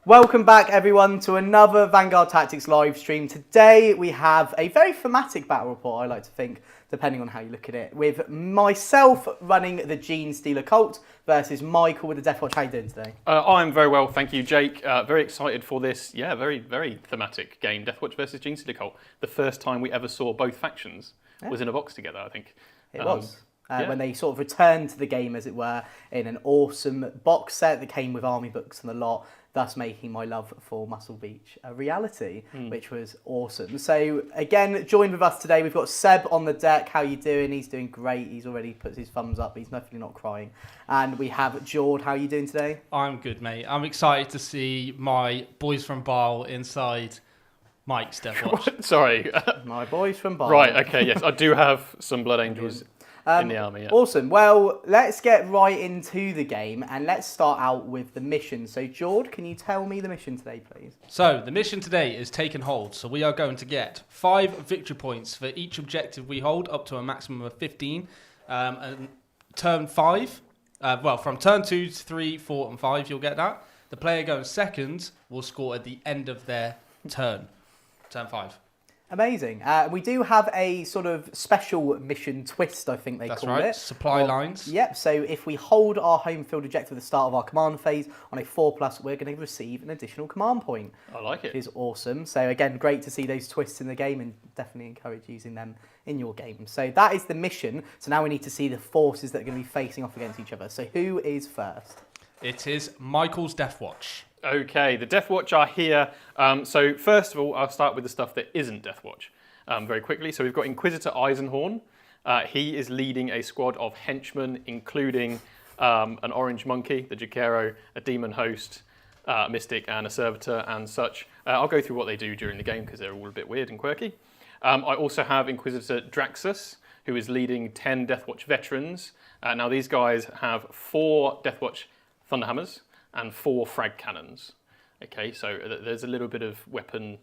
Welcome back everyone to another Vanguard Tactics live stream. Today we have a very thematic battle report, I like to think, depending on how you look at it, with myself running the Genestealer Cult versus Michael with the Deathwatch. How are you doing today? I'm very well, thank you, Jake. Very excited for this, very thematic game, Deathwatch versus Genestealer Cult. The first time we ever saw both factions was in a box together, I think. It was. When they sort of returned to the game, as it were, in an awesome box set that came with army books and a lot, thus making my love for Muscle Beach a reality, which was awesome. So again, joined with us today, we've got Seb on the deck. How you doing? He's doing great. He's already put his thumbs up. He's definitely not crying. And we have Jord. How are you doing today? I'm good, mate. I'm excited to see my boys from Basel inside Mike's Deathwatch. Sorry. My boys from Basel. Right, okay, yes. I do have some Blood Angels in the army. Yeah. Awesome. Well, let's get right into the game and let's start out with the mission. So, Jord, can you tell me the mission today, please? So, the mission today is Take and Hold. So, we are going to get 5 victory points for each objective we hold, up to a maximum of 15. And turn 5, from turn 2 to 3, 4, and 5, you'll get that. The player going second will score at the end of their turn 5. Amazing. We do have a sort of special mission twist, I think they That's call right. it. Supply lines. Yep, so if we hold our home field objective at the start of our command phase on a 4+, we're going to receive an additional command point. I like it. Which is awesome. So again, great to see those twists in the game and definitely encourage using them in your game. So that is the mission. So now we need to see the forces that are going to be facing off against each other. So who is first? It is Michael's Deathwatch. Okay, the Deathwatch are here. So first of all, I'll start with the stuff that isn't Deathwatch very quickly. So we've got Inquisitor Eisenhorn. He is leading a squad of henchmen, including an orange monkey, the Jacaro, a demon host, mystic, and a servitor and such. I'll go through what they do during the game because they're all a bit weird and quirky. I also have Inquisitor Draxus, who is leading 10 Deathwatch veterans. Now these guys have 4 Deathwatch Thunderhammers and 4 frag cannons. Okay, so there's a little bit of weapon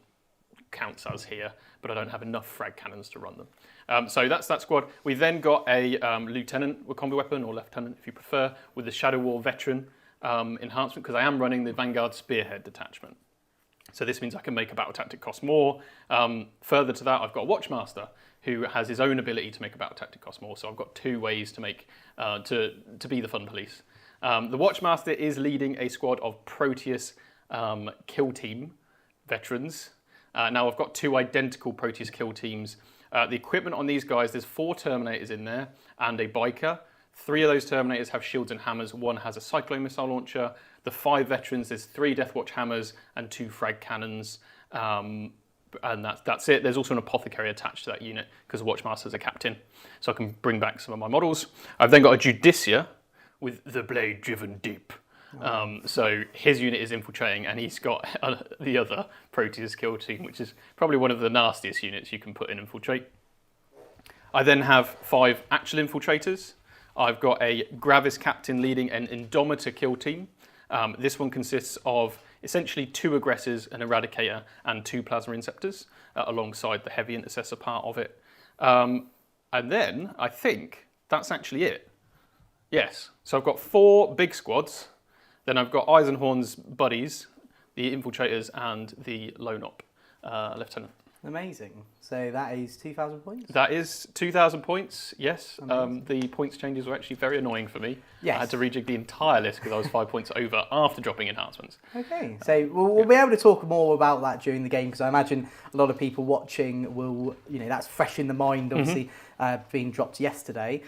counts as here, but I don't have enough frag cannons to run them. So that's that squad. We've then got a lieutenant with combi weapon, or lieutenant if you prefer, with the Shadow War veteran enhancement, because I am running the Vanguard Spearhead detachment. So this means I can make a battle tactic cost more. Further to that, I've got a Watchmaster, who has his own ability to make a battle tactic cost more. So I've got 2 ways to make to be the fun police. The Watchmaster is leading a squad of Proteus kill team veterans. Now I've got 2 identical Proteus kill teams. The equipment on these guys, there's 4 Terminators in there and a Biker. 3 of those Terminators have shields and hammers. 1 has a Cyclone missile launcher. The 5 veterans, there's 3 Deathwatch hammers and 2 frag cannons. And that's it. There's also an apothecary attached to that unit because the Watchmaster's a captain. So I can bring back some of my models. I've then got a Judicia with the blade driven deep. So his unit is infiltrating and he's got the other Proteus kill team, which is probably one of the nastiest units you can put in infiltrate. I then have 5 actual infiltrators. I've got a Gravis captain leading an Indomitor kill team. This one consists of essentially 2 aggressors, an eradicator and 2 plasma inceptors alongside the heavy intercessor part of it. And then I think that's actually it. Yes, so I've got 4 big squads, then I've got Eisenhorn's buddies, the infiltrators and the lone op lieutenant. Amazing. So that is 2,000 points? That is 2,000 points, yes. The points changes were actually very annoying for me. Yes. I had to rejig the entire list because I was 5 points over after dropping enhancements. Okay, so we'll be able to talk more about that during the game because I imagine a lot of people watching will, that's fresh in the mind, obviously, being dropped yesterday.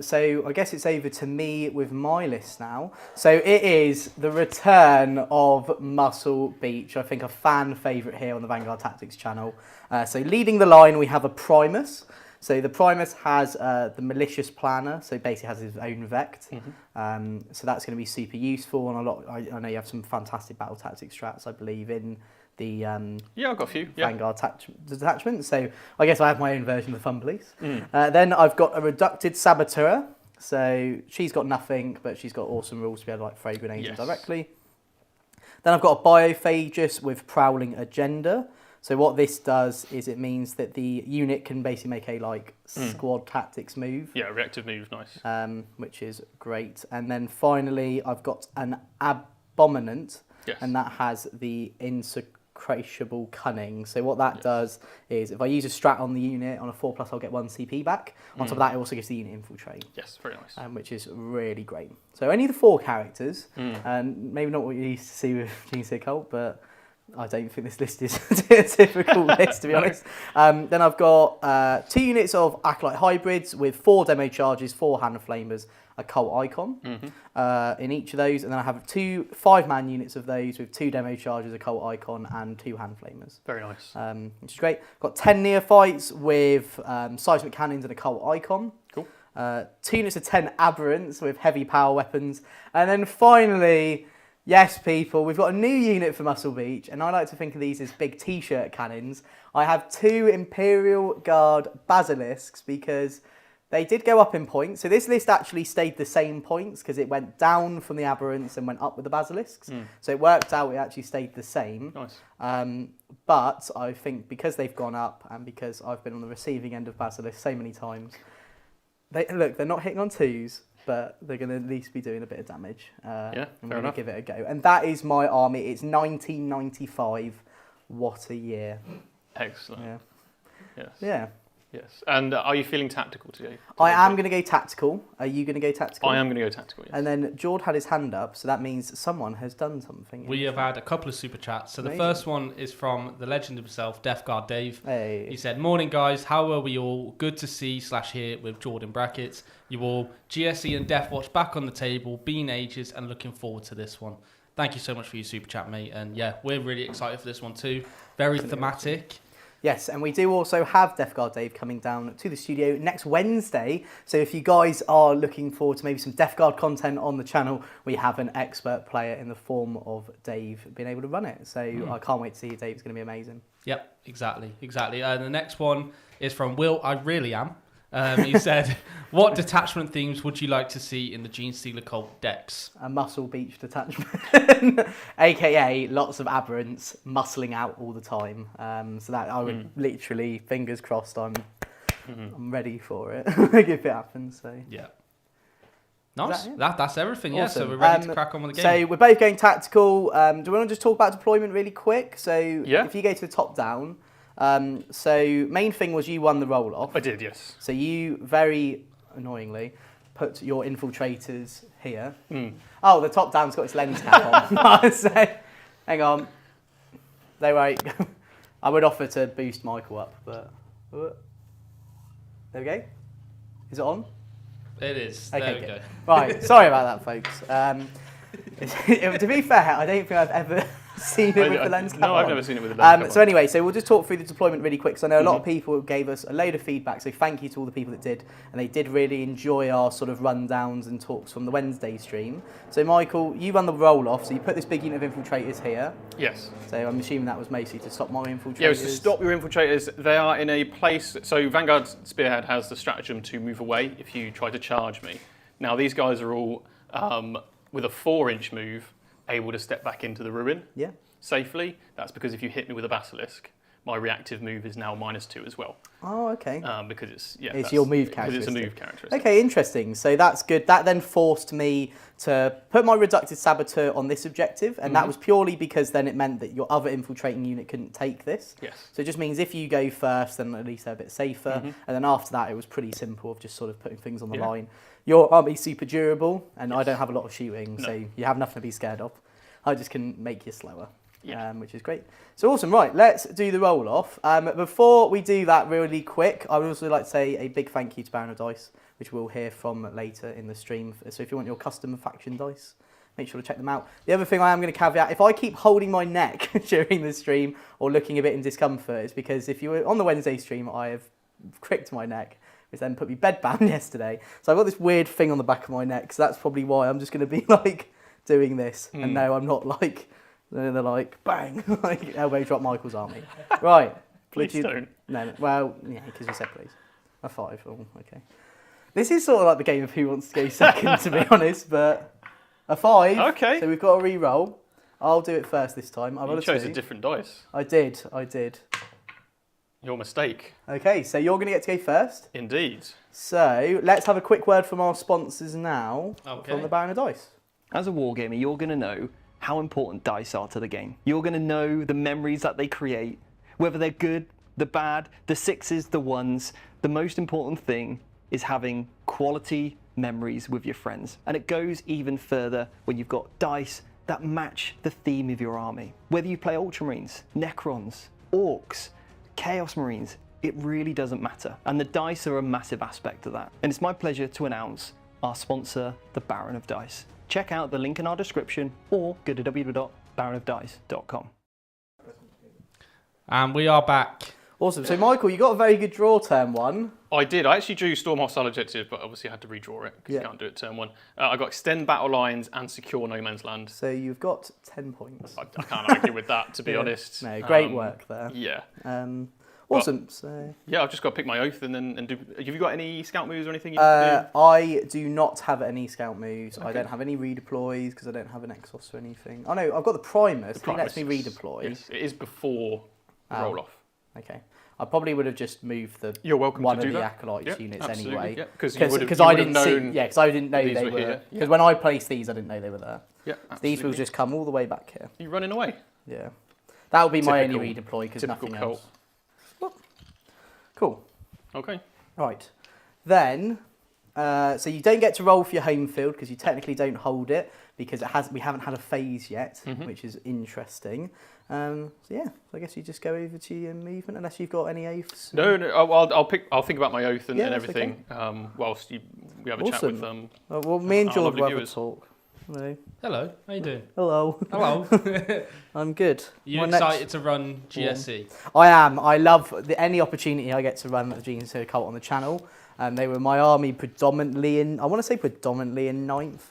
So I guess it's over to me with my list now. So it is the return of Muscle Beach, I think a fan favourite here on the Vanguard Tactics channel. So leading the line, we have a Primus. So the Primus has the Malicious Planner, so basically has his own Vect. So that's going to be super useful, and I know you have some fantastic battle tactics strats, I believe, in the yeah, I've got a few. Vanguard detachment. So I guess I have my own version of the Fun Police. Then I've got a Reducted Saboteur. So she's got nothing, but she's got awesome rules to be able to throw grenades in directly. Then I've got a Biophagus with Prowling Agenda. So what this does is it means that the unit can basically make a squad tactics move. Yeah, reactive move, nice. Which is great. And then finally, I've got an Abominant. Yes. and that has the insecrable cunning. So what that does is, if I use a strat on the unit on a 4+, I'll get 1 CP back. On top of that, it also gives the unit infiltrate. Yes, very nice. Which is really great. So only the 4 characters, and maybe not what you used to see with Genestealer Cult, but I don't think this list is a typical list, to be honest. Then I've got 2 units of Acolyte Hybrids with 4 demo charges, 4 Hand Flamers, a Cult Icon in each of those. And then I have 2 5-man units of those with 2 demo charges, a Cult Icon, and 2 Hand Flamers. Very nice. Which is great. Got 10 Neophytes with Seismic Cannons and a Cult Icon. Cool. 2 units of 10 Aberrants with heavy power weapons. And then finally, yes, people, we've got a new unit for Muscle Beach, and I like to think of these as big t-shirt cannons. I have 2 Imperial Guard Basilisks because they did go up in points. So this list actually stayed the same points because it went down from the Aberrants and went up with the Basilisks. So it worked out, it actually stayed the same. Nice. But I think because they've gone up and because I've been on the receiving end of Basilisks so many times, they're not hitting on 2s, but they're going to at least be doing a bit of damage. Yeah, I'm fair going to enough. give it a go. And that is my army. It's 1995. What a year. Excellent. Yeah. Yes. Yeah. Yes. And are you feeling tactical today? I am going to go tactical. Are you going to go tactical? I am going to go tactical, yes. And then Jord had his hand up, so that means someone has done something. We have had a couple of super chats. So Amazing. the first one is from the legend himself, Death Guard Dave. Hey. He said, "Morning guys, how are we all? Good to see / hear with Jordan brackets. You all GSE and Deathwatch back on the table, been ages, and looking forward to this one. Thank you so much for your super chat, mate. And yeah, we're really excited for this one too. Very thematic. Yes, and we do also have Death Guard Dave coming down to the studio next Wednesday. So if you guys are looking forward to maybe some Death Guard content on the channel, we have an expert player in the form of Dave being able to run it. So I can't wait to see you, Dave. It's going to be amazing. Yep, exactly. The next one is from Will. I really am. He said, "What detachment themes would you like to see in the Genestealer Cult decks?" A Muscle Beach detachment, aka lots of Aberrants muscling out all the time. So that I would literally, fingers crossed, I'm ready for it if it happens. So yeah, nice. That That's everything. Yeah, awesome. so we're ready to crack on with the So game. we're both going tactical. Do we want to just talk about deployment really quick? So if you go to the top down. So main thing was you won the roll off. I did, yes. So you very annoyingly put your infiltrators here. Oh, the top down's got its lens cap on. So hang on. They won't. I would offer to boost Michael up, but there we go. Is it on? It is. Okay, there we good. go. Right. Sorry about that, folks. To be fair, I don't think I've ever seen it with the lens cap No, on. I've never seen it with the lens cap So on. anyway, so we'll just talk through the deployment really quick. So I know a lot of people gave us a load of feedback. So thank you to all the people that did, and they did really enjoy our sort of rundowns and talks from the Wednesday stream. So Michael, you run the roll off. So you put this big unit of infiltrators here. Yes. So I'm assuming that was mostly to stop my infiltrators. Yeah, it was to stop your infiltrators. They are in a place. So Vanguard Spearhead has the stratagem to move away if you try to charge me. Now these guys are all with a 4-inch move able to step back into the ruin. Yeah. Safely. That's because if you hit me with a basilisk, my reactive move is now -2 as well. Oh, okay. Because it's It's your move because it's a characteristic. move characteristic. Okay, interesting. So that's good. That then forced me to put my reducted saboteur on this objective, and that was purely because then it meant that your other infiltrating unit couldn't take this. Yes. So it just means if you go first, then at least they're a bit safer. And then after that, it was pretty simple of just sort of putting things on the line. Your army's super durable, and I don't have a lot of shooting, so you have nothing to be scared of. I just can make you slower. Which is great. So awesome, right, let's do the roll-off. Before we do that really quick, I would also like to say a big thank you to Baron of Dice, which we'll hear from later in the stream. So if you want your custom faction dice, make sure to check them out. The other thing I am going to caveat, if I keep holding my neck during the stream or looking a bit in discomfort, it's because if you were on the Wednesday stream, I have cricked my neck, which then put me bedbound yesterday. So I've got this weird thing on the back of my neck, so that's probably why I'm just going to be like doing this. And no, I'm not like... They're like, bang, like elbow drop Michael's army. Right. Please don't. No, well, yeah, because you said please. A 5, oh, okay. This is sort of like the game of who wants to go second, to be honest, but a 5. Okay. So we've got a re-roll. I'll do it first this time. You chose a different dice. I did. Your mistake. Okay, so you're going to get to go first. Indeed. So let's have a quick word from our sponsors now, Okay. from the Baron of Dice. As a wargamer, you're going to know how important dice are to the game. You're going to know the memories that they create, whether they're good, the bad, the sixes, the ones. The most important thing is having quality memories with your friends. And it goes even further when you've got dice that match the theme of your army. Whether you play Ultramarines, Necrons, Orks, Chaos Marines, it really doesn't matter. And the dice are a massive aspect of that. And it's my pleasure to announce our sponsor, the Baron of Dice. Check out the link in our description or go to www.baronofdice.com. And we are back. Awesome. So, Michael, you got a very good draw turn one. I did. I actually drew Storm Hostile Objective, but obviously I had to redraw it because you can't do it turn one. I got Extend Battle Lines and Secure No Man's Land. So you've got 10 points. I can't argue with that, to be honest. No, great work there. Yeah. Awesome. So yeah, I've just got to pick my oath and then do. Have you got any scout moves or anything you need to do? I do not have any scout moves. Okay. I don't have any redeploys because I don't have an Exos or anything. Oh no, I've got the Primus. He lets me redeploy. Yes, it is before the roll off. Okay. I probably would have just moved the You're welcome one to of do the that. Acolytes units absolutely, anyway. Because I didn't see. Yeah, because I didn't know these they were were. here. Because when I placed these, I didn't know they were there. Yeah, These will just come all the way back here. You running away? Yeah. That would be my only Typical- redeploy because Typical nothing cult. else. Cool. Okay. Right. Then, so you don't get to roll for your home field because you technically don't hold it because we haven't had a phase yet, which is interesting. So yeah, I guess you just go over to your movement unless you've got any oaths. No. I'll think about my oath and Yeah, that's everything whilst we have a chat with them. Well, me and our George lovely will have a viewers. talk. Hello. Hello, how you doing? Hello. Hello. I'm good. You My excited next to run GSE? I am. I love any opportunity I get to run the Genestealer Cult on the channel. They were my army predominantly in 9th.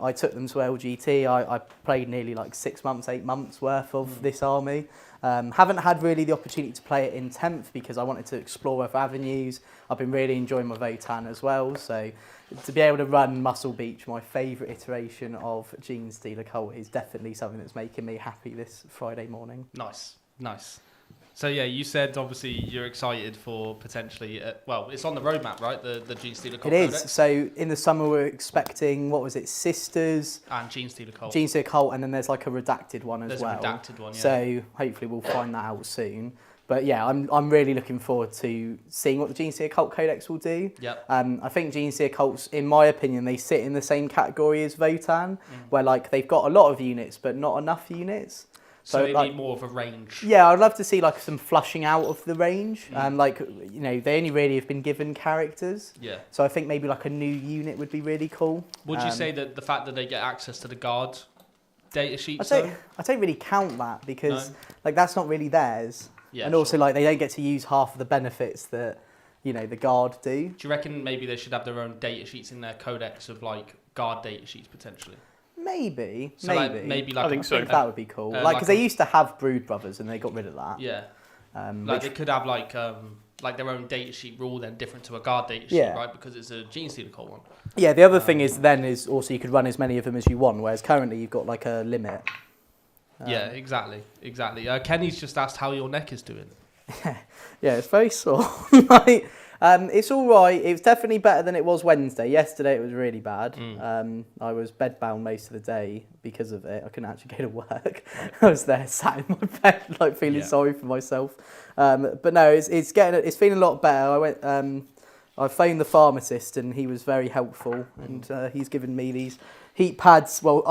I took them to LGT. I played nearly like 6 months, 8 months worth of this army. Haven't had really the opportunity to play it in 10th because I wanted to explore other avenues. I've been really enjoying my Votan as well. So to be able to run Muscle Beach, my favourite iteration of Genestealer Cult, is definitely something that's making me happy this Friday morning. Nice. So yeah, you said obviously you're excited for potentially. Well, it's on the roadmap, right? The Genestealer Cult. It is. Codex? So in the summer we're expecting, what was it, Sisters, And Genestealer Cult. Genestealer Cult, and then there's like a redacted one as There's well. a redacted one, yeah. So hopefully we'll find that out soon. But yeah, I'm really looking forward to seeing what the Genestealer Cult Codex will do. Yep. I think Genestealer Cults, in my opinion, they sit in the same category as Votan, where like they've got a lot of units but not enough units. So they like, need more of a range. Yeah, I'd love to see like some flushing out of the range. Like, you know, they only really have been given characters. Yeah. So I think maybe like a new unit would be really cool. Would you say that the fact that they get access to the guard data sheets? I don't really count that because like that's not really theirs. Yeah, and also like they don't get to use half of the benefits that, you know, the guard do. Do you reckon maybe they should have their own data sheets in their codex of like guard data sheets potentially? Maybe. So maybe like I think so. That would be cool. Like, because they used to have Brood Brothers and they got rid of that. Yeah. Which, They could have like their own data sheet rule then different to a guard data sheet, Yeah. right? Because it's a Genestealer Cult one. yeah, the other thing is also you could run as many of them as you want, whereas currently you've got like a limit. Yeah, exactly. Kenny's just asked how your neck is doing. Yeah, it's very sore. Like, it's all right. It's definitely better than it was Wednesday. Yesterday it was really bad. I was bedbound most of the day because of it. I couldn't actually go to work. I was there sat in my bed, like feeling sorry for myself. But no, it's feeling a lot better. I phoned the pharmacist and he was very helpful, and he's given me these heat pads. Well,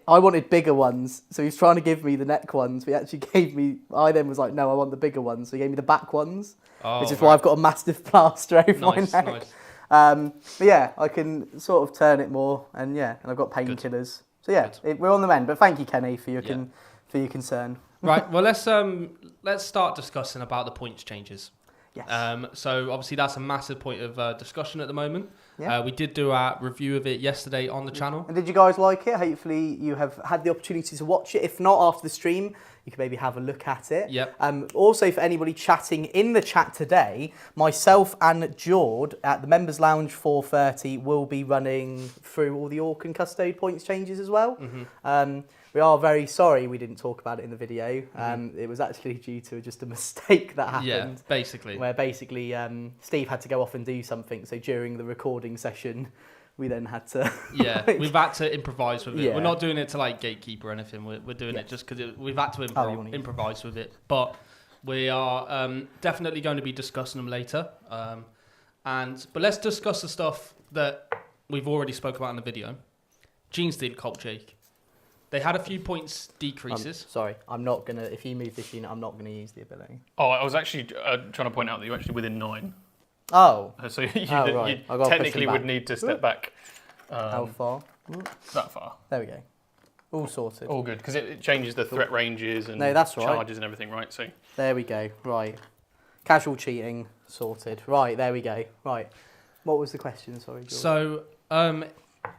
I wanted bigger ones, so he was trying to give me the neck ones. But he actually gave me. I then was like, no, I want the bigger ones. So he gave me the back ones. Which is why I've got a massive plaster over my neck. But yeah, I can sort of turn it more, and I've got painkillers. So yeah, we're on the mend. But thank you, Kenny, for your concern. Right. Well, let's start discussing about the points changes. Yes. So obviously that's a massive point of discussion at the moment. Yeah. We did do our review of it yesterday on the channel. And did you guys like it? Hopefully you have had the opportunity to watch it. If not, after the stream, you can maybe have a look at it. Yep. Also, for anybody chatting in the chat today, myself and Jord at the Members Lounge 4:30 will be running through all the Ork and Custode points changes as well. We are very sorry we didn't talk about it in the video. It was actually due to just a mistake that happened. Yeah, basically. Where basically Steve had to go off and do something. So during the recording session, we then had to. Yeah, we've had to improvise with it. Yeah. We're not doing it to like gatekeep or anything. We're doing it just because we've had to improvise with it. But we are definitely going to be discussing them later. But let's discuss the stuff that we've already spoke about in the video. Genestealer Cult, Jake. They had a few points decreases. Sorry, I'm not gonna. If you move this unit, I'm not gonna use the ability. Oh, I was actually trying to point out that you're actually within 9. Oh. So you Right. I gotta technically push would him need to step back. How far? That far. There we go. All sorted. All good, because it changes the threat ranges and that's right. charges and everything, right? So There we go. Right. Casual cheating sorted. Right. There we go. Right. What was the question? Sorry, George. So,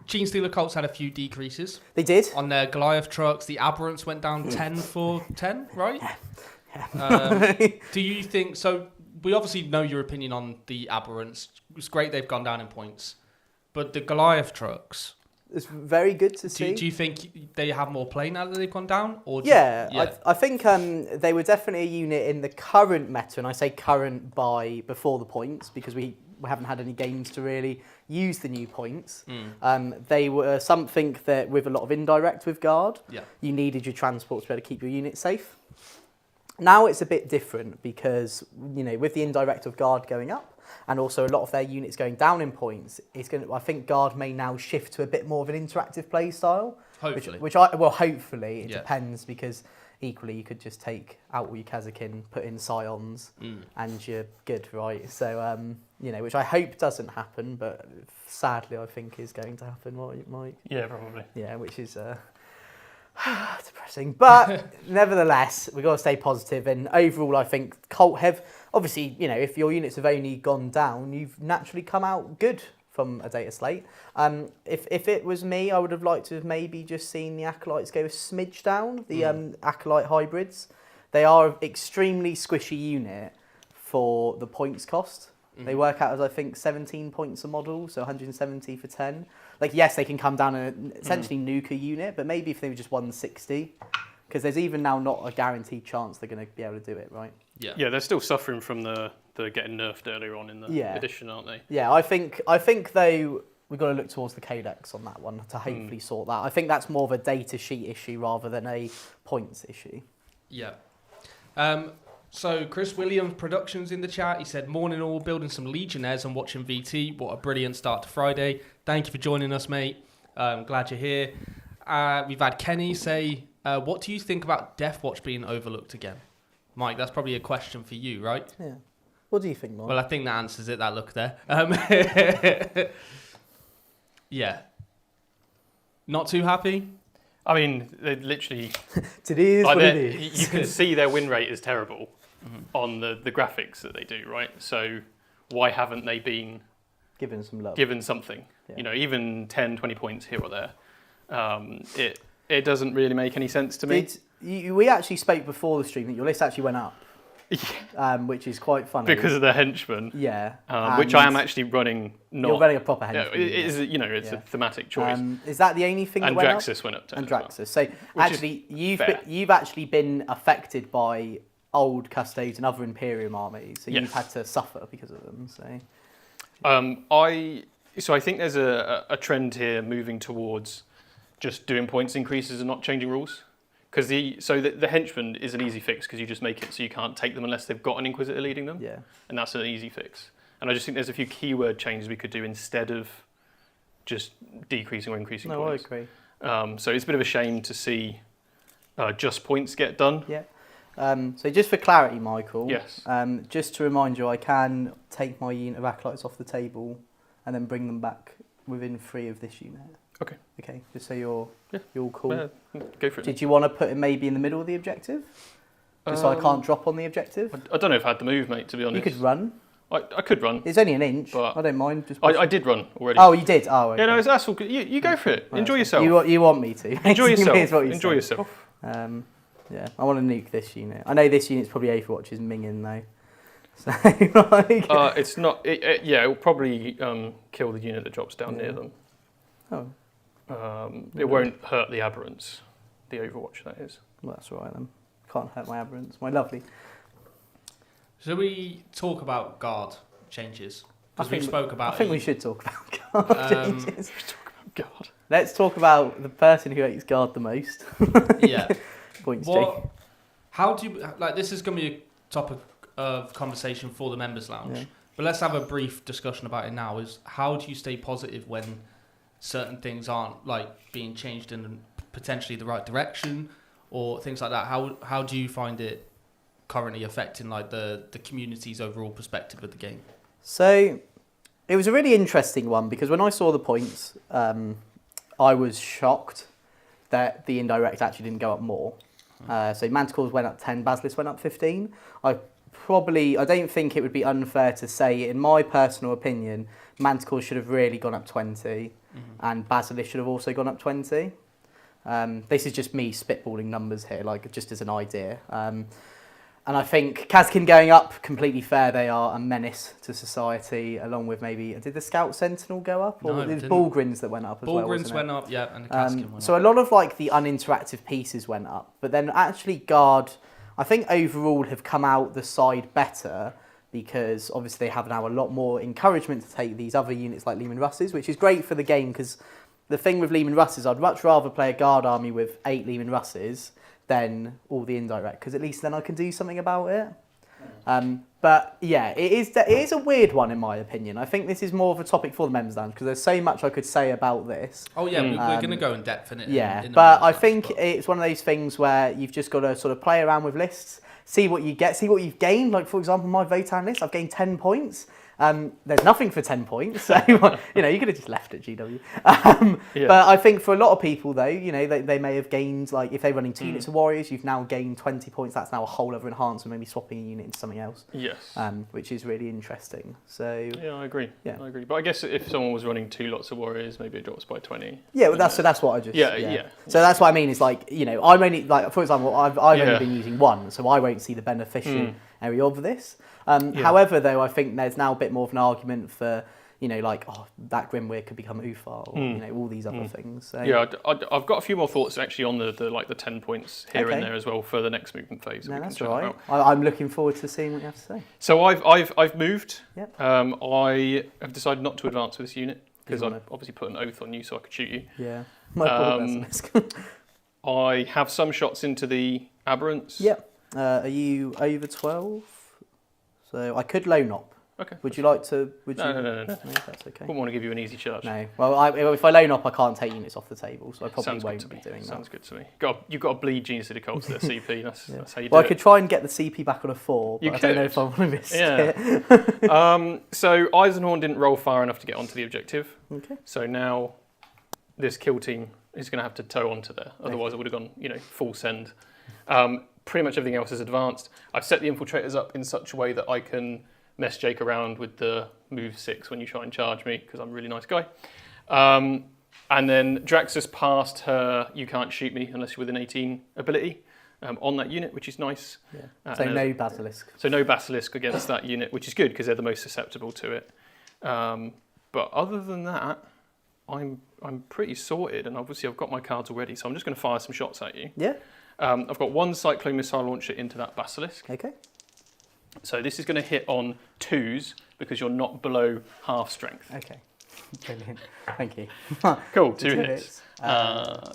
Genestealer Cults had a few decreases. They did. On their Goliath trucks, the Aberrants went down 10 for 10, right? Do you think... So, we obviously know your opinion on the Aberrants. It's great they've gone down in points. But the Goliath trucks... It's very good to see. Do you think they have more play now that they've gone down? Or I think they were definitely a unit in the current meta, and I say current by before the points, because we haven't had any games to really use the new points. They were something that, with a lot of indirect with Guard, you needed your transport to be able to keep your unit safe. Now it's a bit different because, with the indirect of Guard going up, and also a lot of their units going down in points, I think Guard may now shift to a bit more of an interactive play style. Hopefully. Hopefully. It depends, because equally you could just take out all your Kazakin, put in Scions, and you're good, right? So, which I hope doesn't happen, but sadly I think is going to happen, right, Mike? yeah, probably. Yeah, which is depressing. But nevertheless, we've got to stay positive. And overall, I think Cult have, obviously, if your units have only gone down, you've naturally come out good from a data slate. If it was me, I would have liked to have maybe just seen the Acolytes go a smidge down, the Acolyte hybrids. They are an extremely squishy unit for the points cost. They work out as, I think, 17 points a model, so 170 for 10. Yes, they can come down and essentially nuke a unit, but maybe if they were just 160, because there's even now not a guaranteed chance they're going to be able to do it, right? Yeah, they're still suffering from the getting nerfed earlier on in the edition, aren't they? Yeah, I think though we've got to look towards the Codex on that one to hopefully sort that. I think that's more of a data sheet issue rather than a points issue. Yeah. So Chris Williams Productions in the chat. He said, "Morning all, building some Legionnaires and watching VT. What a brilliant start to Friday. Thank you for joining us, mate. Glad you're here." We've had Kenny say, "What do you think about Deathwatch being overlooked again?" Mike, that's probably a question for you, right? Yeah. What do you think, Mike? Well, I think that answers it. That look there. Yeah. Not too happy. I mean, they literally. It is what it is. You can see their win rate is terrible on the graphics that they do, right? So why haven't they been given some love? Given something, even 10, 20 points here or there. It doesn't really make any sense to me. We actually spoke before the stream that your list actually went up, which is quite funny. Because of the henchmen. Yeah. Which I am actually running. You're running a proper henchman. It is, it's a thematic choice. Is that the only thing that went up? Andraxis went up 10. Andraxis. So actually, you've actually been affected by old Custodes and other Imperium armies, so you've had to suffer because of them. So I think there's a trend here moving towards just doing points increases and not changing rules. Because the henchman is an easy fix because you just make it so you can't take them unless they've got an Inquisitor leading them. Yeah. And that's an easy fix. And I just think there's a few keyword changes we could do instead of just decreasing or increasing points. I agree. So it's a bit of a shame to see just points get done. Yeah. So just for clarity, Michael. Yes. Just to remind you, I can take my unit of Acolytes off the table and then bring them back within 3 of this unit. Okay. Okay, just so you're all cool. Go for it. Did you want to put it maybe in the middle of the objective? Just so I can't drop on the objective? I don't know if I had the move, mate, to be honest. You could run. I could run. It's only an inch. But I don't mind. Just I did run already. Oh, you did? Oh, okay. Yeah, no, that's all good. You go for it. Enjoy yourself. You want me to. Enjoy yourself. Enjoy yourself. Yeah, I want to nuke this unit. I know this unit's probably Overwatch's minging though. So, it's not. It will probably kill the unit that drops down near them. Oh. It won't hurt the aberrants. The Overwatch, that is. Well, that's all right then. Can't hurt my aberrants. My lovely. So we talk about guard changes. Because we spoke about. I think we should talk about guard ages. God. Let's talk about the person who hates guard the most. Yeah. Points, Jake. How do you like? This is going to be a topic of conversation for the members lounge. Yeah. But let's have a brief discussion about it now. Is how do you stay positive when certain things aren't like being changed in potentially the right direction or things like that? How do you find it currently affecting like the community's overall perspective of the game? So it was a really interesting one because when I saw the points, I was shocked that the indirect actually didn't go up more. So Manticores went up 10, Basilisk went up 15. I don't think it would be unfair to say, in my personal opinion, Manticores should have really gone up 20 and Basilisk should have also gone up 20. This is just me spitballing numbers here, like just as an idea. And I think Kazkin going up, completely fair. They are a menace to society, along with maybe... Did the Scout Sentinel go up? Or No, it was Bullgrins that went up as well, Bullgrins went up, yeah, and the Kazkin went up. So a lot of like the uninteractive pieces went up. But then actually Guard, I think overall have come out the side better because obviously they have now a lot more encouragement to take these other units like Leman Russes, which is great for the game because the thing with Leman Russes, I'd much rather play a Guard army with 8 Leman Russes than all the indirect, because at least then I can do something about it. But yeah, it is a weird one in my opinion. I think this is more of a topic for the members lounge because there's so much I could say about this. Oh yeah, we're going to go in depth in it. Yeah, in the but I members think lounge, it's one of those things where you've just got to sort of play around with lists, see what you get, see what you've gained. Like for example, my Votan list, I've gained 10 points. There's nothing for 10 points, so you could have just left at GW. But I think for a lot of people though, they may have gained, like if they're running 2 units of warriors, you've now gained 20 points. That's now a whole other enhancement, maybe swapping a unit into something else. Yes. Which is really interesting. So yeah, I agree. Yeah. I agree. But I guess if someone was running 2 lots of warriors, maybe it drops by 20. yeah, well, that's what I just Yeah. So that's what I mean. Is like I'm only like for example, I've only been using 1, so I won't see the beneficiary of this. However, though, I think there's now a bit more of an argument for, that Grimweir could become Ufar or, all these other things. So. Yeah, I've got a few more thoughts actually on the 10 points here and there as well for the next movement phase. No, that's all right. I'm looking forward to seeing what you have to say. So I've moved. Yep. I have decided not to advance with this unit because I've obviously put an oath on you so I could shoot you. Yeah. My I have some shots into the Aberrants. Yep. Are you over 12? So I could loan up. Okay. Would you like to? No. That's okay. I wouldn't want to give you an easy charge. No. Well, if I loan up, I can't take units off the table, so I probably won't be doing that. Sounds good to me. You've got to bleed Genestealer Cults to their CP. That's how you do it. Well, I could try and get the CP back on a 4, but I don't know if I want to risk it. So Eisenhorn didn't roll far enough to get onto the objective. Okay. So now this kill team is going to have to tow onto there. Otherwise, it would have gone, full send. Pretty much everything else is advanced. I've set the infiltrators up in such a way that I can mess Jake around with the move 6 when you try and charge me, because I'm a really nice guy. And then Draxus passed her you can't shoot me unless you're within 18 ability on that unit, which is nice. Yeah. So no Basilisk. So no Basilisk against that unit, which is good because they're the most susceptible to it. But other than that, I'm pretty sorted, and obviously I've got my cards already, so I'm just going to fire some shots at you. Yeah. I've got 1 Cyclone Missile Launcher into that Basilisk. Okay. So this is going to hit on 2s because you're not below half strength. Okay. Brilliant. Thank you. Cool, 2 hits.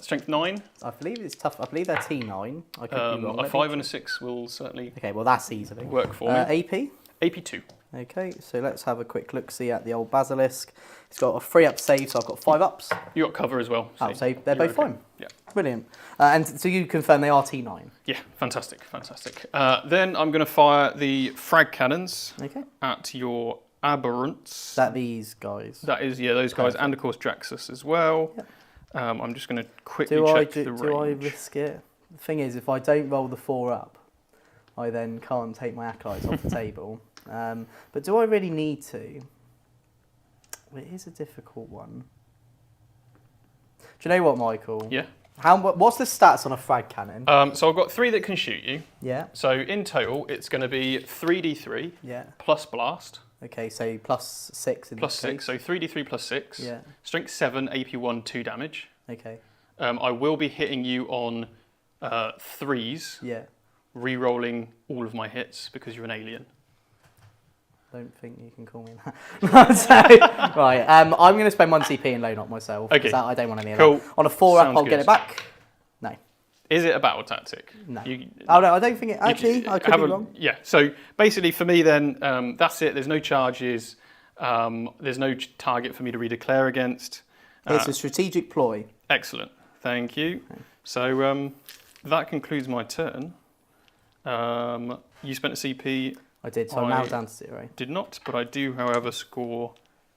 Strength 9. I believe it's tough. I believe they're T9. I could be wrong. A 5 and a 6 will certainly Okay, well that's easily. work for me. AP? AP 2. Okay, so let's have a quick look-see at the old Basilisk. It's got a 3-up save, so I've got 5 ups. You got cover as well. So they're both fine. Yeah. Brilliant. And so you confirm they are T9? Yeah, fantastic. Then I'm going to fire the frag cannons at your Aberrants. Is that these guys? That is, those guys, and of course Draxus as well. Yep. I'm just going to quickly check the range. Do I risk it? The thing is, if I don't roll the 4-up, I then can't take my acolytes off the table. But do I really need to? It is a difficult one. Do you know what, Michael? Yeah. What's the stats on a frag cannon? So I've got 3 that can shoot you. Yeah. So in total, it's going to be 3d3 plus blast. Okay, so plus 6 in plus this 6, case. so 3d3 plus 6. Yeah. Strength 7, AP1, 2 damage. Okay. I will be hitting you on 3s. Yeah. Re-rolling all of my hits because you're an alien. don't think you can call me that. So, right, I'm going to spend 1 CP and load up myself. Okay. I don't want any of Cool. that. On a 4-up, Sounds I'll get good. it back. No. Is it a battle tactic? No. You, Oh, no, I don't think it... Actually, I could be wrong. Yeah, so basically for me then, that's it. There's no charges. There's no target for me to redeclare against. It's a strategic ploy. Excellent. Thank you. Okay. So that concludes my turn. You spent a CP. I did, so I'm now down to 0. Did not, but I do, however, score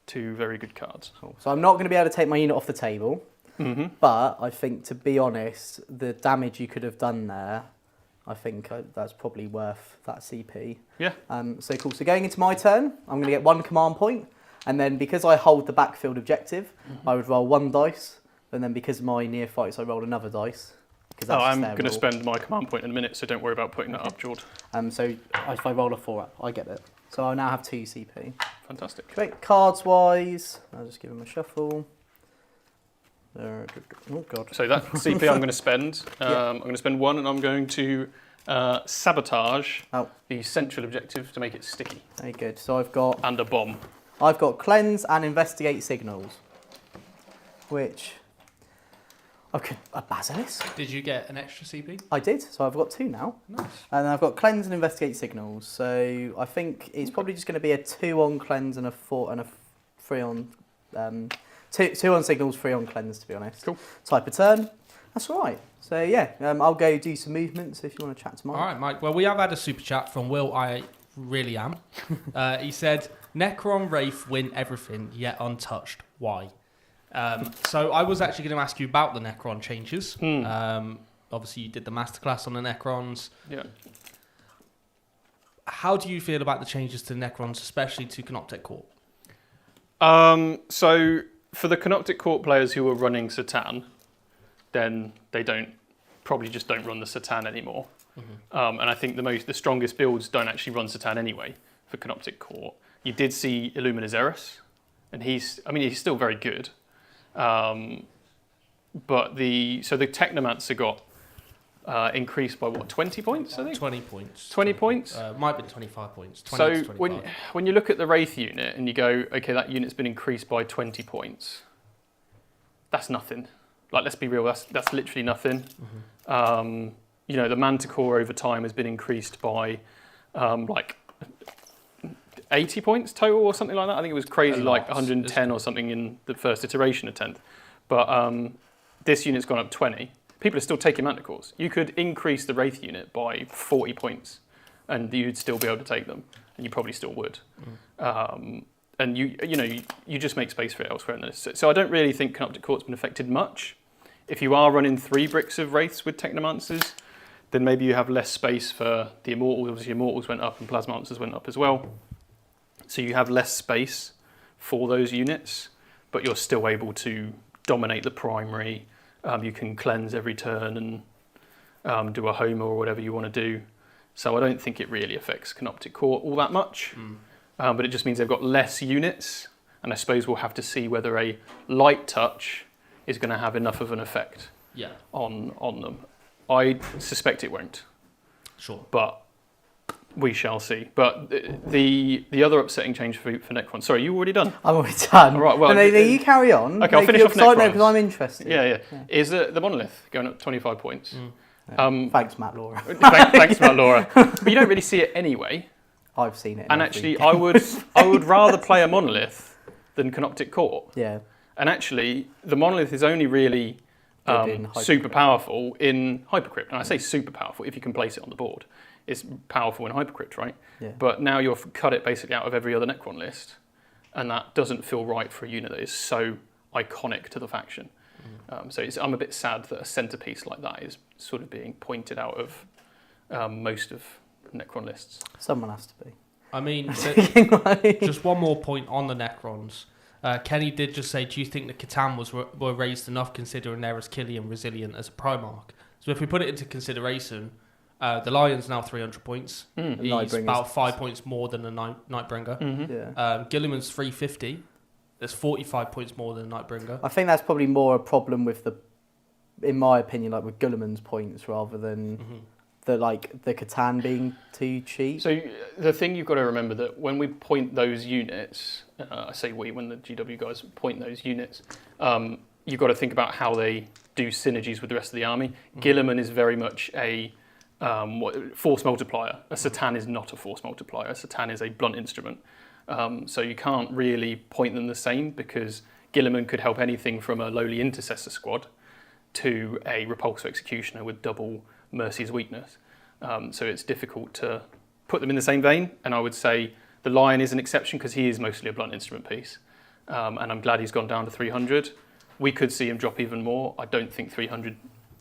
2 very good cards. Cool. So I'm not going to be able to take my unit off the table. But I think, to be honest, the damage you could have done there, I think that's probably worth that CP. Yeah. So cool. So going into my turn, I'm going to get 1 command point, and then because I hold the backfield objective, I would roll 1 dice, and then because of my neophytes, I roll another dice. I'm going to spend my command point in a minute, so don't worry about putting that up, Jord. So if I roll a 4-up, I get it. So I now have 2 CP. Fantastic. Great. Cards-wise, I'll just give him a shuffle. Oh God. So that CP I'm going to spend. I'm going to spend 1, and I'm going to sabotage the central objective to make it sticky. Very good. So I've got... And a bomb. I've got cleanse and investigate signals, which... Okay, a basilisk. Did you get an extra CP? I did, so I've got 2 now. Nice. And I've got cleanse and investigate signals. So I think it's probably just going to be a 2 on cleanse and a 4 and a 3 on... 2 on signals, 3 on cleanse, to be honest. Cool. Type of turn. That's all right. So yeah, I'll go do some movements if you want to chat to Mike. All right, Mike. Well, we have had a super chat from Will. I really am. He said, "Necron Wraith win everything, yet untouched. Why?" So I was actually going to ask you about the Necron changes. Obviously, you did the masterclass on the Necrons. Yeah. How do you feel about the changes to the Necrons, especially to Canoptek Court? So for the Canoptek Court players who are running Satan, then they probably just don't run the Satan anymore. And I think the strongest builds don't actually run Satan anyway for Canoptek Court. You did see Illuminus Eris, and he's still very good. But the Technomancer got increased by what, 20 points, I think? 20 points. 20 points? Might be 25 points. 20 So to 25. when you look at the Wraith unit and you go, okay, that unit's been increased by 20 points, that's nothing. Like, let's be real, that's literally nothing. The Manticore over time has been increased by 80 points total or something like that. I think it was crazy, like 110 or something in the first iteration of 10th. But this unit's gone up 20. People are still taking Manticores. You could increase the Wraith unit by 40 points and you'd still be able to take them, and you probably still would. And you just make space for it elsewhere in this. So I don't really think Canoptek Court's been affected much. If you are running 3 bricks of Wraiths with Technomancers, then maybe you have less space for the Immortals. Obviously, Immortals went up and Plasmancers went up as well. So you have less space for those units, but you're still able to dominate the primary. You can cleanse every turn and do a Homer or whatever you want to do. So I don't think it really affects Canoptek Court all that much. But it just means they've got less units, and I suppose we'll have to see whether a light touch is going to have enough of an effect on them. I suspect it won't. Sure. But we shall see. But the other upsetting change for Necron. Sorry, you already done? I'm already done. All right, well, no, you carry on. Okay, I'll finish off Necrons. Because I'm interested. Yeah. Is the Monolith going up 25 points? Thanks, Matt Laura. Thanks, Matt Laura. But you don't really see it anyway. I've seen it. And actually, I would rather play a Monolith than Canoptek Court. Yeah. And actually, the Monolith is only really super powerful in Hypercrypt. And I say super powerful if you can place it on the board. It's powerful in Hypercrypt, right? Yeah. But now you've cut it basically out of every other Necron list. And that doesn't feel right for a unit that is so iconic to the faction. So I'm a bit sad that a centerpiece like that is sort of being pointed out of most of Necron lists. Someone has to be. I mean, just one more point on the Necrons. Kenny did just say, do you think the Catan were raised enough considering they're as killy and resilient as a Primarch? So if we put it into consideration, the Lion's now 300 points. He's about 5 points more than the Nightbringer. Gilliman's 350. There's 45 points more than Nightbringer. I think that's probably more a problem with in my opinion, like with Gulliman's points rather than the Catan being too cheap. So the thing you've got to remember that when we point those units, I say we, when the GW guys point those units, you've got to think about how they do synergies with the rest of the army. Guilliman is very much a force multiplier. A Satan is not a force multiplier. A Satan is a blunt instrument. So you can't really point them the same, because Guilliman could help anything from a lowly intercessor squad to a repulsor executioner with double Mercy's weakness. So it's difficult to put them in the same vein, and I would say the Lion is an exception because he is mostly a blunt instrument piece, and I'm glad he's gone down to 300. We could see him drop even more. I don't think 300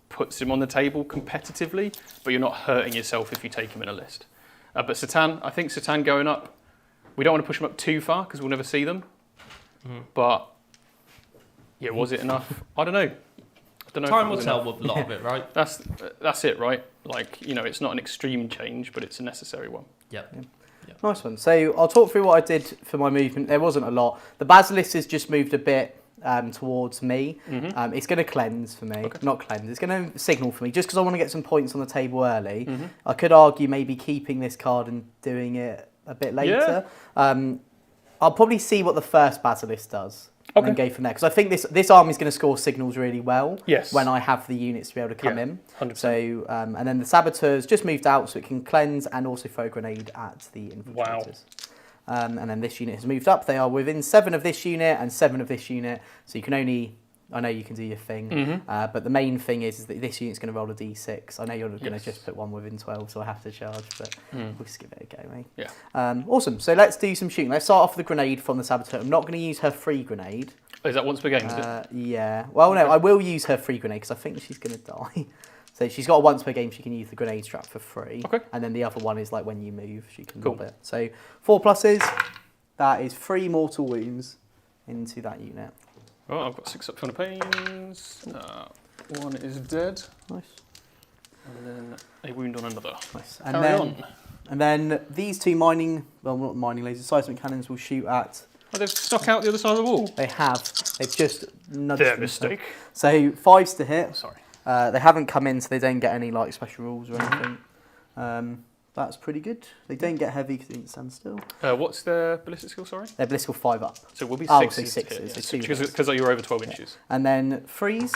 puts him on the table competitively, but you're not hurting yourself if you take him in a list. But Satan, I think Satan going up, we don't want to push him up too far because we'll never see them. But yeah, was it enough? I don't know. Time will tell with a lot of it, right? That's it, right? Like, you know, it's not an extreme change, but it's a necessary one. Yep. Nice one. So I'll talk through what I did for my movement. There wasn't a lot. The Basilisk has just moved a bit towards me. It's going to cleanse for me. Not cleanse. It's going to signal for me just because I want to get some points on the table early. I could argue maybe keeping this card and doing it a bit later. I'll probably see what the first Basilisk does. And then go from there, because I think this army is going to score signals really well when I have the units to be able to come in. 100%. So, and then the Saboteurs just moved out, so it can cleanse and also throw a grenade at the infiltrators. And then this unit has moved up. They are within 7 of this unit and 7 of this unit, so you can only... I know you can do your thing, but the main thing is that this unit's going to roll a d6. I know you're going to just put one within 12, so I have to charge, but we'll just give it a go, mate. Yeah. Awesome. So let's do some shooting. Let's start off with the grenade from the Saboteur. I'm not going to use her free grenade. Is that once per game, is it? Yeah. Well, no, I will use her free grenade because I think she's going to die. So she's got a once per game she can use the grenade strap for free. And then the other one is like when you move, she can lob it. So 4 pluses. That is 3 mortal wounds into that unit. Well, I've got 6 up on pains. 1 is dead. Nice. And then a wound on another. Nice. And then these 2 mining, well, not mining lasers, seismic cannons will shoot at... Oh, they've stuck out the other side of the wall. They have. They've just nudged Their them. mistake. So 5s to hit. Sorry. They haven't come in, so they don't get any like special rules or anything. That's pretty good. They don't get heavy because they didn't stand still. What's their ballistic skill, sorry? Their ballistic 5 up. So it will be 6s. Oh, so 6s. Because you're over 12 inches. And then 3s.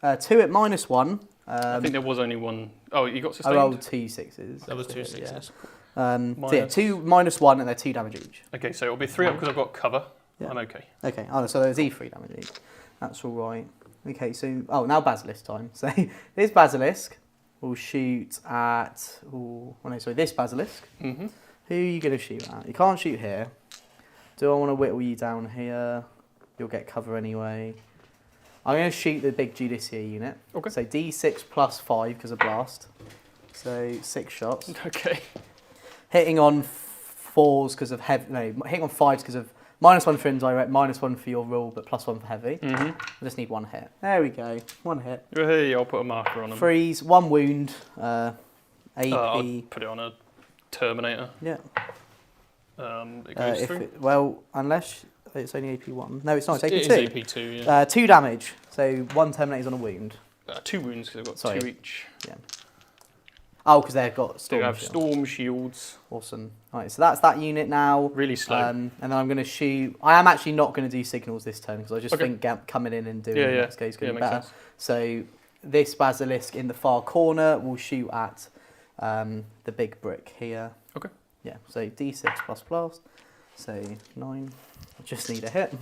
2 at -1. I think there was only one. Oh, you got sustained? I rolled 2 6s. There was 2 6s. So yeah, 2 -1 and they're 2 damage each. Okay, so it'll be 3 up because I've got cover. Yeah. I'm okay. Okay, so there's E3 damage each. That's all right. Okay, so now Basilisk time. So this Basilisk will shoot at this Basilisk. Who are you going to shoot at? You can't shoot here. Do I want to whittle you down here? You'll get cover anyway. I'm going to shoot the big Judiciary unit. Okay. So D6 plus 5 because of blast. So 6 shots. Okay. Hitting on 4s because of heavy. No, hitting on 5s because of -1 for indirect, -1 for your rule, but +1 for heavy. I just need 1 hit. There we go. 1 hit. Hey, I'll put a marker on them. 3s, 1 wound. AP. I'll put it on a Terminator. Yeah. It goes through. Unless it's only AP1. No, it's not. It's AP2. It is AP2, yeah. 2 damage. So 1 Terminator's on a wound. 2 wounds because I've got 2 each. Yeah. Oh, because they've got storm shields. shield. Storm shields. Awesome. Right, so that's that unit now. Really slow. And then I'm going to shoot. I am actually not going to do signals this turn because I just think coming in and doing the next go is going to be better. Sense. So this Basilisk in the far corner will shoot at the big brick here. Okay. Yeah, so D6 plus blast. So 9. I just need a hit.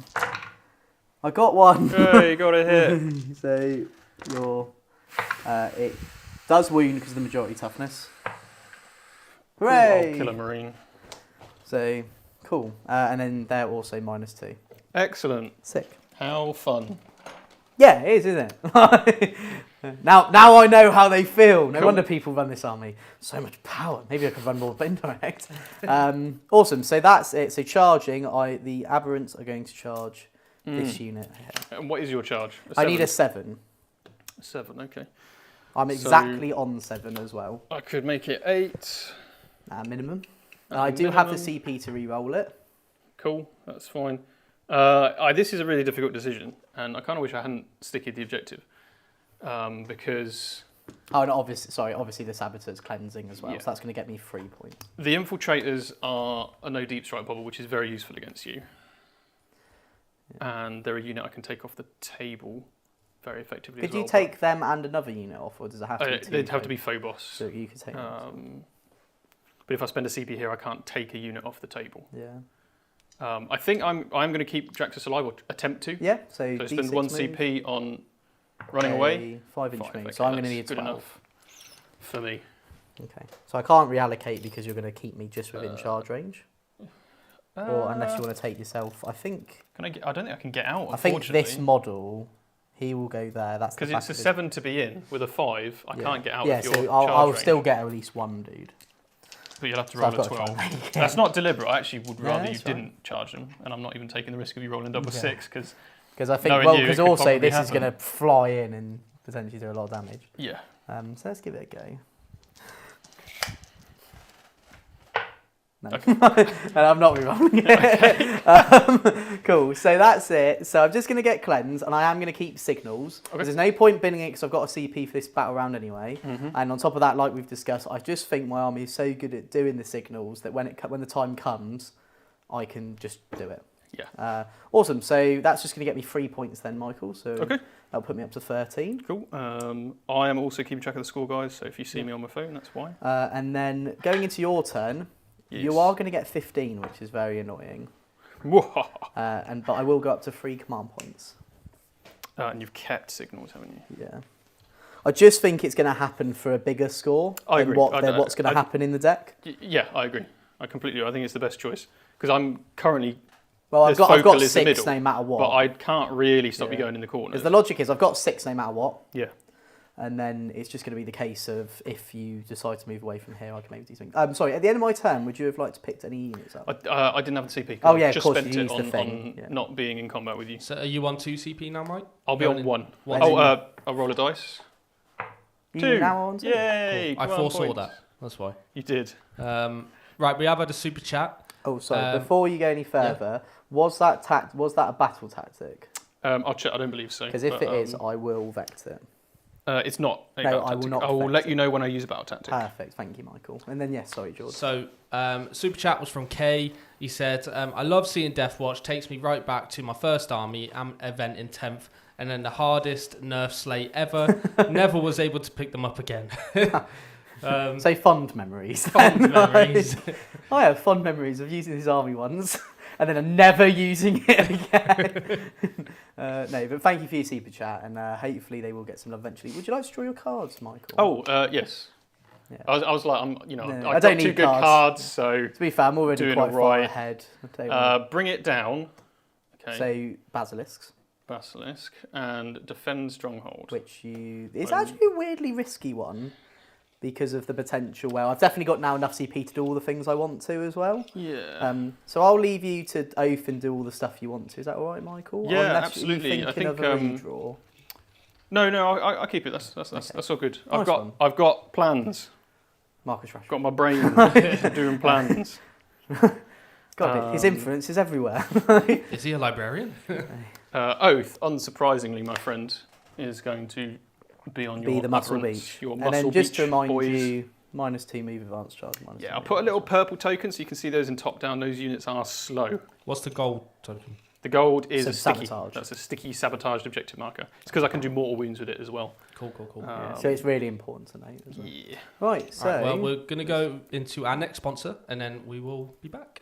I got one. Hey, you got a hit. So it does wound because of the majority toughness. Hooray! I'll kill a Marine. So, cool. And then they're also -2. Excellent. Sick. How fun. Yeah, it is, isn't it? now I know how they feel. No wonder people run this army. So much power. Maybe I could run more indirect. Awesome. So that's it. So charging, the Aberrants are going to charge this unit here. And what is your charge? I need a 7. 7, okay. I'm exactly on 7 as well. I could make it 8. Minimum. I do have the CP to re-roll it. Cool, that's fine. This is a really difficult decision, and I kind of wish I hadn't sticked the objective, because Oh, and obviously the Saboteur's cleansing as well, Yeah. so that's going to get me 3 points. The Infiltrators are a no deep strike bubble, which is very useful against you. And they're a unit I can take off the table very effectively. Could as well, you take them and another unit off, or does it have to be two? They'd have to be Phobos. So you could take them. But if I spend a CP here, I can't take a unit off the table. Yeah. I think I'm going to keep Draxus alive, or attempt to. Yeah, so So D6 spend 1 move, CP on running away. 5-inch Five, move, okay, so I'm going to that's need good 12. enough for me. Okay, so I can't reallocate because you're going to keep me just within charge range. Or unless you want to take yourself, I think. Can I don't think I can get out. I think this model, he will go there. That's because it's a 7 to be in with a 5. I can't get out. Yeah, of your so charge I'll range. still get at least one dude. But you'll have to So roll I've a got to 12. try and make it. That's not deliberate. I actually would rather you that's right. didn't charge them, and I'm not even taking the risk of you rolling double 6 because. Because I think, knowing well, you, it because could also probably this is going to fly in and potentially do a lot of damage. Yeah. So let's give it a go. No, Okay. and I'm not re-rolling it. Cool, so that's it. So I'm just going to get cleanse, and I am going to keep signals. Because there's no point binning it because I've got a CP for this battle round anyway. And on top of that, like we've discussed, I just think my army is so good at doing the signals that when the time comes, I can just do it. Yeah. Awesome. So that's just going to get me 3 points then, Michael. So Okay. that'll put me up to 13. Cool. I am also keeping track of the score, guys. So if you see me on my phone, that's why. And then going into your turn, you are going to get 15, which is very annoying. But I will go up to 3 command points. And you've kept signals, haven't you? Yeah. I just think it's going to happen for a bigger score I than agree. what's going to happen in the deck. Yeah, I agree. I completely do. I think it's the best choice because I'm currently. Well, I've Focal got is the 6 middle, no matter what. But I can't really stop you Yeah. going in the corners. Because the logic is I've got 6 no matter what. Yeah. And then it's just going to be the case of if you decide to move away from here, I can maybe do something. Sorry, at the end of my turn, would you have liked to pick any units up? I didn't have the CP. Oh, yeah, I of just course, spent you it used the on thing, yeah. not being in combat with you. So are you on 2 CP now, Mike? I'll be Going on in- 1. one. I'll roll a dice. You 2. now on 2? Yay! I command foresaw points. that. That's why. You did. Right, we have had a super chat. Oh, sorry. Before you go any further, was that a battle tactic? I'll check. I don't believe so. Because if it is, I will vex it. It's not. A No, battle I will tactic. not I will vex let it. you know when I use a battle tactic. Perfect. Thank you, Michael. And then, yes, sorry, George. So, super chat was from Kay. He said, I love seeing Deathwatch. Takes me right back to my first army event in 10th. And then the hardest nerf slate ever. Never was able to pick them up again. So fond memories. Fond memories. I have fond memories of using his army once and then I'm never using it again. No, but thank you for your super chat and hopefully they will get some love eventually. Would you like to draw your cards, Michael? Oh, yes. Yeah. I was like, No, I I got don't 2 need good cards. cards, so To be fair, I'm already doing quite far alright. ahead. I'll tell you what. bring it down. Okay. So, basilisks, Basilisk and defend stronghold. which it's actually a weirdly risky one because of the potential. Well, I've definitely got now enough CP to do all the things I want to as well. Yeah. So I'll leave you to oath and do all the stuff you want to. Is that all right, Michael? Yeah, Unless absolutely. You're I thinking think, of a redraw. No, I keep it. That's all good. Nice one. I've got plans. Marcus Rashford. Got my brain doing plans. God, his influence is everywhere. Is he a librarian? Oath, unsurprisingly, my friend, is going to be on Be your the muscle utterance, beach. Your And muscle then just beach, to remind boys. you, -2 move advance charge. Yeah, 2 I'll move put a little advance purple token so you can see those in top down. Those units are slow. What's the gold token? The gold is So a sticky. sabotage. That's a sticky sabotaged objective marker. It's because I can do mortal wounds with it as well. Cool. charge. So it's really important to note as well. Yeah. Right, so... Right, well, we're going to go into our next sponsor, and then we will be back.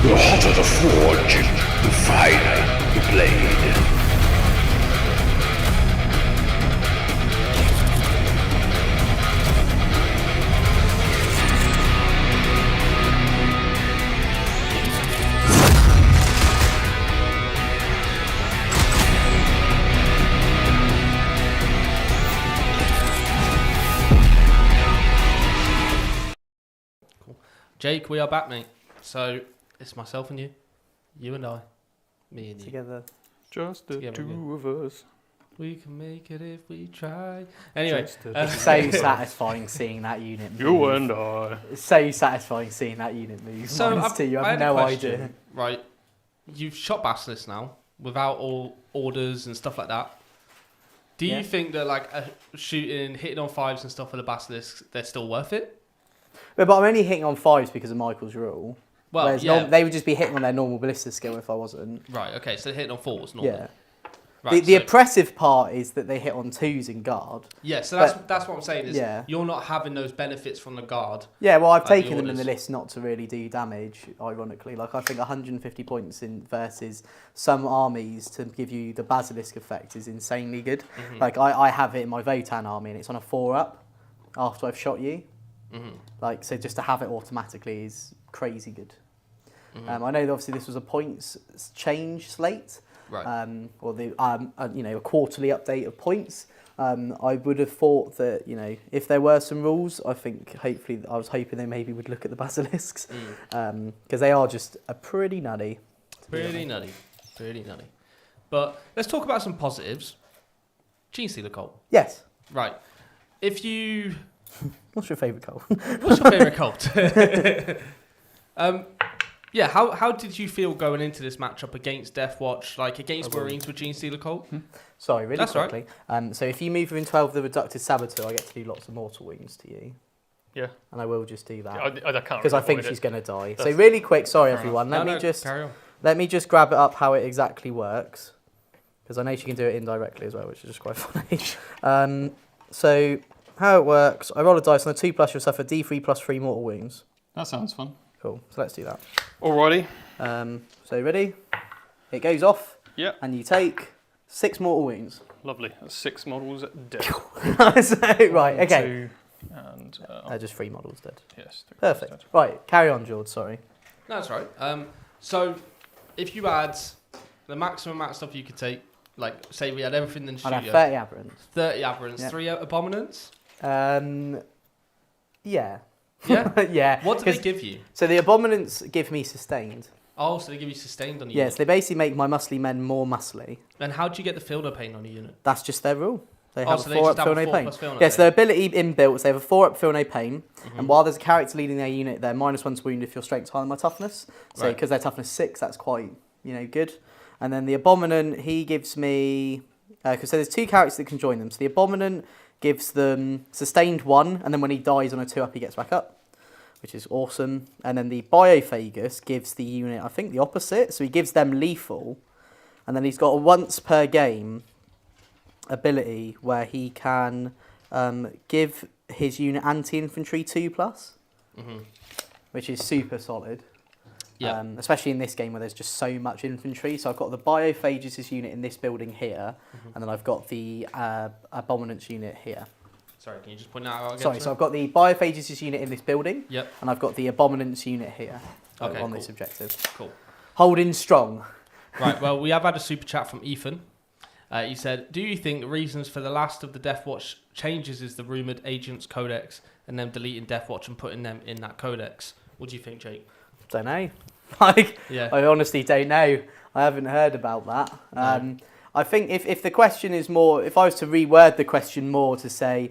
The hotter the forge, the finer the blade. Jake, we are back, mate. So it's myself and you and I, me and you. Together. Just the Together two of us. We can make it if we try. Anyway, It's so satisfying seeing that unit move. You and I. It's so satisfying seeing that unit move. so Minus 2, you I have had a no question. idea. Right, you've shot Basilisk now. without all orders and stuff like that. Do you Yeah. think that like hitting on 5s and stuff for the basilisks, they're still worth it? But I'm only hitting on 5s because of Michael's rule. Well, Whereas yeah. they would just be hitting on their normal ballista skill if I wasn't. Right. Okay. So hitting on 4s, normal. Yeah. Right, The oppressive part is that they hit on 2s in guard. Yeah. So that's what I'm saying is you're not having those benefits from the guard. Yeah, well, I've Like taken them in the orders. list not to really do damage, ironically. Like, I think 150 points in versus some armies to give you the Basilisk effect is insanely good. Mm-hmm. Like, I have it in my Votan army, and it's on a 4-up after I've shot you. Mm-hmm. Like, so just to have it automatically is crazy good. Mm-hmm. I know that obviously this was a points change slate. Right. Or the a quarterly update of points. I would have thought that if there were some rules, I was hoping they maybe would look at the basilisks because they are just a pretty nutty. Pretty nutty. But let's talk about some positives. Genestealer Cult. Yes. Right. If you, What's your favourite colour? what's your favourite cult? Yeah. How did you feel going into this matchup against Deathwatch, like against Marines with Genestealer Cult? Sorry, really That's quickly. So if you move within 12 of the reducted saboteur, I get to do lots of mortal wounds to you. Yeah. And I will just do that. I can't. Because I really think avoid she's it. going to die. So That's really quick, sorry fair everyone, No, carry on. let me just grab it up how it exactly works. Because I know she can do it indirectly as well, which is just quite funny. So how it works, I roll a dice on a 2+, you'll suffer D3 plus 3 mortal wounds. That sounds fun. Cool, so let's do that. Alrighty. So ready? It goes off, Yeah. and you take 6 mortal wounds. Lovely. That's 6 models dead. So, right, okay. 2 and Just 3 models dead. yes. 3 Perfect. dead. Right, carry on, George, sorry. No, that's right. So if you add the maximum amount of stuff you could take, like say we had everything in the I'd have studio, 30 aberrants. 30 aberrants, Yep. 3 abominants. Yeah. Yeah. Yeah. What do they 'cause- give you? So the abominants give me sustained. Oh, so they give you sustained on your Yes, unit. they basically make my muscly men more muscly. And how do you get the fielder pain on a unit? That's just their rule. They Oh, have so a they 4-up just have feel a no 4 pain. plus feel no Yes, pain. their ability inbuilt is they have a 4-up feel no pain, Mm-hmm. and while there's a character leading their unit, they're -1 to wound if your strength's higher than my toughness. So Right. because they're toughness 6, that's quite good. And then the abominant, he gives me because so there's 2 characters that can join them. So the abominant gives them sustained 1, and then when he dies on a 2-up, he gets back up, which is awesome. And then the biophagus gives the unit, I think, the opposite. So he gives them lethal, and then he's got a once per game ability where he can give his unit anti-infantry 2+, which is super solid. Yeah. Especially in this game where there's just so much infantry. So I've got the biophagus unit in this building here, and then I've got the abominants unit here. Sorry, can you just point that out again? Sorry, so I've got the biophagus unit in this building, Yep. and I've got the abominants unit here Okay, on cool. this objective. Cool. Holding strong. Right, well, we have had a super chat from Ethan. He said, do you think the reasons for the last of the Deathwatch changes is the rumoured Agents Codex and them deleting Deathwatch and putting them in that codex? What do you think, Jake? Don't know. Like, Yeah. I honestly don't know. I haven't heard about that. No. I think if the question is more, if I was to reword the question more to say,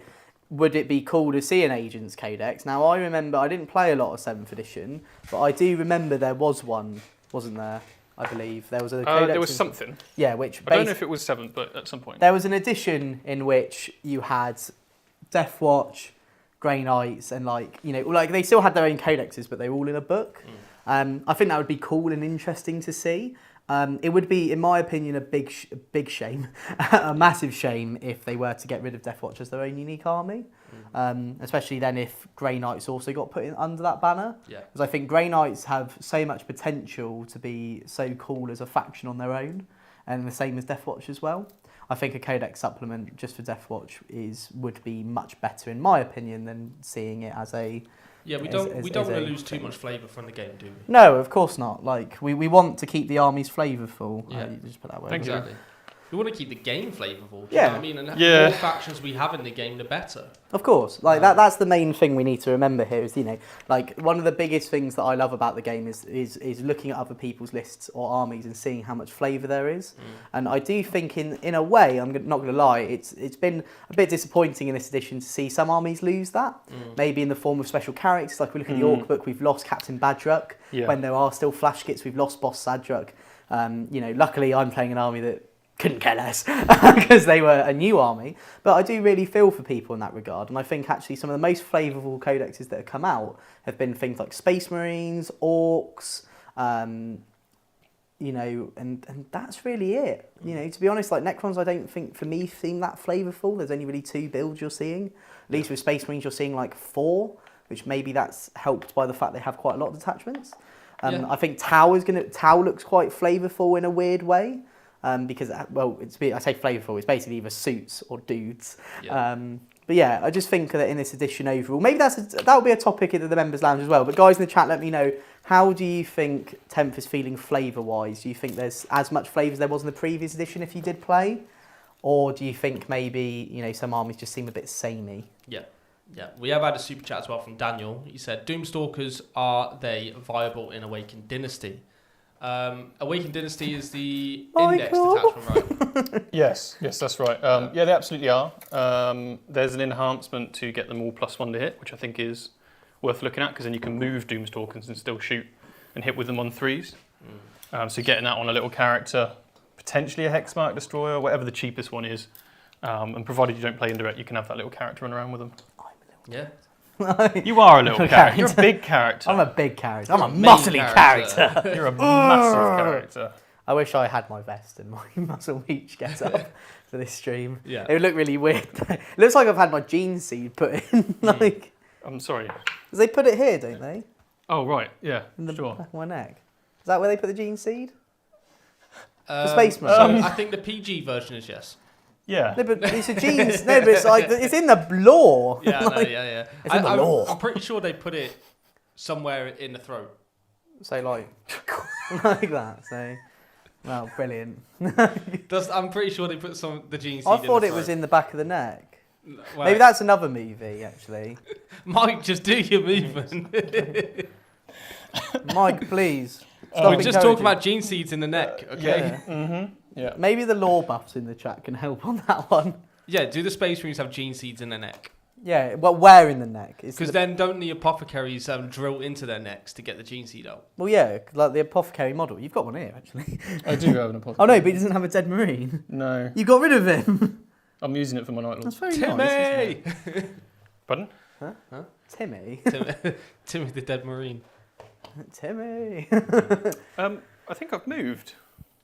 would it be cool to see an Agents Codex? Now, I remember, I didn't play a lot of 7th edition, but I do remember there was one, wasn't there? I believe. There was a codex. There was something. Yeah, which I don't know if it was 7th, but at some point. there was an edition in which you had Deathwatch, Grey Knights, and they still had their own codexes, but they were all in a book. I think that would be cool and interesting to see. It would be, in my opinion, a big shame, a massive shame if they were to get rid of Deathwatch as their own unique army. Especially then if Grey Knights also got put in under that banner. Yeah. Because I think Grey Knights have so much potential to be so cool as a faction on their own, and the same as Deathwatch as well. I think a codex supplement just for Deathwatch would be much better, in my opinion, than seeing it as a... Yeah, we as- don't as- want as to a lose too thing. much flavour from the game, do we? No, of course not. Like, we want to keep the armies flavourful. Yeah. Just put that way. Thank you. Exactly. We want to keep the game flavourful. Do you Yeah. know what I mean? And the Yeah. more factions we have in the game, the better. Of course, that's the main thing we need to remember here is, one of the biggest things that I love about the game is looking at other people's lists or armies and seeing how much flavour there is. And I do think in a way, I'm not going to lie, it's been a bit disappointing in this edition to see some armies lose that. Maybe in the form of special characters, like we look at the Orc book, we've lost Captain Badruck. Yeah. When there are still flash kits, we've lost Boss Sadruck. Luckily I'm playing an army that couldn't care less because they were a new army. But I do really feel for people in that regard. And I think actually some of the most flavourful codexes that have come out have been things like Space Marines, Orks, and that's really it. To be honest, like Necrons, I don't think for me seem that flavourful. There's only really 2 builds you're seeing. At least with Space Marines, you're seeing like 4, which maybe that's helped by the fact they have quite a lot of detachments. I think Tau looks quite flavourful in a weird way. Because, I say flavourful, it's basically either suits or dudes. Yeah. But yeah, I just think that in this edition overall, maybe that'll be a topic in the members' lounge as well. But guys in the chat, let me know, how do you think 10th is feeling flavour-wise? Do you think there's as much flavour as there was in the previous edition if you did play? Or do you think maybe, some armies just seem a bit samey? Yeah. We have had a super chat as well from Daniel. He said, Doomstalkers, are they viable in Awakened Dynasty? Awakened Dynasty is the index detachment, right? Yes, that's right. Yeah, they absolutely are. There's an enhancement to get them all +1 to hit, which I think is worth looking at, because then you can move Doomstalkers and still shoot and hit with them on 3s. So getting that on a little character, potentially a Hexmark Destroyer, whatever the cheapest one is, and provided you don't play indirect, you can have that little character run around with them. Yeah. You are a little character. You're a big character. I'm a big character. I'm a muscly character. You're a massive character. I wish I had my vest and my muscle reach get up for this stream. Yeah. It would look really weird. It looks like I've had my gene seed put in. I'm sorry. Because they put it here, don't they? Oh, right. Yeah, in the sure. back of my neck. Is that where they put the gene seed? For Space Marine? I think the PG version is yes. Yeah. No, but it's a genes. No, but it's like it's in the lore. Yeah, yeah. It's in the lore. I'm pretty sure they put it somewhere in the throat. So like that. So, well, brilliant. I'm pretty sure they put the gene seed. I thought it was in the back of the neck. Well, maybe that's another movie, actually. Mike, just do your movement. Mike, please. We're just talking about gene seeds in the neck, okay? Yeah. Yeah. Maybe the lore buffs in the chat can help on that one. Yeah, do the Space Marines have gene seeds in their neck? Yeah, well, where in the neck? Because then don't the apothecaries drill into their necks to get the gene seed out? Well, yeah, like the apothecary model. You've got one here, actually. I do have an apothecary. Oh, no, but he doesn't have a dead marine. No. You got rid of him. I'm using it for my Night Lord. That's very Timmy! nice, isn't it? Pardon? Huh? Timmy? Timmy the dead marine. Timmy. I think I've moved.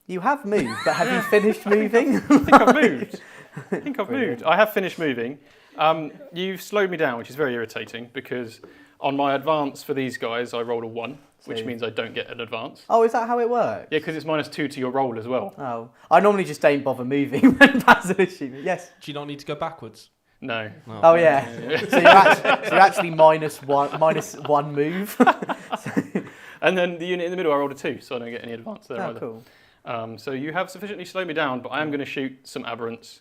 You have moved, but have you finished moving? I think I've moved. I have finished moving. You've slowed me down, which is very irritating, because on my advance for these guys, I rolled a 1, which means I don't get an advance. Oh, is that how it works? Yeah, because it's -2 to your roll as well. Oh, I normally just don't bother moving when Basil is shooting. Yes. Do you not need to go backwards? No. Oh yeah. So you're actually -1 move. And then the unit in the middle, I rolled a 2, so I don't get any advance there either. Cool. So you have sufficiently slowed me down, but I am going to shoot some aberrants.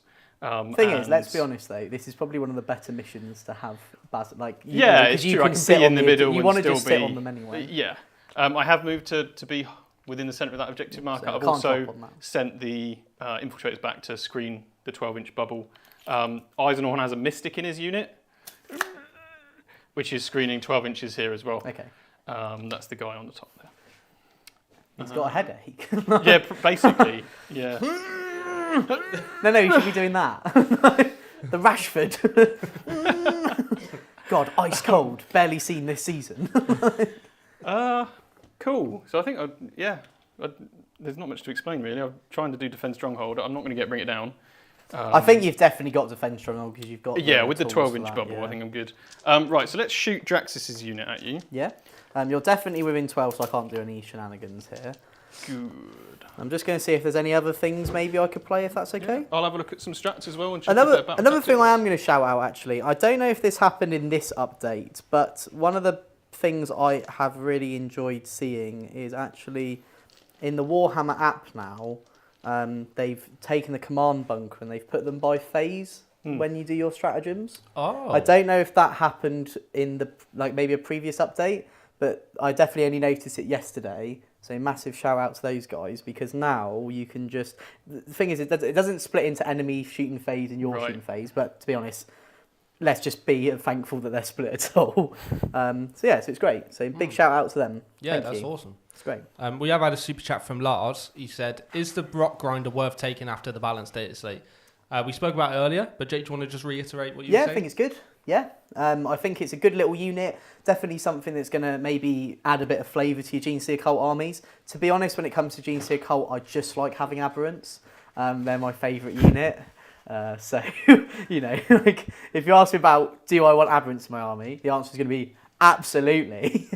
Thing is, let's be honest though, this is probably one of the better missions to have Basil. It's true. I can sit in the middle. You want to just sit on them anyway. Yeah. I have moved to be within the centre of that objective marker. I've also sent the infiltrators back to screen the 12-inch bubble. Eisenhorn has a Mystic in his unit, which is screening 12 inches here as well. Okay. That's the guy on the top there. He's got a headache. Yeah, basically. Yeah. No, you should be doing that. The Rashford. God, ice cold. Barely seen this season. Cool. So I think, there's not much to explain really. I'm trying to do Defend Stronghold. I'm not going to bring it down. I think you've definitely got Defend Stronghold because you've got. Yeah, with the 12-inch bubble, I think I'm good. Right, so let's shoot Draxus's unit at you. Yeah. You're definitely within 12, so I can't do any shenanigans here. Good. I'm just going to see if there's any other things maybe I could play, if that's okay. Yeah, I'll have a look at some strats as well. And another thing I am going to shout out, actually, I don't know if this happened in this update, but one of the things I have really enjoyed seeing is actually in the Warhammer app now, they've taken the command bunker and they've put them by phase when you do your stratagems. Oh. I don't know if that happened in maybe a previous update, but I definitely only noticed it yesterday. So massive shout out to those guys, because now you can just... The thing is, it doesn't split into enemy shooting phase and your shooting phase, but to be honest, let's just be thankful that they're split at all. So it's great. So big shout out to them. Yeah, Thank that's you. awesome. It's great. We have had a super chat from Lars. He said, "Is the Brock Grinder worth taking after the balanced data slate?" We spoke about it earlier, but Jake, do you want to just reiterate what you were saying? I think it's good. Yeah, I think it's a good little unit. Definitely something that's going to maybe add a bit of flavour to your Genestealer Cult armies. To be honest, when it comes to Genestealer Cult, I just like having aberrants. They're my favourite unit. So, you know, like if you ask me about do I want aberrants in my army, the answer is going to be absolutely.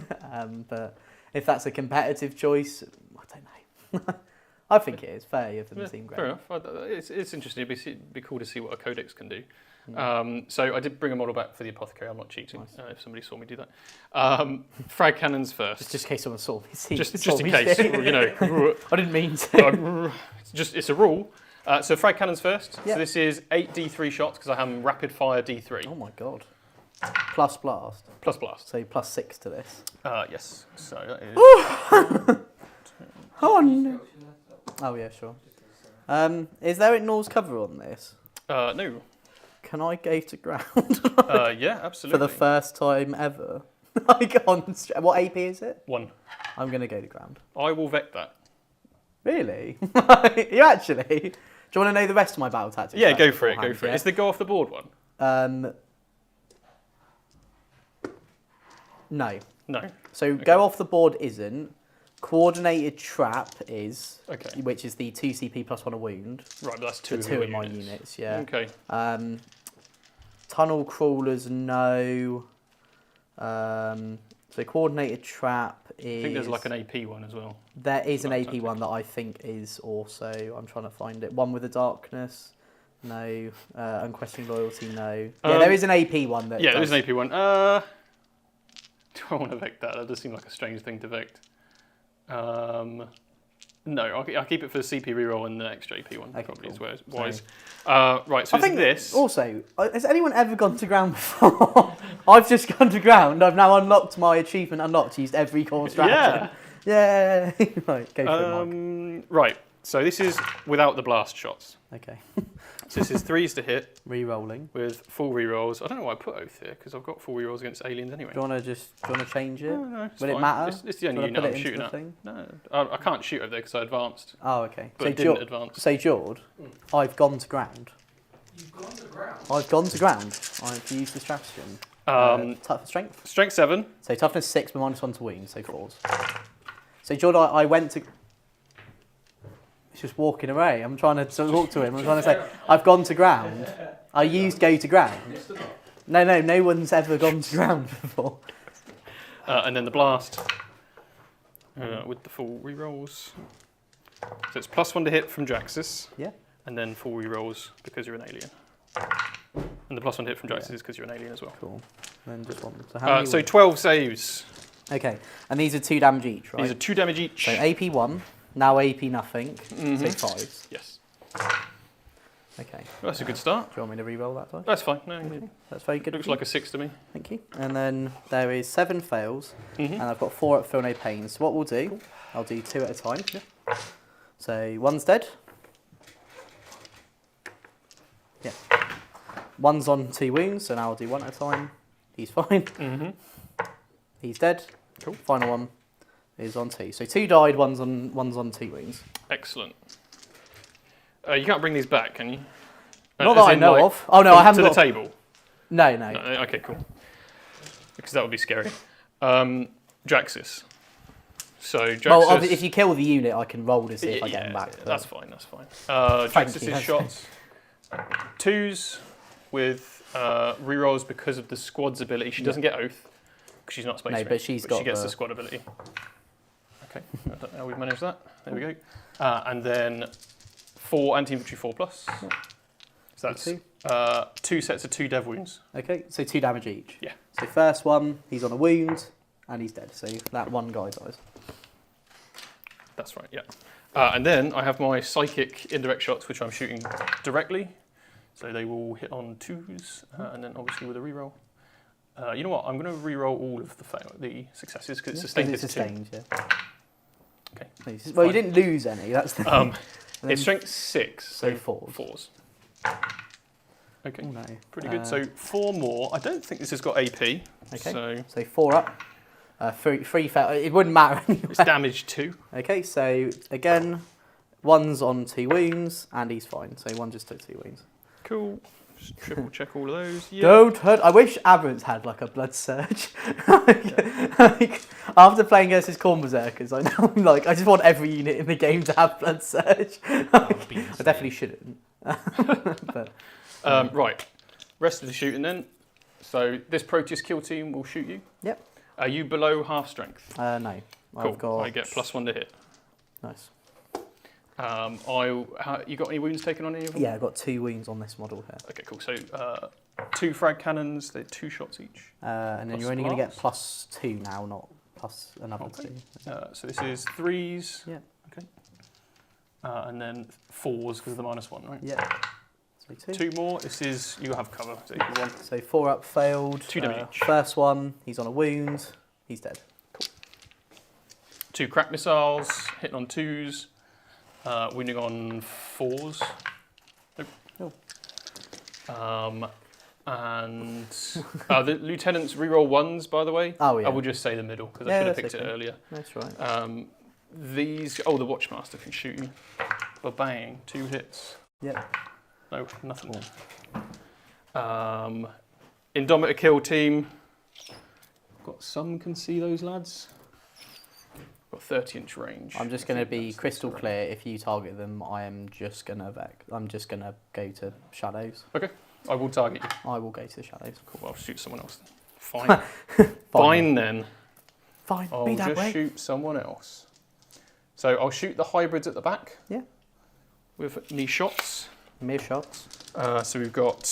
But if that's a competitive choice, I don't know. I think it is fair. You have them seem great. Fair enough. It's interesting. It'd be cool to see what a codex can do. So I did bring a model back for the apothecary. I'm not cheating. Nice. If somebody saw me do that. Frag cannons first. Just in case someone saw me. Just in case. You know. I didn't mean to. It's a rule. So frag cannons first. Yep. So this is 8 D3 shots because I have them rapid fire D3. Oh my god. Plus blast. Plus blast. So +6 to this. Yes. So that is. Oh no. Oh yeah, sure. Is there a Norse cover on this? No. Can I go to ground? Yeah, absolutely. For the first time ever. What AP is it? 1. I'm going to go to ground. I will vet that. Really? You actually? Do you want to know the rest of my battle tactics? Yeah, go for it. beforehand, Go for it. yeah? Is the go off the board one? No. No. So go off the board isn't. Coordinated trap is, Okay. which is the 2 CP plus 1 a wound. Right, but that's So 2 2 in my units, yeah. Okay. Tunnel crawlers, no. So coordinated trap is. I think there's like an AP one as well. There is an AP Tactics. one that I think is also. I'm trying to find it. One with the darkness, no. Unquestioning loyalty, no. Yeah, there is an AP one that. Yeah, there is an AP one. Do I want to vect that? That does seem like a strange thing to vect. No, I'll keep it for the CP reroll and the extra AP one. Okay, Probably cool. is wise. Right, so I think this. Also, has anyone ever gone to ground before? I've just gone to ground. I've now unlocked my achievement unlocked. Used every core strategy. Yeah. Right, go for it, Mike. Right, so this is without the blast shots. Okay. So this is 3s to hit Re-rolling. with full rerolls. I don't know why I put Oath here because I've got full rerolls against aliens anyway. Do you want to change it? No, it's Will it fine. matter? It's the only Do you wanna unit put I'm it into shooting the at. thing? No, I can't shoot over there because I advanced. Oh, okay. But didn't advance. So Jord, I've gone to ground. You've gone to ground. I've gone to ground. I've used the stratagem. Strength. Strength 7. So toughness 6, but -1 to wounds, so 4s. So Jord, I went to. He's just walking away. I'm trying to talk to him. I'm trying to say, I've gone to ground. I used go to ground. No one's ever gone to ground before. And then the blast with the full rerolls. So it's +1 to hit from Draxus. Yeah. And then full rerolls because you're an alien. And the +1 to hit from Draxus is because you're an alien as well. Cool. Then just one. So how many? So 12 saves. Okay, and these are 2 damage each, right? These are 2 damage each. So AP 1, now AP nothing, so 5s. Yes. Okay. Well, that's a good start. Do you want me to re-roll that die? That's fine. No, Okay. That's very good. Looks of you. like a 6 to me. Thank you. And then there is 7 fails, and I've got 4 at Feel No Pain. So what we'll do, I'll do 2 at a time. Yeah. So 1's dead. Yeah. 1's on 2 wounds, so now I'll do 1 at a time. He's fine. He's dead. Cool. Final one is on 2. So 2 died, one's on 2 wounds. Excellent. You can't bring these back, can you? Not As that I in, know like, of. Oh no, I haven't to got. the table. No. No, okay, cool. Because that would be scary. Draxus. So Draxus. Well, if you kill the unit, I can roll to see if I get him back. but- That's fine. That's fine. Thank you. Draxus's shots. 2s with rerolls because of the squad's ability. She doesn't get Oath because she's not space No, range, but she's got she gets the- the squad ability. Okay, I don't know how we've managed that. There we go. And then 4 anti-infantry 4+. So that's Two. 2 sets of 2 dev wounds. Okay, so 2 damage each. Yeah. So first one, he's on a wound, and he's dead. So that one guy dies. That's right, yeah. And then I have my psychic indirect shots, which I'm shooting directly. So they will hit on 2s, and then obviously with a reroll. You know what? I'm going to reroll all of the successes because it's sustained. It's sustained, yeah. Okay. Well, you didn't lose any. That's the. It's strength 6, so So 4s. 4s. Okay, Oh, no. pretty good. So 4 more. I don't think this has got AP. Okay. So So 4 up. Three fell. It wouldn't matter anyway. It's damage 2. Okay, so again, 1's on 2 wounds, and he's fine. So 1 just took 2 wounds. Cool. Just triple check all of those. Yeah. Don't hurt. I wish Aberrants had like a blood surge. Like, after playing against his Khorne Berserkers, I know I'm like, I just want every unit in the game to have blood surge. I definitely shouldn't. But, right. Rest of the shooting then. So this Proteus kill team will shoot you. Yep. Are you below half strength? No. Cool. I've got... I get +1 to hit. Nice. You got any wounds taken on any of them? Yeah, I've got 2 wounds on this model here. Okay, cool. So 2 frag cannons, they're 2 shots each. And then Plus you're only going to get blast? +2 now, not plus another Okay. 2. So this is 3s. Yeah. Okay. And then 4s because of the -1, right? Yeah. So 2. 2 more. This is you have cover. So you can 1. So 4 up failed. 2 damage each. First one, he's on a wound. He's dead. 2 crack missiles, hitting on 2s, wounding on 4s. Nope. And the lieutenants reroll 1s, by the way. Oh, yeah. I will just say the middle because I should have picked it earlier. That's right. These. Oh, the Watchmaster can shoot you. Bang, 2 hits. Yeah. No, nothing. Indomitor kill team. Got some can see those lads. Got 30-inch range. I'm just going to be crystal clear. If you target them, I am just going to I'm just going to go to shadows. Okay, I will target you. I will go to the shadows. Cool, I'll shoot someone else then. Fine. Fine then. Fine, I'll be that just way. shoot someone else. So I'll shoot the hybrids at the back. Yeah. With knee shots. Mere shots. So we've got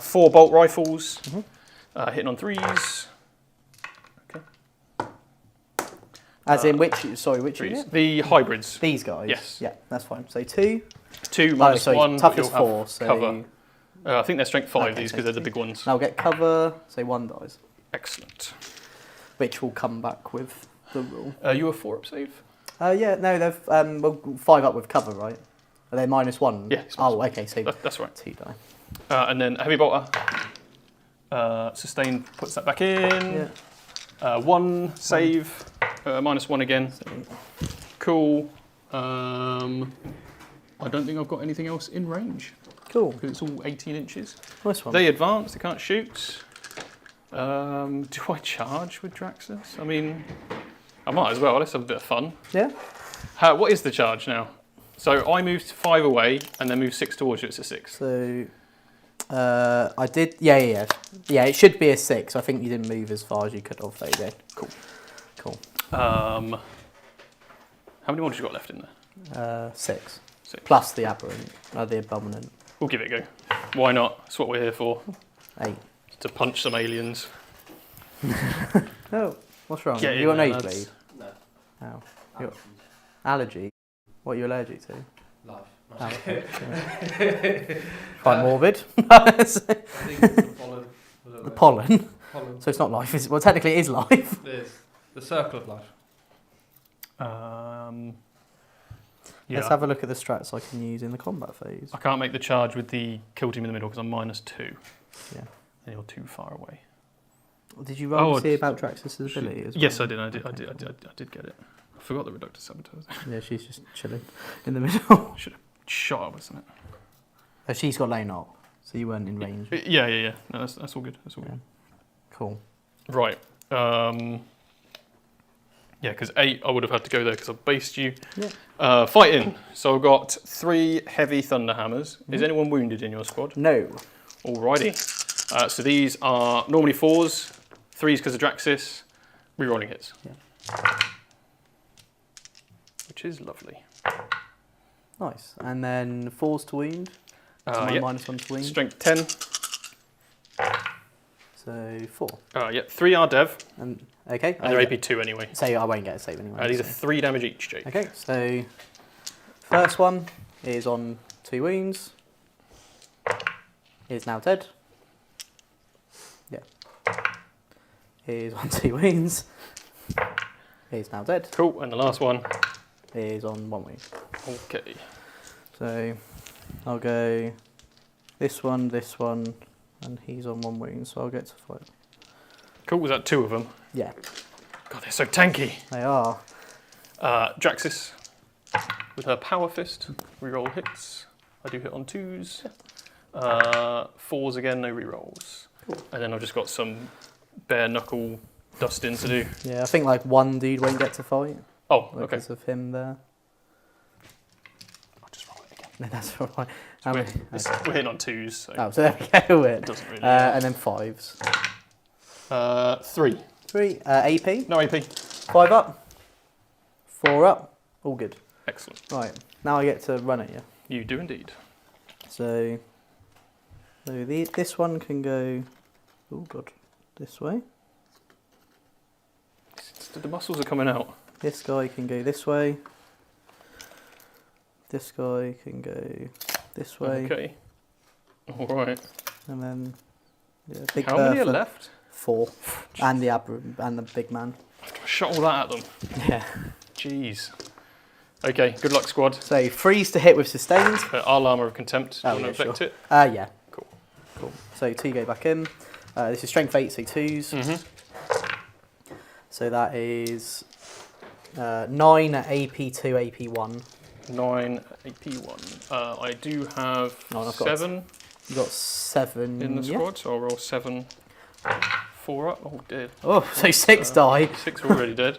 4 bolt rifles, hitting on 3s. As in which unit? The hybrids. These guys? Yes. Yeah, that's fine. So 2. 2 minus 1. Toughness but you'll 4, have so... cover. I think they're strength 5, Okay, these, so because they're the 2. big ones. I'll get cover, so 1 dies. Excellent. Which will come back with the rule. You a 4-up save? Yeah, no, they've 5 up with cover, right? Are they -1? Yeah. It's Oh, okay, so that's right. 2 die. And then a heavy bolter. Sustain puts that back in. Yeah. 1 save. -1 again. So, Cool. I don't think I've got anything else in range cool. because it's all 18 inches. Nice one. They advance. They can't shoot. Do I charge with Draxus? I mean, I might as well. Let's have a bit of fun. Yeah. What is the charge now? So I moved 5 away and then moved 6 towards you. It's a 6. So I did. Yeah. It should be a 6. I think you didn't move as far as you could have. There you go. Cool. How many more have you got left in there? 6. 6. Plus the aberrant, the abominant. We'll give it a go. Why not? That's what we're here for. 8. To punch some aliens. Oh, what's wrong? Get You got in there, nosebleed? No. How? Allergy? What are you allergic to? Life. Oh, quite morbid. I think it's the pollen. The pollen. Pollen. So it's not life, is it? Well, technically it is life. There's the circle of life. Yeah. Let's have a look at the strats I can use in the combat phase. I can't make the charge with the kill team in the middle because I'm -2. Yeah. And you're too far away. Did you roll to see it's- about Draxus' ability as well? Yes, I did. I did get it. I forgot the Reductor Saboteur. Yeah, she's just chilling in the middle. Should have shot her, wasn't it? Oh, she's got lane up, so you weren't in range. Yeah. No, that's all good. That's all good. Cool. Right. Yeah, because 8 I would have had to go there because I based you. Yeah. Fighting. So I've got 3 heavy thunder hammers. Is anyone wounded in your squad? No. Alrighty. So these are normally 4s, 3s because of Draxus, rerolling hits. Yeah. Which is lovely. Nice. And then 4s to wound. So my Yep. -1 to wound. Strength 10. So 4. Yep. 3 are dev, And okay. and they're AP 2 anyway. So I won't get a save anyway. These are so. 3 damage each, Jake. Okay, so first one is on 2 wounds. Is now dead. Yeah. Is on 2 wounds. Is now dead. Cool, and the last one. Is on 1 wound. Okay. So I'll go this one, and he's on 1 wound, so I'll get to fight. Cool, was that 2 of them? Yeah. God, they're so tanky. They are. Draxis with her Power Fist. Reroll hits. I do hit on 2s. 4s again, no rerolls. Cool. And then I've just got some bare knuckle dusting to do. Yeah, I think like one dude won't get to fight. Oh, okay. Because of him there. I'll just roll it again. No, that's all right. We're hitting on 2s. So oh, so there we go. it doesn't really and then 5s. 3. 3. AP. No AP. 5 up. 4 up. All good. Excellent. Right. Now I get to run at you. You do indeed. So this one can go. Oh god. This way. The muscles are coming out. This guy can go this way. This guy can go this way. Okay. All right. And then big How many are Bertha, left? 4. And the big man. I shot all that at them. Yeah. Jeez. Okay, good luck, squad. So 3s to hit with sustained. Our Armour of Contempt. Oh, You want to affect sure. it? Yeah. Cool. Cool. So 2 go back in. This is strength 8, so 2s. Mm-hmm. So that is 9 AP2, AP1. 9 AP1. I do have No, I've got 7 You got 7 in the squad, so I'll roll 7. 4 up. Oh, dead. Oh, so 6 die. 6 are already dead.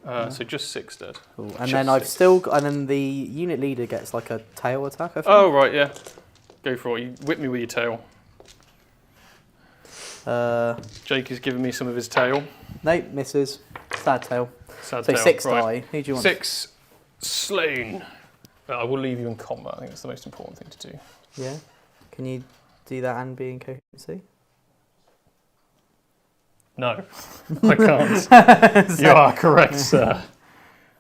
So just 6 dead. Cool. And Just then I've 6. still got, and then the unit leader gets like a tail attack, I think. Oh, right, yeah. Go for it. You whip me with your tail. Jake is giving me some of his tail. Nope, misses. Sad tail. Sad So tail. 6 right. die. Who do you want? 6 slain. I will leave you in combat. I think that's the most important thing to do. Yeah. Can you do that and be in coherency? No, I can't. You are correct, sir.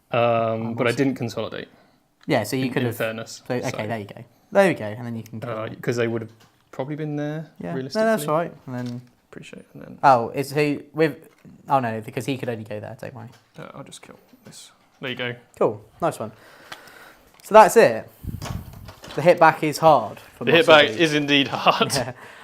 But I didn't consolidate. Yeah, so you could in have. fairness. So, okay, there you go. There we go, and then you can. Because they would have probably been there. Yeah, no, Realistically. that's right. And then. Appreciate it. And then Oh, is he with? Oh no, because he could only go there. Don't worry. I'll just kill this. There you go. Cool, nice one. So that's it. The hit back is hard. For The hit back is indeed hard.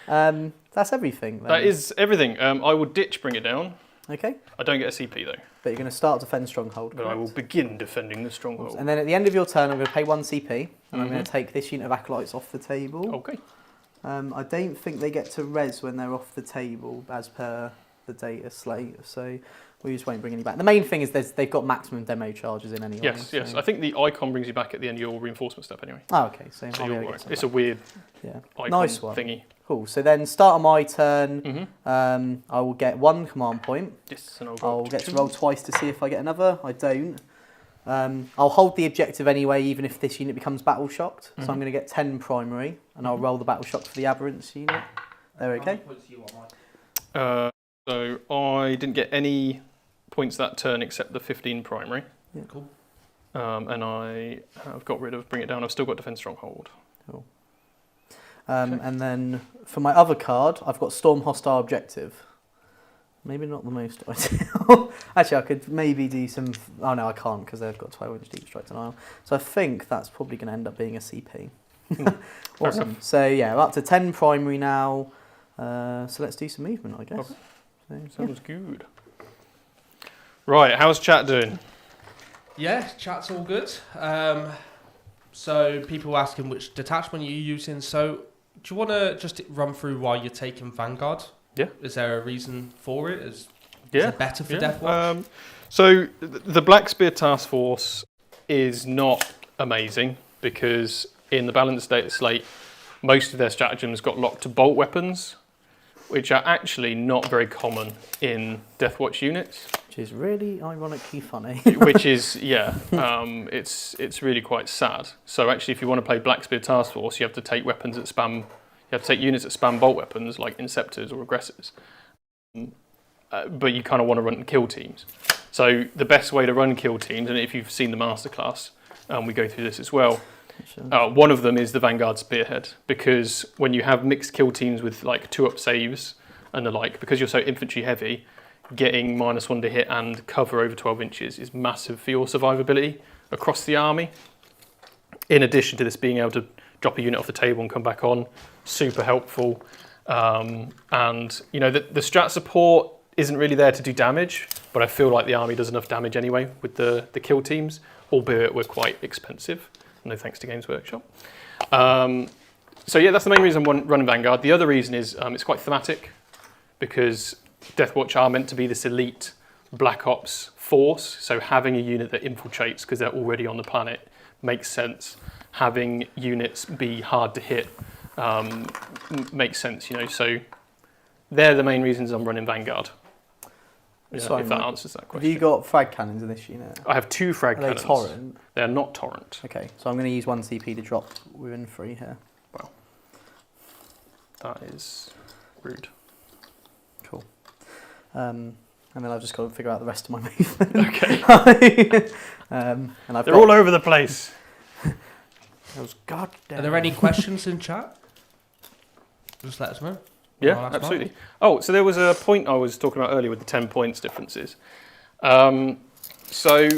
Yeah. That's everything. Then. That is everything. I will ditch bring it down. Okay. I don't get a CP though. But you're going to start defend stronghold. But I will begin defending the stronghold. And then at the end of your turn, I'm going to pay 1 CP, and I'm Mm-hmm. going to take this unit of acolytes off the table. Okay. I don't think they get to res when they're off the table, as per the data slate. So we just won't bring any back. The main thing is they've got maximum demo charges in anyway. Yes, so. yes. I think the icon brings you back at the end of your reinforcement step anyway. Oh, okay. So, So I'll be you're able to right. get some It's back. a weird Yeah. icon Nice one. thingy. Cool. So then, start of my turn, Mm-hmm. I will get 1 command point. Yes, and I'll get to roll twice to see if I get another. I don't. I'll hold the objective anyway, even if this unit becomes battle shocked. So I'm going to get 10 primary, and I'll roll the battle shocked for the aberrance unit. There, okay. So I didn't get any points that turn except the 15 primary. Yeah. Cool. And I have got rid of bring it down. I've still got defend stronghold. Cool. And then for my other card, I've got Storm Hostile Objective. Maybe not the most ideal. Actually, I could maybe do some. Oh no, I can't because they've got 12-inch deep strike denial. So I think that's probably going to end up being a CP. Awesome. So yeah, we're up to 10 primary now. So let's do some movement, I guess. Okay. So, Sounds good. Right, how's chat doing? Yeah, chat's all good. So people asking which detachment you're using. So do you want to just run through why you're taking Vanguard? Yeah. Is there a reason for it? Is it better for yeah. Deathwatch? So the Black Spear Task Force is not amazing because in the balanced data slate, most of their stratagems got locked to bolt weapons, which are actually not very common in Deathwatch units. which is really ironically funny. Which is, yeah, it's really quite sad. So actually, if you want to play Black Spear Task Force, you have to take weapons that spam. You have to take units that spam bolt weapons like Inceptors or Aggressors. But you kind of want to run kill teams. So the best way to run kill teams, and if you've seen the masterclass, we go through this as well. One of them is the Vanguard Spearhead, because when you have mixed kill teams with like 2-up saves and the like, because you're so infantry heavy, getting -1 to hit and cover over 12 inches is massive for your survivability across the army. In addition to this being able to drop a unit off the table and come back on, super helpful. And you know the strat support isn't really there to do damage. but I feel like the army does enough damage anyway with the kill teams, albeit we're quite expensive. No thanks to Games Workshop. So yeah, that's the main reason I'm running Vanguard. The other reason is it's quite thematic, because Deathwatch are meant to be this elite Black Ops force, so having a unit that infiltrates because they're already on the planet makes sense. Having units be hard to hit makes sense, you know. So they're the main reasons I'm running Vanguard. Yeah, Sorry, if that Mike, answers that Have question. you got frag cannons in this unit? I have 2 frag Are they cannons. torrent? They're not torrent. Okay, so I'm going to use 1 CP to drop within 3 here. Wow. That is rude. Cool. And then I've just got to figure out the rest of my movement. Okay. And I've They're got all over the place. those goddamn. Are there any questions in chat? Just let us know. Yeah, I'll ask absolutely. Mark. Oh, so there was a point I was talking about earlier with the 10 points differences. So,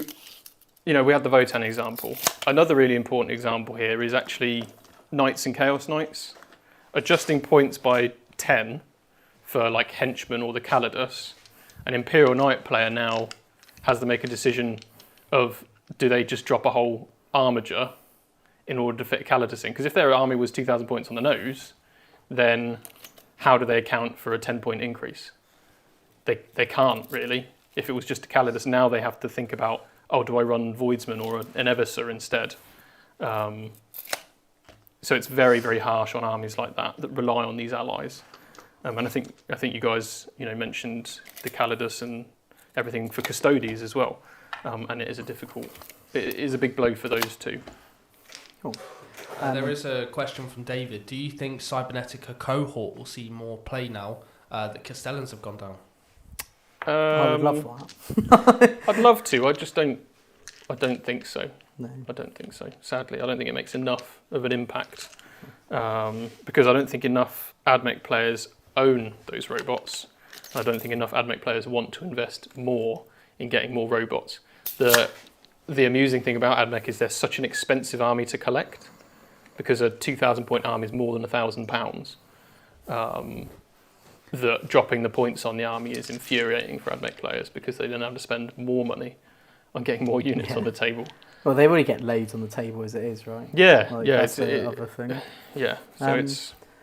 you know, we had the Votan example. Another really important example here is actually Knights and Chaos Knights. Adjusting points by 10 for like Henchmen or the Custodes, an Imperial Knight player now has to make a decision of do they just drop a whole armature in order to fit a Custodes in? Because if their army was 2,000 points on the nose, then how do they account for a 10-point increase? They can't really. If it was just a Custodes, now they have to think about, oh, do I run Voidsman or an Eversor instead? So it's very, very harsh on armies like that rely on these allies. And I think you guys, you know, mentioned the Custodes and everything for Custodes as well. And it is a big blow for those two. Cool. There is a question from David. Do you think Cybernetica cohort will see more play now that Castellans have gone down? I would love that. I'd love to. I don't think so. No. I don't think so. Sadly, I don't think it makes enough of an impact because I don't think enough Admech players own those robots. I don't think enough Admech players want to invest more in getting more robots. The amusing thing about Admech is they're such an expensive army to collect because a 2,000 point army is more than £1,000. That dropping the points on the army is infuriating for Admech players because they then have to spend more money on getting more units on the table. Well, they already get loads on the table as it is, right? Yeah, Like, yeah, that's the other thing. yeah. So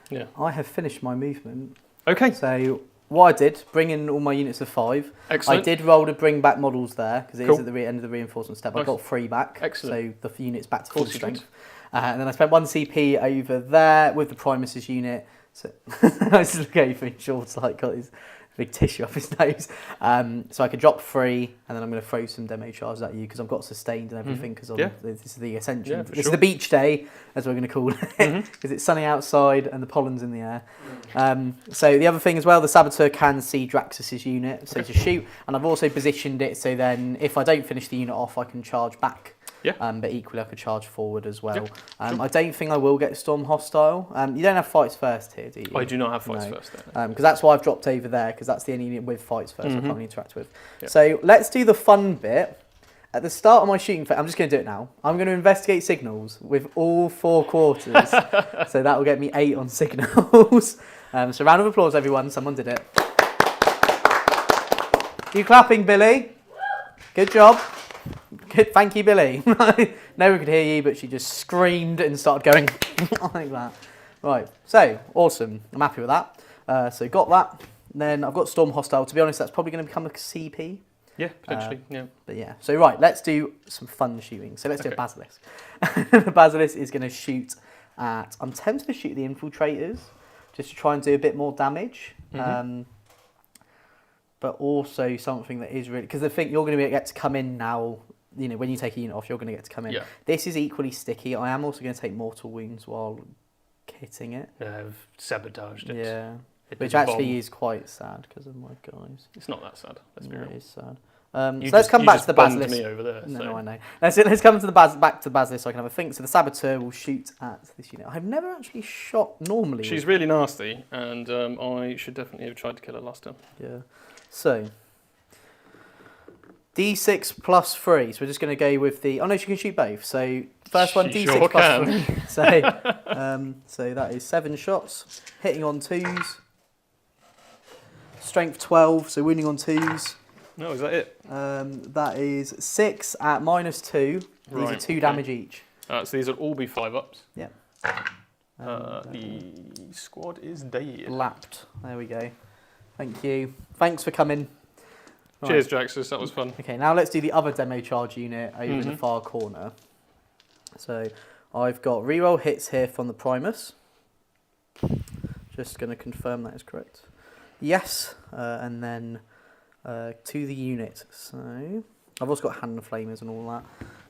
yeah. I have finished my movement. Okay. So what I did, bring in all my units of 5. Excellent. I did roll to bring back models there because it Cool. is at the end of the reinforcement step. I Nice. got 3 back. Excellent. So the unit's back to Of full course you strength. did. And then I spent 1 CP over there with the Primus's unit. So I was looking for shorts like got his big tissue up his nose. So I could drop 3, and then I'm going to throw some demo charges at you because I've got sustained and everything because Yeah. this is the ascension. Yeah, for This is sure. the beach day, as we're going to call it, because it's sunny outside and the pollen's in the air. So the other thing as well, the Saboteur can see Draxus's unit, so to shoot, and I've also positioned it so then if I don't finish the unit off, I can charge back. Yeah. But equally, I could charge forward as well. Yeah, sure. I don't think I will get Storm Hostile. You don't have fights first here, do you? I do not have fights No. first there. Because that's why I've dropped over there, because that's the only unit with fights first I can't really interact with. Yeah. So let's do the fun bit. At the start of my shooting phase, I'm just going to do it now. I'm going to investigate signals with all 4 quarters. So that will get me 8 on signals. So round of applause, everyone. Someone did it. You clapping, Billy? Good job. Good, thank you, Billy. No one could hear you, but she just screamed and started going like that. Right, so awesome. I'm happy with that. So got that. Then I've got Storm Hostile. To be honest, that's probably going to become a CP. Yeah, potentially. Yeah. But yeah, so right, let's do some fun shooting. So let's do a Okay. Basilisk. The Basilisk is going to shoot at. I'm tempted to shoot the infiltrators just to try and do a bit more damage. But also something that is really, because the thing you're going to get to come in now. You know, when you take a unit off, you're going to get to come in. Yeah. This is equally sticky. I am also going to take mortal wounds while hitting it. I've sabotaged it. Yeah, It which did a actually bomb. is quite sad because of my guys. It's not that sad. Let's be Yeah, real. it is sad. You So let's come you back just to the bombed Basilisk. me over there. No, so. no, I know. Let's come to the back to the Basilisk so I can have a think. So the Saboteur will shoot at this unit. I've never actually shot normally. She's really nasty, and I should definitely have tried to kill her last time. Yeah. So D6 plus 3. So we're just going to go with the. Oh no, she can shoot both. So first one She D6 sure plus can. 3. So that is 7 shots, hitting on 2s. Strength 12, so wounding on 2s. No, is that it? That is 6 at -2. These are Right, 2 okay. damage each. So these will all be 5-ups. Yeah. The squad is dead. Lapped. There we go. Thank you. Thanks for coming. Cheers, Jaxus. That was fun. Okay, now let's do the other demo charge unit over in the far corner. So I've got reroll hits here from the Primus. Just going to confirm that is correct. Yes, and then to the unit. So I've also got hand flamers and all that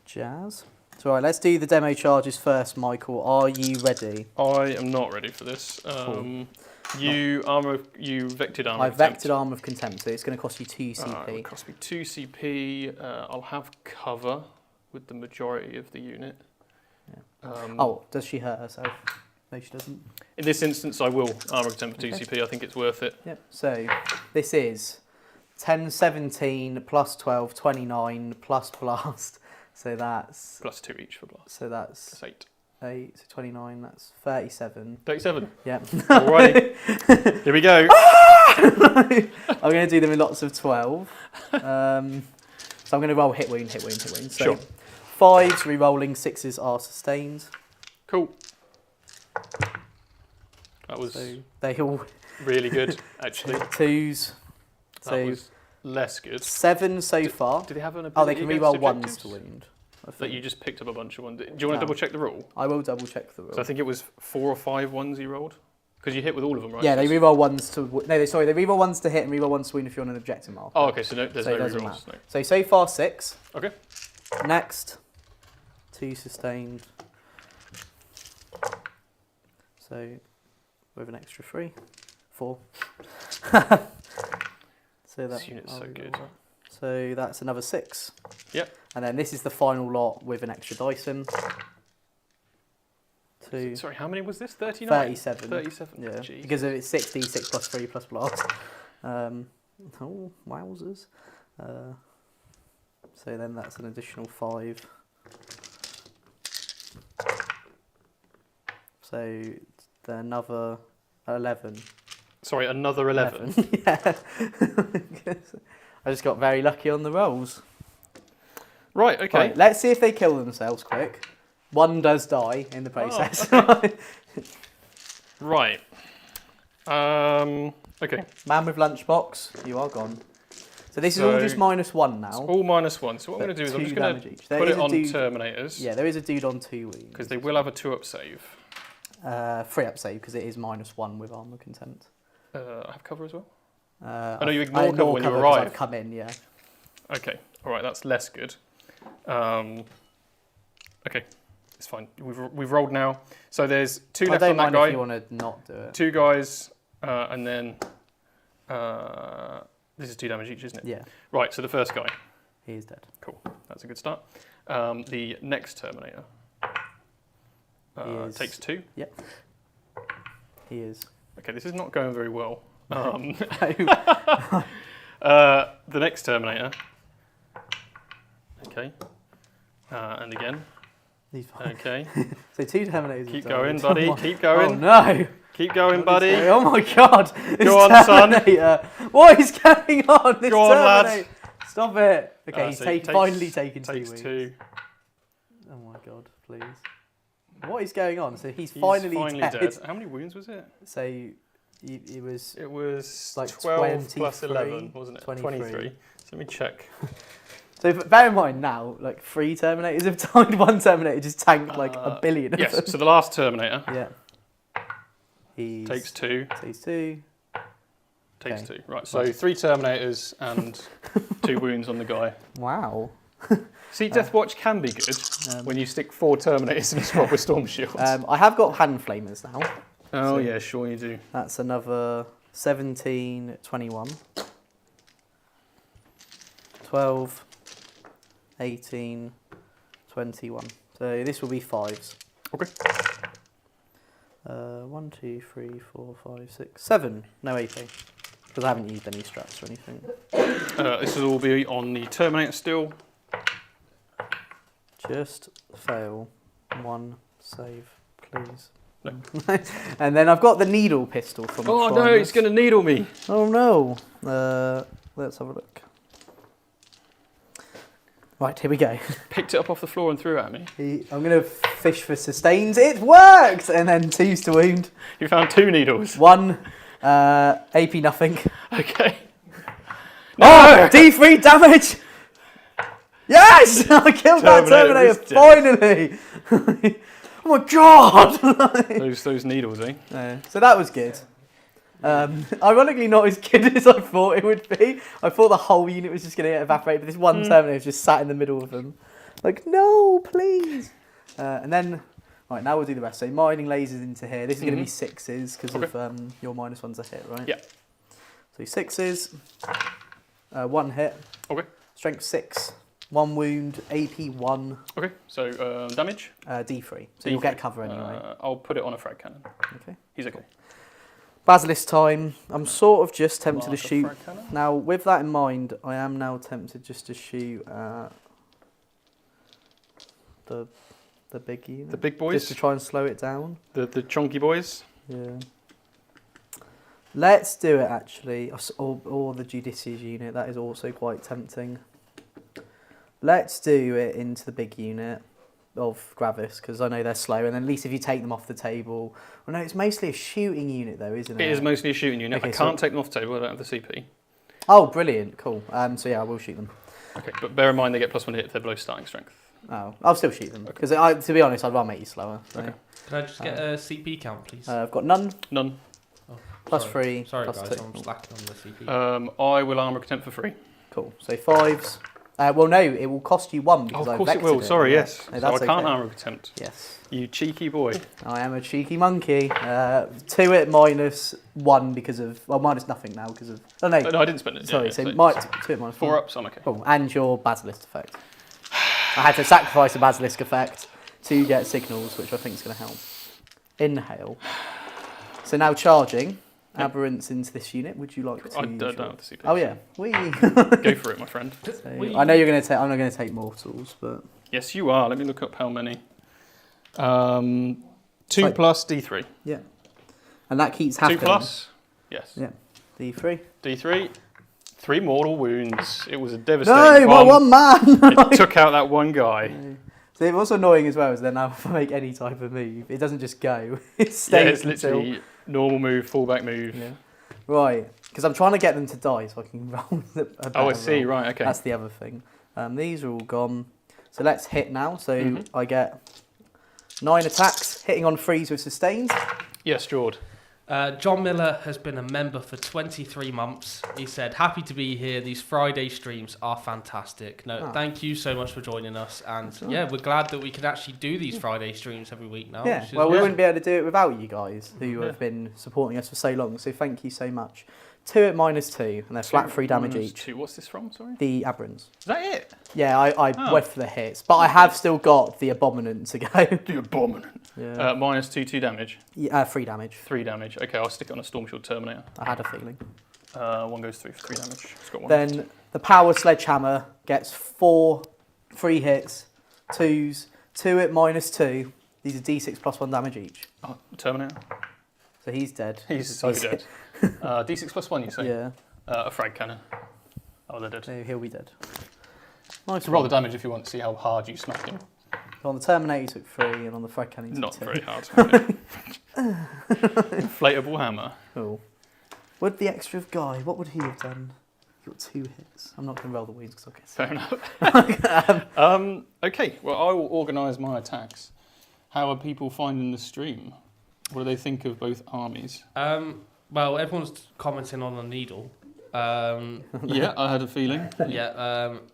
jazz. So all right, let's do the demo charges first, Michael. Are you ready? I am not ready for this. Cool. You vected armor. I've vected armor of contempt, so it's going to cost you 2 CP. It will cost me 2 CP. I'll have cover with the majority of the unit. Yeah. Does she hurt herself? No, she doesn't. In this instance, I will armor of contempt for 2 CP. I think it's worth it. Yep. So this is 10, 17 plus 12, 29 plus blast. So that's Plus 2 each for blast. So that's That's 8. 8, so 29. That's 37. 37. Yep. Alrighty. Here we go. I'm going to do them in lots of 12. So I'm going to roll hit wound, hit wound, hit wound. So Sure. 5s re-rolling, 6s are sustained. Cool. That was So they all really good, actually. 2s. That So was less good. 7 so far. Do they have an Oh, they ability can against re-roll 1s objectives? to wound. I That think. you just picked up a bunch of ones. Do you want to No. double check the rule? I will double check the rule. So I think it was 4 or 5 ones you rolled? Because you hit with all of them, right? Yeah, they re-roll 1s to... they re-roll 1s to hit and re-roll 1s to wound if you're on an objective mark. Oh, okay, so no, there's So it no doesn't rerolls. No. So far 6. Okay. Next, 2 sustained. So with an extra 3, 4. So This unit's so good. So that's another 6. Yep. And then this is the final lot with an extra Dyson. 2. Sorry, how many was this? 39? 37. 37. Yeah. Jeez. Because it's 6d, 6 plus 3 plus blast. Wowzers. So then that's an additional 5. So another 11. Sorry, another 11. Yeah. I just got very lucky on the rolls. Right, okay. Right, let's see if they kill themselves quick. One does die in the process. Right. Okay. Man with lunchbox, you are gone. So this is all just -1 now. It's all -1. So what I'm going to do is I'm just going to put it on Terminators. Yeah, there is a dude on 2 wounds. Because they will have a 2-up save. 3-up save because it is -1 with armor contempt. I have cover as well? I know you ignore cover when you 'cause arrive. I've come in, yeah. Okay, all right, that's less good. Okay, it's fine. We've rolled now. So there's 2 left on that I don't mind guy. if you want to not do it. 2 guys, and then this is 2 damage each, isn't it? Yeah, Right, so the first guy. he is dead. Cool, that's a good start. The next Terminator takes 2. Yep. He is. Okay, this is not going very well. The next Terminator. Okay. And again. He's fine. Okay. So 2 Terminators. Keep have going, died. buddy. Oh Keep my- going. Oh no! Keep going, buddy. Oh my god! This Go on, son. Terminator. What is going on? This Go on, lad. Terminator. Stop it. Okay, he's So he finally taken 2 takes wounds. 2. Oh my god, please. What is going on? So he's He's finally dead. dead. How many wounds was it? So it was It was like 12 plus 23, 11, wasn't it? 23. So let me check. So bear in mind now, like 3 Terminators have died. 1 Terminator just tanked like a billion of Yes, them. so the last Terminator Yeah. He takes 2. Takes 2. Takes Okay. 2. Right, so 3 Terminators and 2 wounds on the guy. Wow. See, Deathwatch can be good when you stick 4 Terminators in a squad with Storm Shields. I have got hand flamers now. oh, yeah, sure you do. That's another 17, 21, 12, 18, 21. So this will be 5s. Okay. 1, 2, 3, 4, 5, 6, 7. No AP. Because I haven't used any straps or anything. This will all be on the Terminator still. Just fail. 1 save, please. No. And then I've got the needle pistol from Oh no, Primus. it's going to needle me. Oh no. Let's have a look. Right, here we go. Picked it up off the floor and threw it at me. I'm going to fish for sustains. It worked! And then 2's to wound. You found 2 needles. 1, AP nothing. Okay. Oh, D3 damage! Yes! I killed that Terminator Terminator, finally! Oh my god! those needles, eh? So that was good. Ironically not as good as I thought it would be. I thought the whole unit was just going to get evaporated, but this one Terminator was just sat in the middle of them. Like, no, please! And then, right, now we'll do the rest. So mining lasers into here. This is going to be 6s because of your -1's a hit, right? Yeah. So 6s, 1 hit. Okay. Strength 6, 1 wound, AP 1. Okay, so damage? D3. So you'll get cover anyway. I'll put it on a frag cannon. Okay. He's okay. Basilisk time. I'm sort of just tempted to Mark a shoot. frag cannon. Now, with that in mind, I am now tempted just to shoot the big unit. The big boys? Just to try and slow it down. The chunky boys? Yeah. Let's do it actually. Or the Judicious unit. That is also quite tempting. Let's do it into the big unit of Gravis because I know they're slow, and then at least if you take them off the table. Well, no, it's mostly a shooting unit though, isn't it? It is mostly a shooting unit. Okay, I can't take them off the table. I don't have the CP. Oh, brilliant! Cool. So yeah, I will shoot them. Okay, but bear in mind they get +1 hit if they're below starting strength. Oh, I'll still shoot them because to be honest, I'd rather make you slower. So. Okay. Can I just get a CP count, please? I've got none. None. Oh, +3. Sorry, plus guys, 2. I'm slacking on the CP. I will armor contempt for free. Cool. So 5s. Well, no, it will cost you 1 because Of I course it vectored will. Sorry, Yeah. yes. No, So I that's can't okay. armor contempt. Yes. You cheeky boy. I am a cheeky monkey. 2 at -1 because of minus nothing now because of. Oh no. No, I didn't spend it. Sorry. Yeah, So 2 at -1. 4 ups. I'm okay. Cool. And your basilisk effect. I had to sacrifice a basilisk effect to get signals, which I think is going to help. Inhale. So now charging. Aberrants into this unit. Would you like to? I don't have the CP. Oh yeah. Wee. Go for it, my friend. So, I know you're going to take. I'm not going to take mortals, but Yes, you are. Let me look up how many. 2 Like- plus D3. yeah. And that keeps 2 happening. plus. Yes. Yeah. D3. D3. 3 mortal wounds. It was a devastating No, my bomb. one man. It took out that one guy. So what's annoying as well is then now if I make any type of move, it doesn't just go. It Yeah, stays it's until. literally normal move, fallback move. Yeah. Right. Because I'm trying to get them to die so I can roll a better Oh, I see. roll. Right. Okay. That's the other thing. These are all gone. So let's hit now. So I get 9 attacks, hitting on 3s with sustains. Yes, Jord. John Miller has been a member for 23 months. He said, happy to be here. These Friday streams are fantastic. No, thank you so much for joining us. And yeah, we're glad that we can actually do these Friday streams every week now. Yeah, which is well, we awesome. wouldn't be able to do it without you guys who have been supporting us for so long. So thank you so much. 2 at -2, and they're flat 3 damage Minus each. 2. What's this from? Sorry. The Aberrants. Is that it? Yeah, I went for the hits, but I have still got the Abominant to go. The abominant. Yeah. Minus 2 damage. 3 damage. 3 damage. Okay, I'll stick it on a Storm Shield Terminator. I had a feeling. 1 goes through for 3 damage. It's got 1. Then the Power Sledgehammer gets 3 hits, 2s, 2 at -2. These are D6 plus 1 damage each. Oh, Terminator. So he's dead. He's so dead. D6 plus 1, you say? Yeah, A frag cannon. Oh, they're dead. so he'll be dead. Nice. So roll the damage if you want to see how hard you smacked him. On the Terminator he took 3, and on the Frag Cannon he took Not 2. very hard. Inflatable hammer. Cool. Would the extra guy, what would he have done? He got 2 hits. I'm not going to roll the wounds because I'll get Fair enough. Okay, well, I will organise my attacks. How are people finding the stream? What do they think of both armies? Well, everyone's commenting on the needle. Yeah, I had a feeling.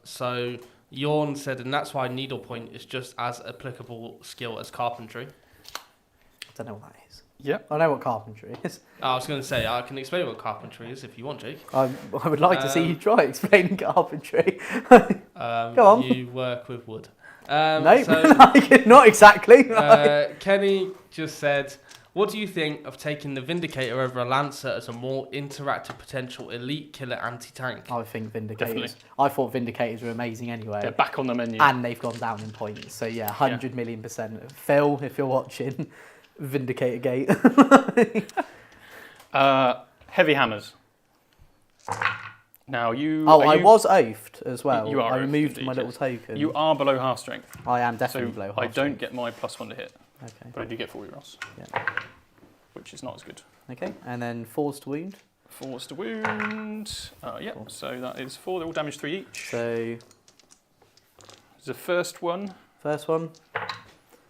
So Yorn said, and that's why needlepoint is just as applicable skill as carpentry. I don't know what that is. Yep. I know what carpentry is. I was going to say, I can explain what carpentry is if you want, Jake. I would like to see you try explaining carpentry. Go on. You work with wood. No, So, not exactly. Kenny just said, what do you think of taking the Vindicator over a Lancer as a more interactive potential elite killer anti-tank? I think Vindicators. Definitely. I thought Vindicators were amazing anyway. They're back on the menu. And they've gone down in points. So yeah, 100 million %. Phil, if you're watching, Vindicator Gate. Heavy hammers. Now you. Oh, I was oafed as well. You are. I oafed removed indeed, my little yes. token. You are below half strength. I am definitely So below half I don't strength. get my +1 to hit, Okay. but I do get 4 rerolls, Yeah. which is not as good. Okay, and then 4s to wound. 4s to wound. Yeah, so that is 4. They're all damage 3 each. So The first one. first one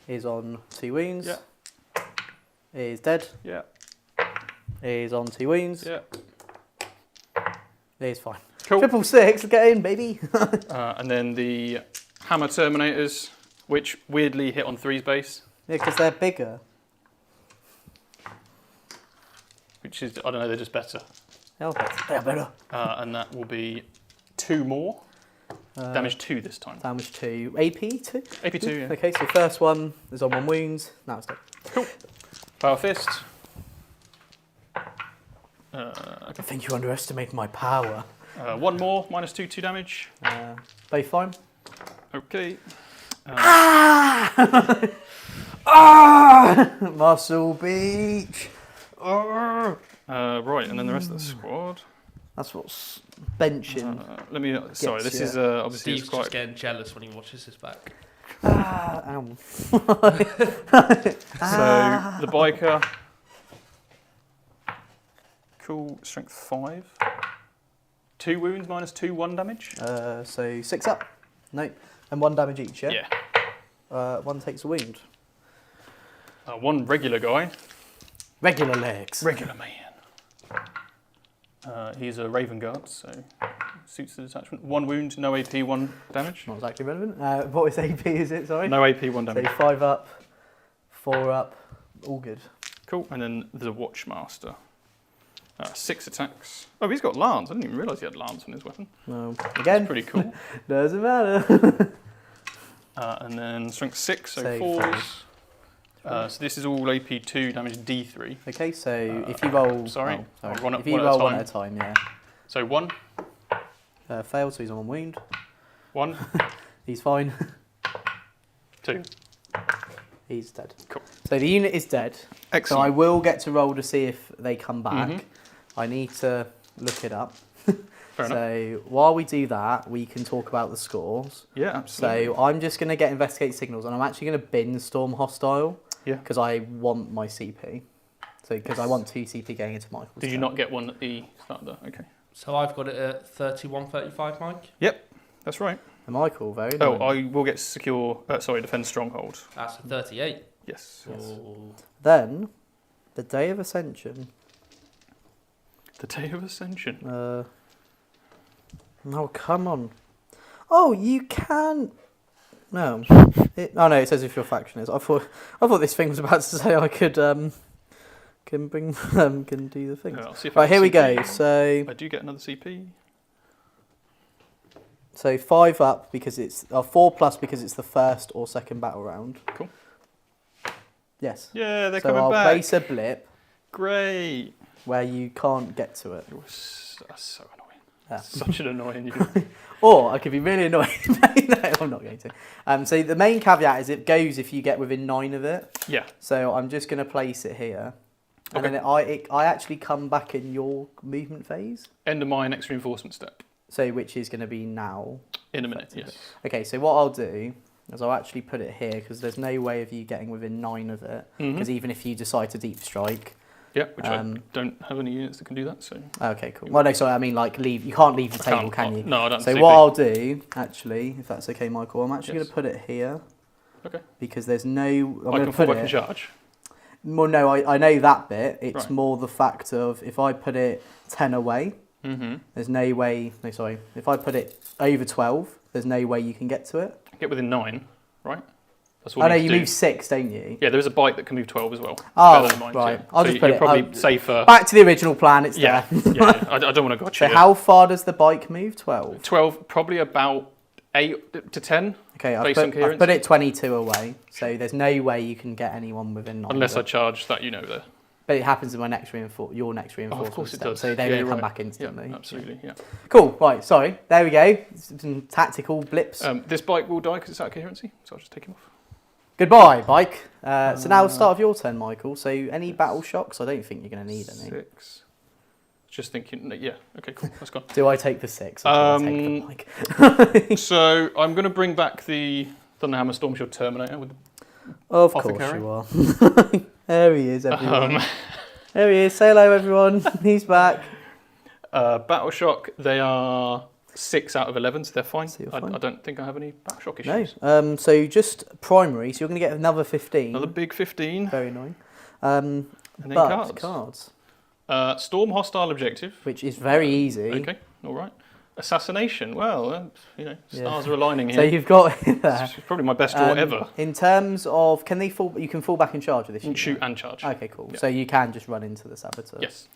is on 2 wounds. Yeah. Is dead. Yeah. Is on 2 wounds. Yeah. Is fine. Cool. 666, get in, baby. And then the Hammer Terminators, which weirdly hit on 3's base, Yeah, because they're bigger. which is, I don't know, they're just better. They're better. And that will be 2 more. Damage 2 this time. Damage 2. AP 2? AP 2, yeah. Okay, so first one is on 1 wound. Now it's dead. Cool. Power Fist. I think you underestimate my power. 1 more, -2 damage. Both fine. Okay. Muscle Beach. Right, and then the rest of the squad. That's what's benching. Let me. Sorry, this you. is obviously Steve's it's quite. just getting jealous when he watches this back. Ow. So the biker. Cool, strength 5. 2 wounds, -2, 1 damage. So 6 up. Nope. And 1 damage each, yeah? Yeah. 1 takes a wound. 1 regular guy. Regular legs. Regular man. He's a Raven Guard, so suits the detachment. 1 wound, no AP, 1 damage. Not exactly relevant. What is AP, is it? Sorry? No AP, 1 So damage. 5 up, 4 up. All good. Cool, and then the Watchmaster. 6 attacks. Oh, he's got Lance. I didn't even realise he had Lance on his weapon. Again, Pretty cool. doesn't matter. And then strength 6, so So 4s. So this is all AP 2, damage D3. Okay, so if you roll... sorry. Oh, One if you at a roll time. 1 at a time, yeah. So 1, Failed, so he's on 1 wound. 1, He's fine. 2. He's dead. Cool. So the unit is dead. So Excellent. I will get to roll to see if they come back. Mhm. I need to look it up. Fair enough. So while we do that, we can talk about the scores. Yeah, absolutely. So I'm just going to get investigate signals, and I'm actually going to bin storm hostile. Yeah. Because I want my CP. So because I want 2 CP going into Michael's. Did you turn. not get one at the start of the... Okay. So I've got it at 31-35, Mike. Yep, that's right. And Michael, very Oh, nice. I will get secure... defend stronghold. That's a 38. Yes. Oh. Then, the Day of Ascension. The Day of Ascension. No, come on. Oh, you can... No. It says if your faction is. I thought this thing was about to say I could can bring can do the thing. Yeah, I'll see if I Right, get here we CP. go. So I do get another CP. 5 up because it's 4 plus because it's the first or second battle round. Cool. Yes. Yeah, they're So coming I'll back. place a blip Great. where you can't get to it. That's so annoying. Yeah. Such an annoying unit. Or I could be really annoyed. No, I'm not going to. So the main caveat is it goes if you get within 9 of it. Yeah. So I'm just going to place it here. And Okay. then I actually come back in your movement phase. End of my next reinforcement step. So which is going to be now. In a minute, yes. Okay, so what I'll do is I'll actually put it here because there's no way of you getting within 9 of it. Because even if you decide to deep strike. Yeah, which I don't have any units that can do that, so... Okay, cool. Well, no, sorry, I mean like leave. You can't leave the table, can you? No, I don't So CP. what I'll do, actually, if that's okay, Michael, I'm actually Yes. going to put it here. Okay. Because there's no... I I'm going can to fall put back and it... charge. Well, no, I know that bit. It's Right. more the fact of if I put it 10 away, there's no way... No, sorry. If I put it over 12, there's no way you can get to it. Get within 9, right? That's what I know need you to do. move 6, don't you? Yeah, there is a bike that can move 12 as well. Oh, Better than mine, right. too. I'll So just put you're it... probably safer... Back to the original plan, it's Yeah, there. yeah. I don't want to gotcha So you. how far does the bike move? 12? 12, probably about 8 to 10. Okay, I've based on clearance. put it 22 away, so there's no way you can get anyone within 9. Unless of I it. charge that, there. But it happens in my next your next Oh, reinforcement of course it step, does. so they're Yeah, going to you're come right. back instantly. Yeah, absolutely, yeah. Cool, right, sorry. There we go. Some tactical blips. This bike will die because it's out of coherency, so I'll just take him off. Goodbye, bike. So now the start of your turn, Michael. So any battle shocks? I don't think you're going to need any. 6. Just thinking, yeah, okay, cool, that's gone. Do I take the 6? Or do I take the mic? So I'm going to bring back the Thunderhammer Storm Shield Terminator with the Of Apothecary. course you are. There he is, everyone. There he is. Say hello, everyone. He's back. Battle Shock, they are 6 out of 11, so they're fine. So you're fine. I don't think I have any Battle Shock issues. No. So just primary, so you're going to get another 15. Another big 15. Very annoying. And then but cards. Storm Hostile Objective. Which is very easy. Okay, all right. Assassination, well, stars are aligning here. So you've got there. It's probably my best draw ever. In terms of, you can fall back in charge with this? You can shoot and charge. Okay, cool. Yeah. So you can just run into the saboteur. Yes,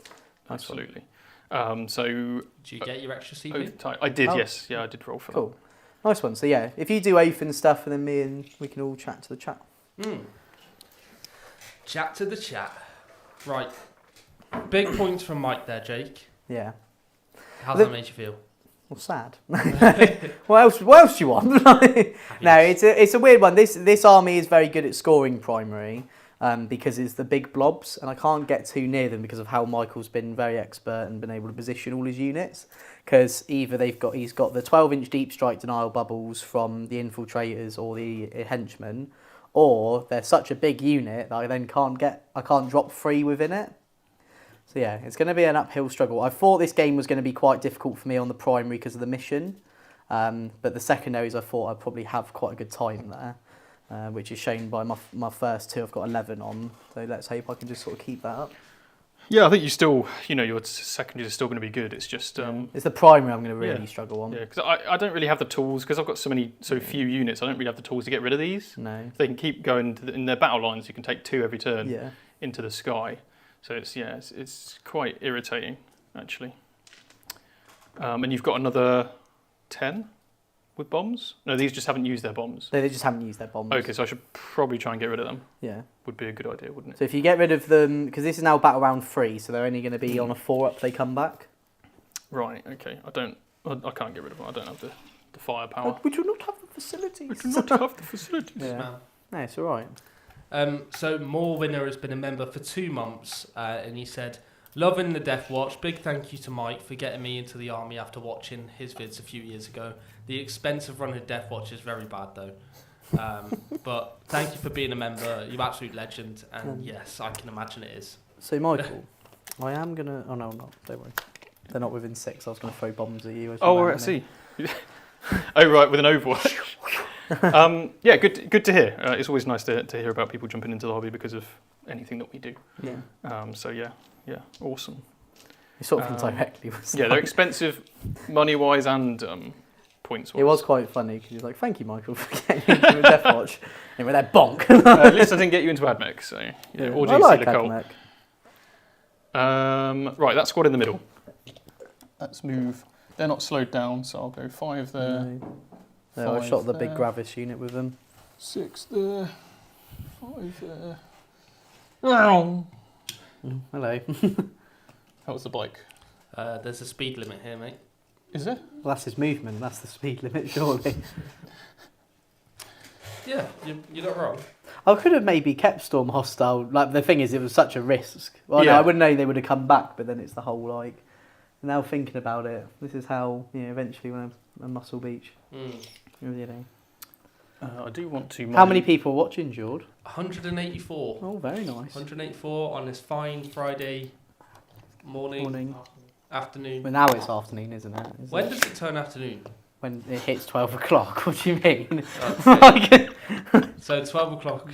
Nice absolutely. Do you get your extra CP? I did, Oh. yes. Yeah, I did roll for Cool. Nice one. So yeah, if you do oath and stuff, and then me and we can all chat to the chat. Chat to the chat. Right. Big points from Mike there, Jake. Yeah. How's that made you feel? Well, sad. What else do you want? No, it's a weird one. This army is very good at scoring primary because it's the big blobs, and I can't get too near them because of how Michael's been very expert and been able to position all his units. Because either he's got the 12-inch deep strike denial bubbles from the infiltrators or the henchmen, or they're such a big unit that I can't drop 3 within it. So yeah, it's going to be an uphill struggle. I thought this game was going to be quite difficult for me on the primary because of the mission, but the secondaries I thought I'd probably have quite a good time there, which is shown by my first 2. I've got 11 on, so let's hope I can just sort of keep that up. Yeah, I think you still, your secondaries are still going to be good. It's just it's the primary I'm going to really struggle on. Yeah, because I don't really have the tools because I've got so few units. I don't really have the tools to get rid of these. No. They can keep going in their battle lines. You can take 2 every turn into the sky. So it's quite irritating actually. And you've got another 10 with bombs. No, these just haven't used their bombs. They just haven't used their bombs. Okay, so I should probably try and get rid of them. Yeah. Would be a good idea, wouldn't it? So if you get rid of them, because this is now battle round 3, so they're only going to be on a 4-up. They come back. Right. Okay. I can't get rid of them. I don't have the firepower. We do not have the facilities. We do not have the facilities. Yeah. No, it's all right. So More Winner has been a member for 2 months, and he said, "Loving the Deathwatch. Big thank you to Mike for getting me into the army after watching his vids a few years ago. The expense of running a Deathwatch is very bad though. But thank you for being a member. You're an absolute legend, and yes, I can imagine it is." So Michael, I am gonna. Oh no, I'm not. Don't worry. They're not within 6. I was gonna throw bombs at you. Oh, right, I see. Oh, right, with an Overwatch. Yeah, good to hear. It's always nice to hear about people jumping into the hobby because of anything that we do. Yeah. So yeah, awesome. You sort of indirectly. Yeah, they're expensive, money-wise and points-wise. It was quite funny because he was like, "Thank you, Michael, for getting into a Deathwatch." And we're there, bonk. At least I didn't get you into Admech, so yeah. Or I like Genestealer Cult. Right, that squad in the middle. Let's move. They're not slowed down, so I'll go 5 there. No, I shot the big there. Gravis unit with them. 6 there. 5 there. Hello. How was the bike? There's a speed limit here, mate. Is there? Well, that's his movement. That's the speed limit, surely. Yeah, you're not wrong. I could have maybe kept Storm hostile. Like the thing is, it was such a risk. Well, no, Yeah. I wouldn't know they would have come back, but then it's the whole like. Now thinking about it, this is how eventually when I'm a Muscle Beach. I do want to. How many people are watching, Jord? 184. Oh, very nice. 184 on this fine Friday morning. Afternoon. Well, now it's afternoon, isn't it? When does it turn afternoon? When it hits 12 o'clock. What do you mean? So 12 o'clock.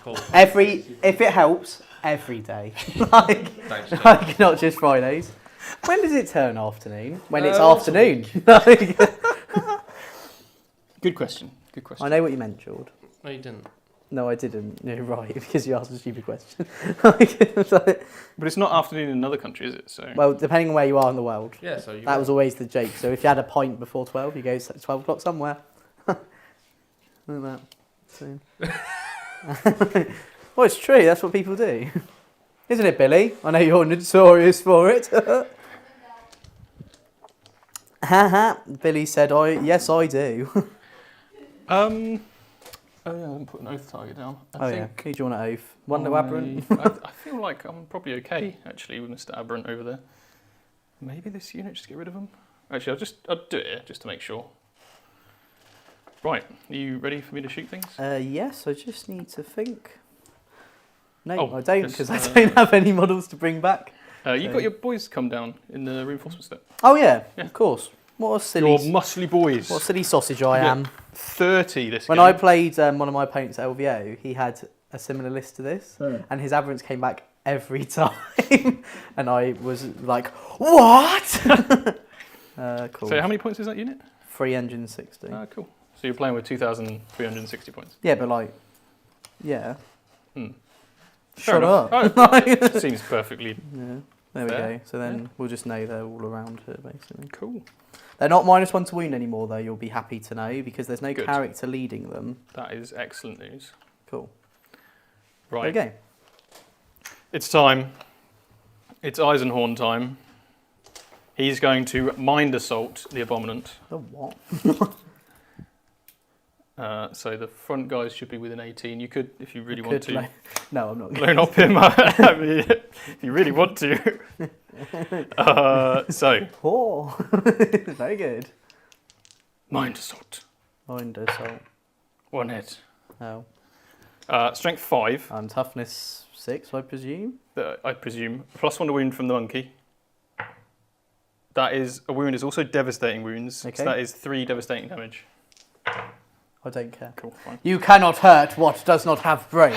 Cool. If it helps, every day. Thanks, Jake. Like not just Fridays. When does it turn afternoon? When it's once a afternoon. Good question. Good question. I know what you meant, Jord. No, you didn't. No, I didn't. You're right, because you asked a stupid question. But it's not afternoon in another country, is it? So. Well, depending on where you are in the world. Yeah, so you. That was always the joke. So if you had a pint before 12, you go 12 o'clock somewhere. Like that. So. Well, it's true. That's what people do. Isn't it, Billy? I know you're notorious for it. Haha. Billy said, yes, I do. Oh yeah, I didn't put an oath target down. I think Who do you want an oath? Wonder Aberrant? I feel like I'm probably okay, actually, with Mr. Aberrant over there. Maybe this unit, just get rid of them. Actually, I'll do it here just to make sure. Right, are you ready for me to shoot things? Yes, I just need to think. No, Oh, I don't, yes, because I don't have any models to bring back. You've got your boys come down in the reinforcement step. Oh yeah, Yeah. of course. What a silly, Your muscly boys. what a silly sausage I Yeah. am. 30 this When game. I played one of my opponents at LVO, he had a similar list to this, and his aberrants came back every time, and I was like, what? Cool. So how many points is that unit? 360. Cool. So you're playing with 2,360 points. Yeah, but like, yeah. Fair Shut enough. up. Oh, seems perfectly Yeah. There we Fair. go. So then we'll just know they're all around here, basically. cool. They're not -1 to wound anymore, though. You'll be happy to know because there's no Good. character leading them. That is excellent news. Cool. Right. Okay. It's time. It's Eisenhorn time. He's going to mind assault the Abominant. The what? So the front guys should be within 18. You could, if you really want to, No, I'm not. blown up him. I mean, if you really want to. So, Oh, very good. mind assault. Mind assault. 1 hit. Oh. Strength 5. And toughness 6, I presume. I presume. +1 to wound from the monkey. That is a wound. Is also devastating wounds. Okay. So that is 3 devastating damage. I don't care. Cool. Fine. You cannot hurt what does not have brain.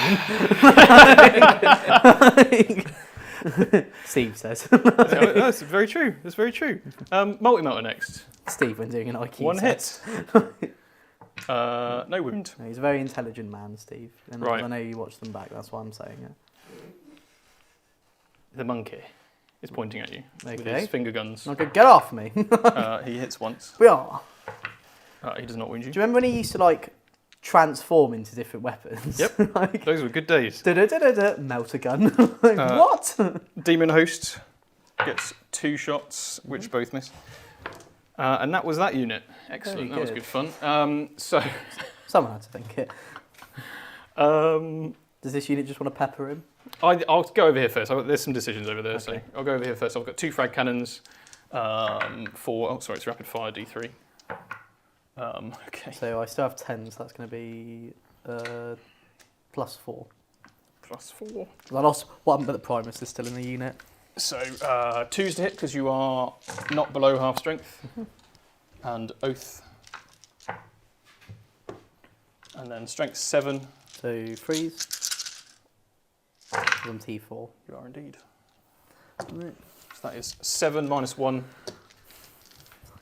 Steve says. That's very true. That's very true. Multi-melter next. Steve, when doing an IQ 1 test. hit. No wound. No, he's a very intelligent man, Steve. And Right. I know you watch them back. That's why I'm saying it. The monkey is pointing at you with Okay. his finger guns. Okay, get off me. He hits once. We are. He does not wound you. Do you remember when he used to like transform into different weapons? Yep. Like, Those were good days. melt a gun. Like, what? Demon Host gets 2 shots, which both miss. And that was that unit. Excellent. Very That was good. good fun. Someone had to think it. Um, Does this unit just want to pepper him? I'll go over here first. There's some decisions over there, so Okay. I'll go over here first. I've got 2 frag cannons, it's rapid fire D3. Okay. So I still have 10, so that's going to be +4. +4. I lost one, but the Primus is still in the unit. So 2's to hit because you are not below half strength. And Oath. And then strength 7. So freeze. 'Cause I'm T4. You are indeed. Right. So that is 7 minus 1.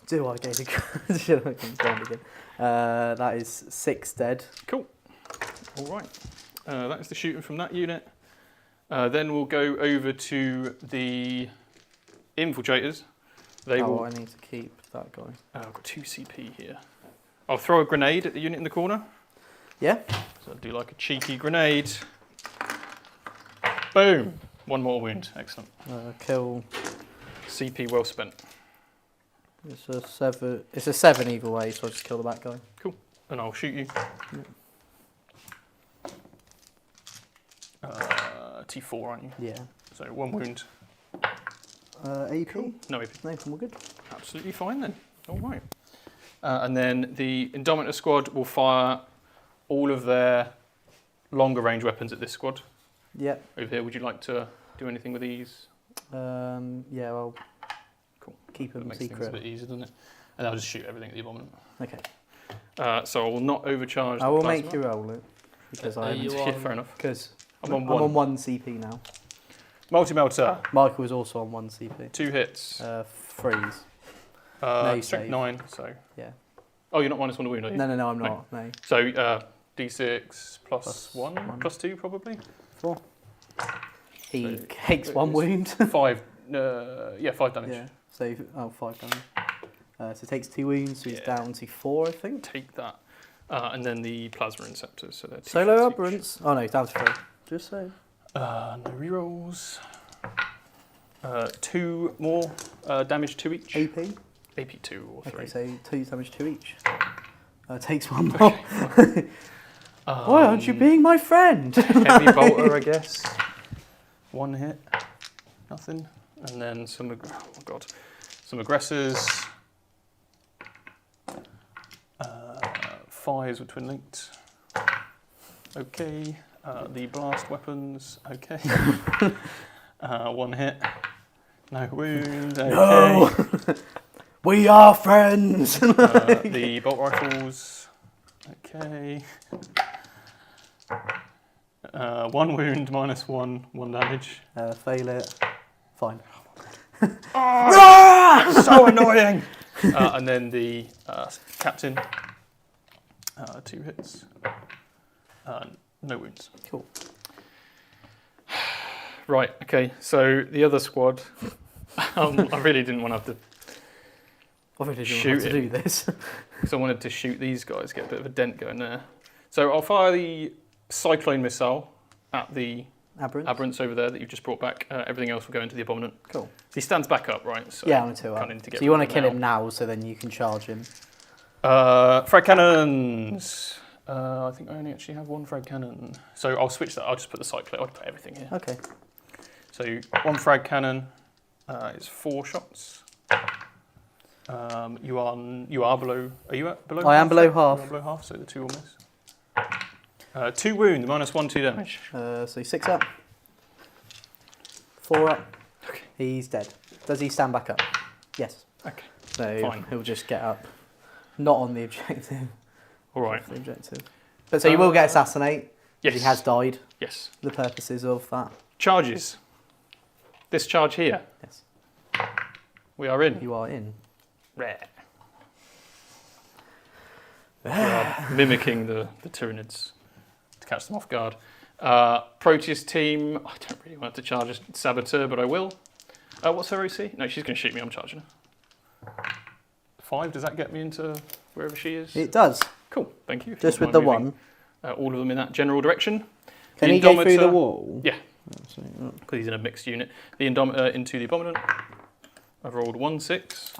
Do I gain a Should I come down again? That is 6 dead. Cool. All right. That is the shooting from that unit. Then we'll go over to the infiltrators. They will. I need to keep that guy. I've got 2 CP here. I'll throw a grenade at the unit in the corner. Yeah? So I'll do like a cheeky grenade. Boom. 1 more wound. Excellent. Kill. CP well spent. It's a 7. It's a 7 either way, so I'll just kill the back guy. Cool. And I'll shoot you. T4, aren't you? Yeah. So 1 wound. AP? No AP. No, we're good. Absolutely fine then. All right. And then the Indomitor squad will fire all of their longer range weapons at this squad. Yeah. Over here, would you like to do anything with these? Yeah, well, Cool. keep That them makes things a secret. bit easier, doesn't it? And I'll just shoot everything at the Abominant. Okay. So I will not overcharge I the will plasma. make you roll it. Because Are you Yeah, on- fair enough. Because I'm on I'm 1. on 1 CP now. Multi-melter. Michael is also on 1 CP. 2 hits. Freeze. no Strength save. 9, so... Yeah. Oh, you're not -1 to wound, are you? No, I'm not. No. So D6 plus Plus 1, one. plus 2 probably? 4. He So- takes so 1 it's wound. 5, 5 damage. Yeah. So 5 damage. So it takes 2 wounds, so he's Yeah. down to 4, I think. Take that. And then the Plasma Inceptors, so they're 2 Solo shots each. aberrants. Oh no, he's down to 3. Just saying. No rerolls. 2 more damage, 2 each. AP. AP 2 or 3. Okay, so 2 damage 2 each. Takes 1 more. Why aren't you being my friend? Heavy bolter, I guess. 1 hit. Nothing. And then some, some aggressors. 5s with twin linked. Okay. The blast weapons. Okay. 1 hit. No wound. Okay. No! We are friends! The bolt rifles. Okay. 1 wound, -1, 1 damage. Fail it. Fine. So annoying! And then the captain. 2 hits. No wounds. Cool. Right, okay, so the other squad, I really didn't want to have to I really didn't shoot want to do this. because I wanted to shoot these guys, get a bit of a dent going there. So I'll fire the Cyclone missile at the Aberrants over there that you've just brought back. Everything else will go into the Abominant. Cool. He stands back up, right? So Yeah, on a 2 up. So you want to kill him now so then you can charge him. Frag cannons. I think I only actually have 1 frag cannon. So I'll switch that. I'll just put the Cyclone. I'll put everything here. Okay. So 1 frag cannon is 4 shots. You are below. Are you at below? I am below half. You are below half, so the 2 will miss. 2 wound, -1, 2 damage. So 6 up. 4 up. Okay. He's dead. Does he stand back up? Yes. Okay. So Fine. he'll just get up. Not on the objective. All right. The objective. But so you will get assassinate. Yes. He has died. Yes. For the purposes of that. Charges. This charge here. Yes. We are in. You are in. Rare. We are mimicking the Tyranids to catch them off guard. Proteus team. I don't really want to charge a Saboteur, but I will. What's her OC? No, she's going to shoot me. I'm charging her. 5. Does that get me into wherever she is? It does. Cool. Thank you. Just with the 1. All of them in that general direction. Can he go through the wall? Yeah. Because he's in a mixed unit. The Indomitor into the Abominant. I've rolled 1 6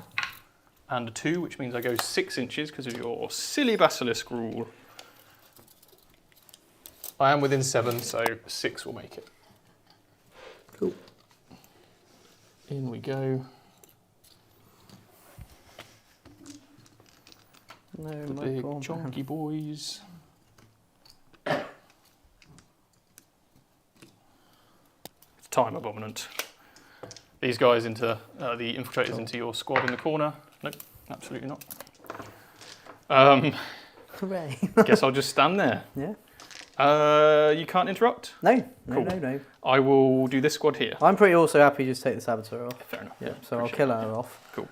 and a 2, which means I go 6 inches because of your silly basilisk rule. I am within 7, so 6 will make it. Cool. In we go. No, The big chunky boys. Time Abominant. These guys into the infiltrators into your squad in the corner. Nope, absolutely not. Hooray. Guess I'll just stand there. Yeah. You can't interrupt? No. Cool. No. I will do this squad here. I'm pretty also happy to just take the Saboteur off. Fair enough. Yeah. So I'll kill her off. Cool.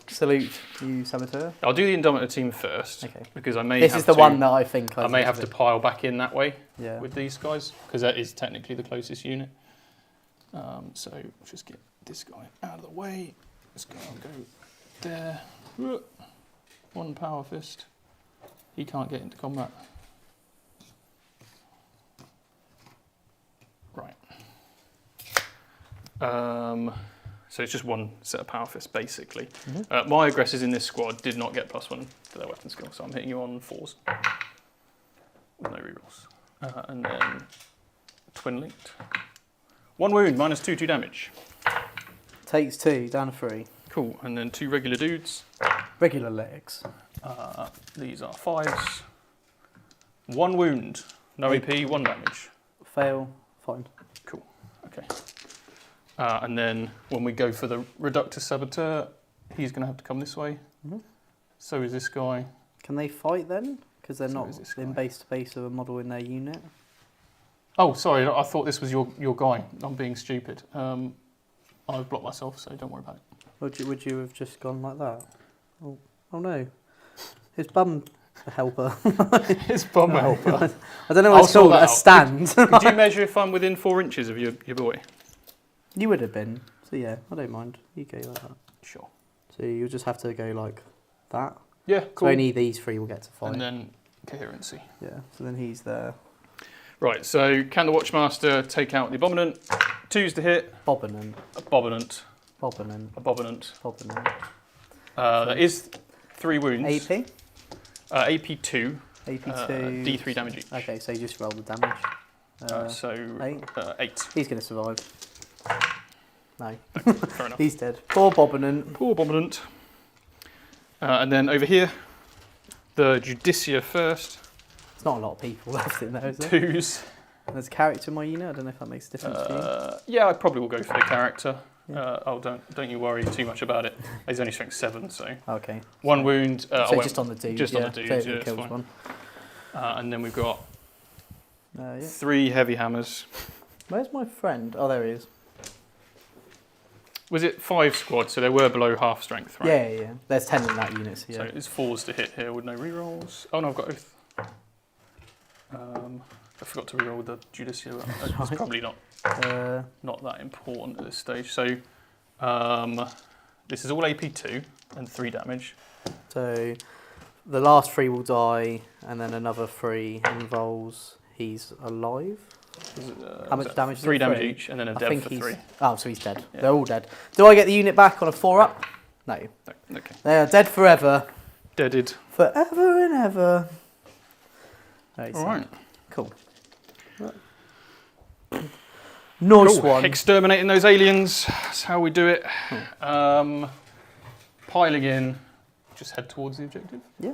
Salute you, Saboteur. I'll do the Indomitor team first. Okay. Because I may This have is the to, one that I think I may have to pile back in that way Yeah. with these guys because that is technically the closest unit. So just get this guy out of the way. This guy will go there. 1 power fist. He can't get into combat. Right. So it's just 1 set of power fists, basically. Mm-hmm. My aggressors in this squad did not get +1 to their weapon skill, so I'm hitting you on 4s with no rerolls. And then twin linked. 1 wound, -2, 2 damage. Takes 2, down to 3. Cool, and then 2 regular dudes. Regular legs. These are 5s. 1 wound, no AP, 1 damage. Fail. Fine. Cool, okay. And then when we go for the Reductor Saboteur, he's going to have to come this way. Mm-hmm. So is this guy. Can they fight then? Because they're So not is this in guy. base to base of a model in their unit. Oh, sorry, I thought this was your guy. I'm being stupid. I've blocked myself, so don't worry about it. Would you have just gone like that? Oh no. His bum helper. His bum helper. I don't know what I'll it's called. sort that A out. stand. Could you measure if I'm within 4 inches of your boy? You would have been. So yeah, I don't mind. You go like that. Sure. So you'll just have to go like that. Yeah, cool. So only these 3 will get to fight. And then coherency. Yeah, so then he's there. Right, so can the Watchmaster take out the Abominant? 2s to hit. Bobbinant. Abominant. Bobbinant. Abominant. Bobbinant. That is 3 wounds. AP? AP 2. AP2. D3 damage each. Okay, so you just roll the damage. 8. 8. He's going to survive. No. Fair enough. He's dead. Poor Bobbinant. Poor Bobbinant. And then over here, the Judicia first. There's not a lot of people left in there, is there? 2s. There's a character in my unit. I don't know if that makes a difference to Yeah, I probably will go for the character. Don't you worry too much about it. He's only strength 7, so. you. Okay. 1 wound. So just on the dude. Just on the dude, So yeah, it it's kills fine. one. And then we've got Yeah. 3 heavy hammers. Where's my friend? Oh, there he is. Was it 5 squads? So they were below half strength, right? Yeah. There's 10 in that unit, so yeah. So it's 4s to hit here with no rerolls. Oh no, I've got Oath. I forgot to reroll the Judicia. It's probably not that important at this stage. So this is all AP2 and 3 damage. So the last 3 will die, and then another 3 involves he's alive. How much damage? 3 is it? damage 3? each, and then a I dev think for he's. 3. Oh, so he's dead. Yeah. They're all dead. Do I get the unit back on a 4-up? No. No, okay. They are dead forever. Deaded. Forever and ever. Very All sad. right. Cool. Nice Cool. one. Exterminating those aliens. That's how we do it. Piling in. Just head towards the objective. Yeah.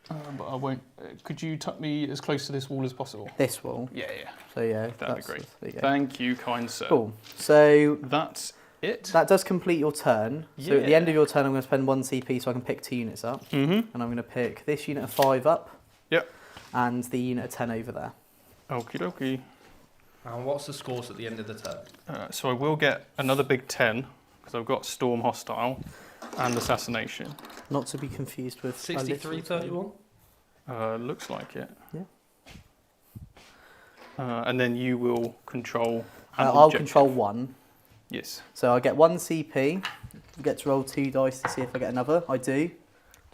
But I won't. Could you tuck me as close to this wall as possible? This wall. Yeah. So yeah. That'd be great. There you go. Thank you, kind sir. Cool. So That's it. that does complete your turn. So at the Yeah. end of your turn, I'm going to spend 1 CP so I can pick 2 units up. Mm-hmm. And I'm going to pick this unit of 5 up. Yep. And the unit of 10 over there. Okie dokie. And what's the scores at the end of the turn? So I will get another big 10 because I've got Storm Hostile and Assassination. Not to be confused with 63-31? Looks like it. Yeah. And then you will control. an I'll objective. control 1. Yes. So I get 1 CP. I get to roll 2 dice to see if I get another. I do.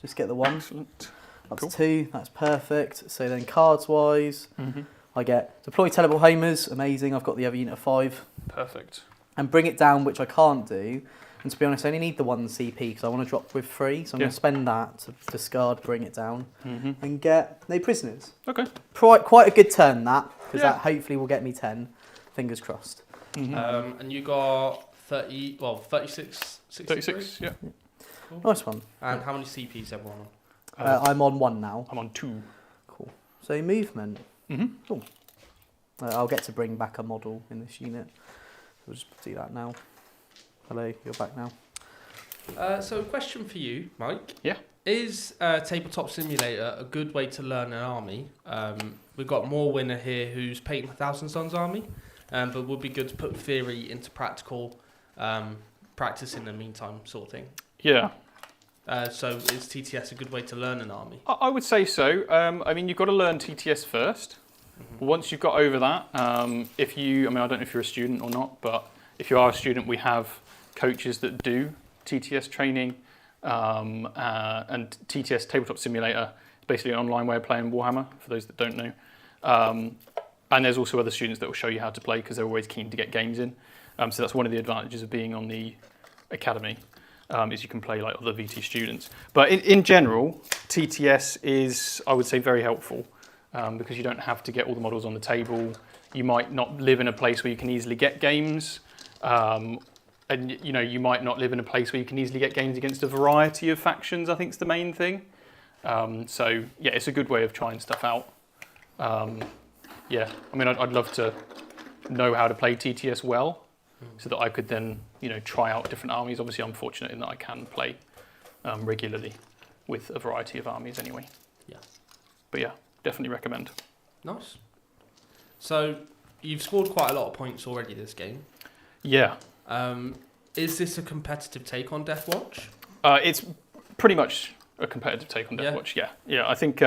Just get the 1. Excellent. That's Cool. 2. That's perfect. So then cards wise, Mm-hmm. I get deploy Teleport Homers. Amazing. I've got the other unit of 5. Perfect. And bring it down, which I can't do. And to be honest, I only need the 1 CP because I want to drop with 3. So I'm Yeah. going to spend that to discard, bring it down, Mm-hmm. and get no prisoners. Okay. Quite a good turn that, because Yeah. that hopefully will get me 10. Fingers crossed. Mm-hmm. And you got 36, 63? 36. Yeah. Nice one. And how many CPs everyone on? I'm on 1 now. I'm on 2. Cool. So movement. Mm-hmm. Cool. I'll get to bring back a model in this unit. We'll just do that now. Hello, you're back now. So question for you, Mike. Yeah. Is Tabletop Simulator a good way to learn an army? We've got More Winner here who's painting a Thousand Suns army, but would be good to put theory into practical practice in the meantime, sort of thing. Yeah. So is TTS a good way to learn an army? I would say so. I mean, you've got to learn TTS first. Mm-hmm. Once you've got over that, I don't know if you're a student or not, but if you are a student, we have coaches that do TTS training, and TTS Tabletop Simulator is basically an online way of playing Warhammer, for those that don't know. And there's also other students that will show you how to play because they're always keen to get games in. So that's one of the advantages of being on the academy, is you can play like other VT students. But in general, TTS is, I would say, very helpful. Because you don't have to get all the models on the table. You might not live in a place where you can easily get games, and you might not live in a place where you can easily get games against a variety of factions. I think is the main thing. So yeah, it's a good way of trying stuff out. Yeah, I mean, I'd love to know how to play TTS well, so that I could then try out different armies. Obviously, I'm fortunate in that I can play regularly with a variety of armies anyway. Yeah. But yeah. Definitely recommend. Nice. So you've scored quite a lot of points already this game. Yeah. Is this a competitive take on Deathwatch? It's pretty much a competitive take on Yeah. Deathwatch. Yeah. I think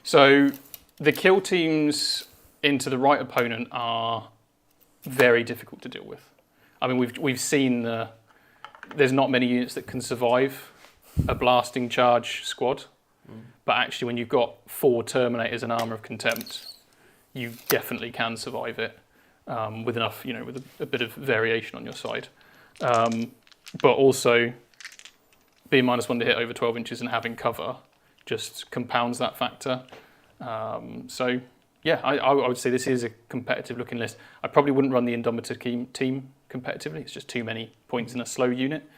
so. The kill teams into the right opponent are very difficult to deal with. I mean, we've seen there's not many units that can survive a blasting charge squad. But actually, when you've got 4 Terminators and Armour of Contempt, you definitely can survive it with enough, with a bit of variation on your side. But also, being -1 to hit over 12 inches and having cover just compounds that factor. So yeah, I would say this is a competitive looking list. I probably wouldn't run the Indomitor team competitively. It's just too many points in a slow unit.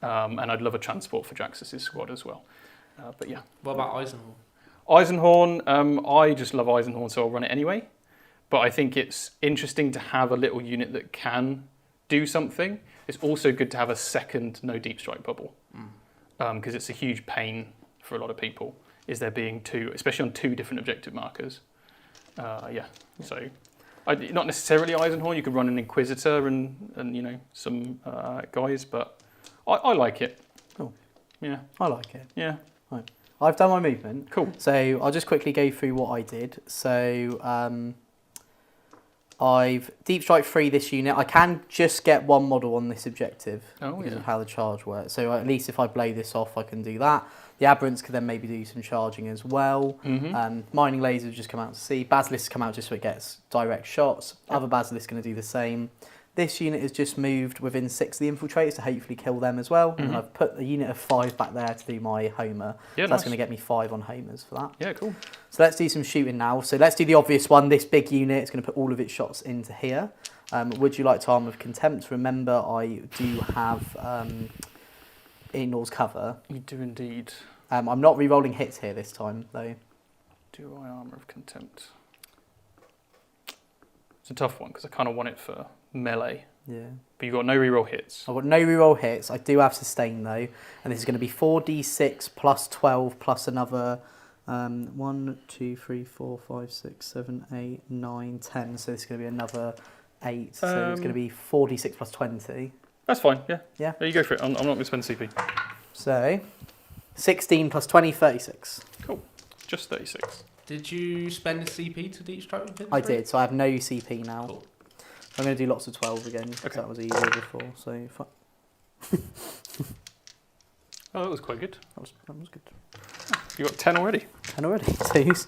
And I'd love a transport for Jaxxus's squad as well. But yeah. What about Eisenhorn? Eisenhorn, I just love Eisenhorn, so I'll run it anyway. But I think it's interesting to have a little unit that can do something. It's also good to have a second no deep strike bubble. Because it's a huge pain for a lot of people, is there being two, especially on 2 different objective markers. So not necessarily Eisenhorn. You could run an Inquisitor and you know, some guys, but I like it. Cool. Yeah. I like it. Yeah. Right. I've done my movement. Cool. So I'll just quickly go through what I did. So I've deep strike 3 this unit. I can just get 1 model on this objective because of how the charge works. So at least if I blow this off, I can do that. The Aberrants could then maybe do some charging as well. Mining Lasers just come out to see. Basilisks come out just so it gets direct shots. Other Basilisks going to do the same. This unit is just moved within 6 of the Infiltrators to hopefully kill them as well. And I've put a unit of 5 back there to do my Homer. Yeah, so that's going to get me 5 on Homers for that. Yeah, cool. So let's do some shooting now. So let's do the obvious one. This big unit is going to put all of its shots into here. Would you like to arm with Contempt? Remember, I do have Ignores cover. You do indeed. I'm not re-rolling hits here this time, though. Do I Armour of Contempt? It's a tough one because I kind of want it for melee. Yeah. But you've got no reroll hits. I've got no reroll hits. I do have sustain though, and this is going to be 4d6 plus 12 plus another 1, 2, 3, 4, 5, 6, 7, 8, 9, 10. So this is going to be another 8. So it's going to be 4d6 plus 20. That's fine. Yeah. Yeah. There you go for it. I'm not going to spend CP. So 16 plus 20, 36. Cool. Just 36. Did you spend a CP to deep strike with it? I did. So I have no CP now. Cool. I'm going to do lots of 12 again because that was easier before. So Oh, that was quite good. that was good. You got 10 already. 10 already. Twos.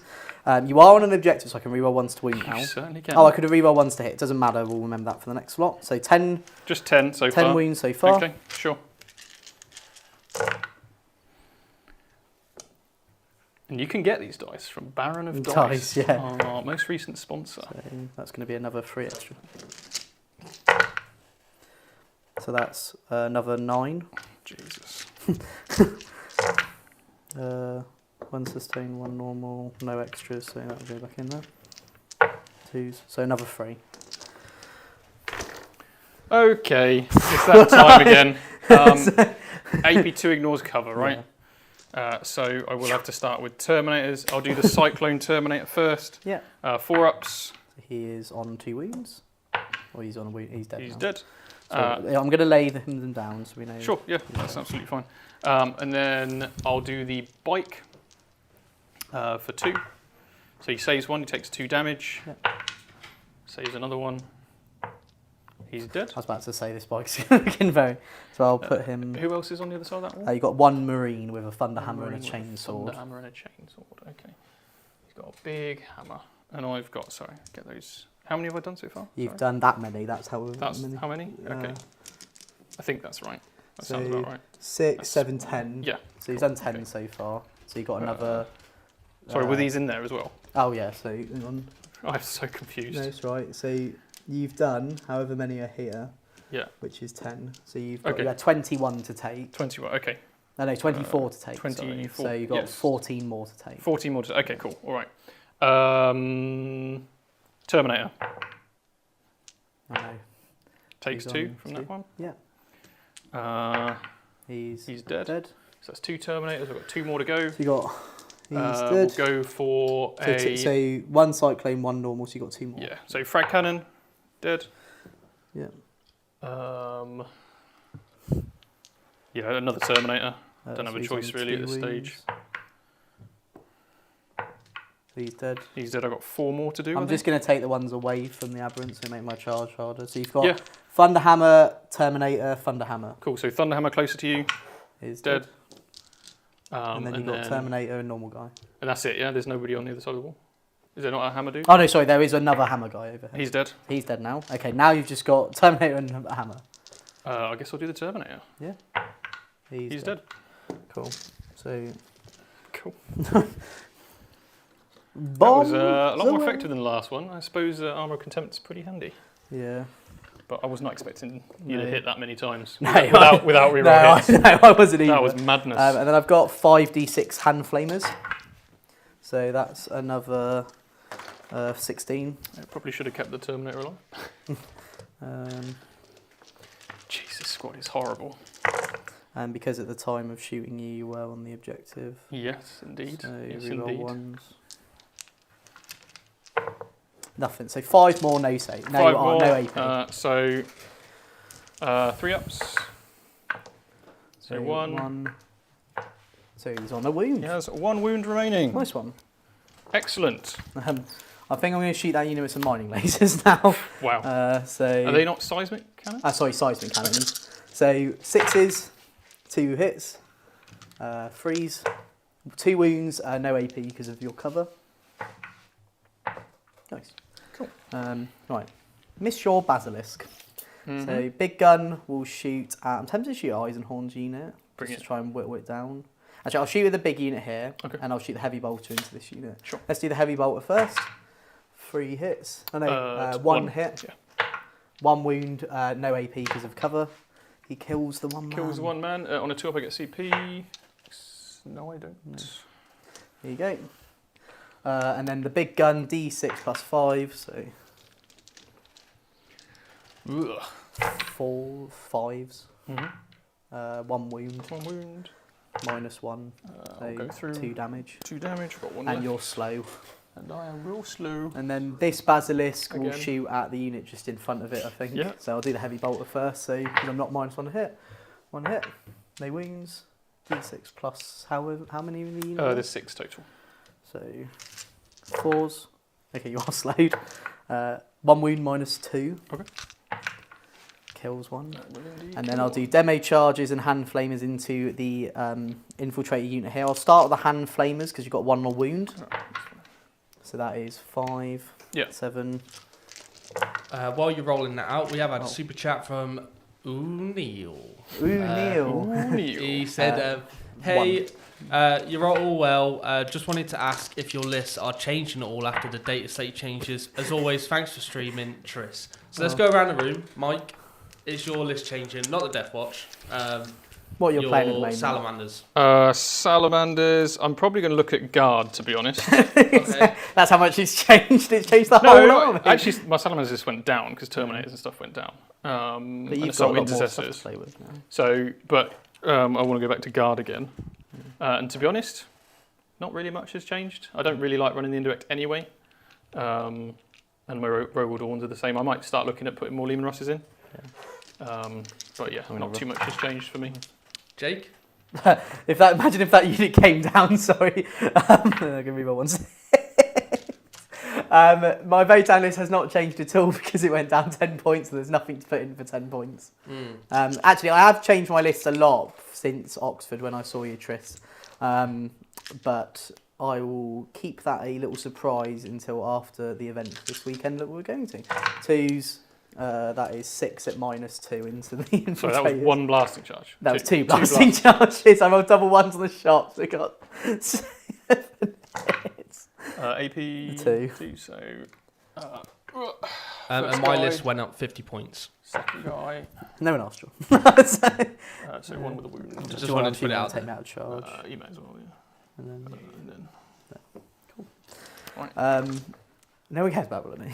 You are on an objective, so I can reroll 1s to wound now. You certainly can. Oh, I could have reroll 1s to hit. Doesn't matter. We'll remember that for the next slot. So 10. Just 10 so 10 far. wounds so far. Okay, sure. And you can get these dice from Baron of Dice, yeah. our most recent sponsor. So that's going to be another 3 extra. So that's another 9. Jesus. 1 sustain, 1 normal, no extras, so that'll go back in there. 2s, so another 3. Okay, it's that time again. AP2 ignores cover, right? Yeah. So I will have to start with Terminators. I'll do the Cyclone Terminator first. Yeah. 4-ups. So he is on 2 wounds. Or he's on a wound. He's dead. He's now. dead. So I'm going to lay them down so we know. Sure, yeah, that's absolutely fine. And then I'll do the Bike for 2. So he saves 1, he takes 2 damage. Yeah. Saves another 1. He's dead. I was about to say this bike's looking very. So I'll put him. Who else is on the other side of that wall? You've got 1 Marine with a Thunder Hammer and a Chainsword. Thunder Hammer and a Chainsword, okay. He's got a big hammer. And I've got, sorry, get those. How many have I done so far? You've Sorry. done that many, that's how That's many. how many? Okay. I think that's right. That so sounds about right. 6, 7, 10. Yeah. So you've done 10 Okay. so far. So you've got another. Sorry, were these in there as well? Oh, yeah, so hang on. I'm so confused. No, that's right. So you've done however many are here. Yeah. Which is 10. So you've got Okay. you had 21 to take. 21, okay. No, 24 to take. 24, sorry. So you've got yes. 14 more to take. 14 more to, okay, cool, all right. Terminator. I know. Takes He's 2 on from 2. that one. Yeah. He's dead. So that's 2 Terminators, I've got 2 more to go. So you got. He's We'll dead. go for So, so 1 Cyclone, 1 normal, so you got 2 more. Yeah, so Frag Cannon, dead. Yeah. Yeah, another Terminator. Don't so have a he's choice on really at 2 this stage. wounds. So he's dead. He's dead, I've got 4 more to do. I'm just going to take the ones away from the Aberrants and make my charge harder. So you've got Yeah. Thunder Hammer, Terminator, Thunder Hammer. Cool, so Thunderhammer closer to you, Is dead. And then you've got Terminator and normal guy. And that's it, yeah? There's nobody on the other side of the wall? Is there not a hammer dude? Oh no, sorry, there is another Hammer guy over here. He's dead. He's dead now. Okay, now you've just got Terminator and a Hammer. I guess I'll do the Terminator. Yeah. He's dead. Cool. So Cool. That was a lot more Bombs effective than the last one. I suppose Armour of Contempt's pretty handy. Yeah. But I was not expecting you to hit that many times No, without reroll hits. No, I wasn't either. That was madness. And then I've got 5d6 hand flamers. So that's another 16. I probably should have kept the Terminator alive. Jesus, this squad is horrible. And because at the time of shooting you, you were on the objective. Yes, indeed. So Yes, reroll indeed. ones. Nothing. So 5 more, no save. No, 5 more. no AP. So 3 ups. So 1. So he's on a wound. He has 1 wound remaining. Nice one. Excellent. I think I'm going to shoot that unit with some mining lasers now. Wow. So Are they not seismic cannons? sorry, seismic cannons. So 6s, 2 hits, 3s, 2 wounds, no AP because of your cover. Nice. Cool. Right. Miss your basilisk. So big gun will shoot at, I'm tempted to shoot Eisenhorn's unit. Bring Just it. to try and whittle it down. Actually, I'll shoot with the big unit here, Okay. and I'll shoot the heavy bolter into this unit. Sure. Let's do the heavy bolter first. 3 hits. Oh no, It's 1 hit. Yeah. 1 wound, no AP because of cover. He kills the 1 man. Kills 1 man. On a 2 up, I get CP. No, I don't. There you go. And then the big gun, D6 plus 5, so Ugh. 4 5s. Mhm. 1 wound, 1 wound. minus 1, I'll go through. 2 damage. 2 damage. I've got 1 And left. you're slow. And I am real slow. And then this basilisk will Again. shoot at the unit just in front of it, I think. Yeah. So I'll do the heavy bolter first, so because I'm not minus 1 hit. 1 hit, no wounds. D6 plus how many in the unit? There's 6 total. So 4s. Okay, you are slowed. 1 wound minus 2. Okay. Kills 1. That will indeed And then kill I'll do demo charges and hand flamers into the infiltrator unit here. I'll start with the hand flamers because you've got 1 more wound. So that is 5, Yeah. 7. While you're rolling that out, we have had a super chat from O'Neill. Ooh, Neil. Ooh, He Neil. said, "Hey, you're all well. Just wanted to ask if your lists are changing at all after the data state changes. As always, thanks for streaming, Tris." So let's go around the room. Mike, is your list changing? Not the Deathwatch. What you're your playing at the moment? Salamanders. Salamanders. I'm probably going to look at Guard, to be honest. Okay. That's how much it's changed. It's changed the whole army. Actually, my Salamanders just went down because Terminators and stuff went down. But And you've got some a lot more stuff to Intercessors. play with now. So, but I want to go back to Guard again. And to be honest, not really much has changed. I don't really like running the indirect anyway. And my Rogal Dawns are the same. I might start looking at putting more Lehman Rosses in. But yeah, not too much has changed for me. Jake? Imagine if that unit came down, sorry. Give me my 1 second. My Votan list has not changed at all because it went down 10 points, so there's nothing to put in for 10 points. Actually, I have changed my list a lot since Oxford when I saw you, Tris. But I will keep that a little surprise until after the event this weekend that we're going to. 2s, that is 6 at -2 into the infiltrators. So that was 1 blasting charge. That was 2 blasting charges. I rolled double 1s on the shots. We got 7 hits. AP 2. So And my list went up 50 points. second guy. No one asked you. So 1 with a wound. Just wanted to put it out Take there. me out of charge. You might as well, yeah. And then, And then no one cares about Bloody.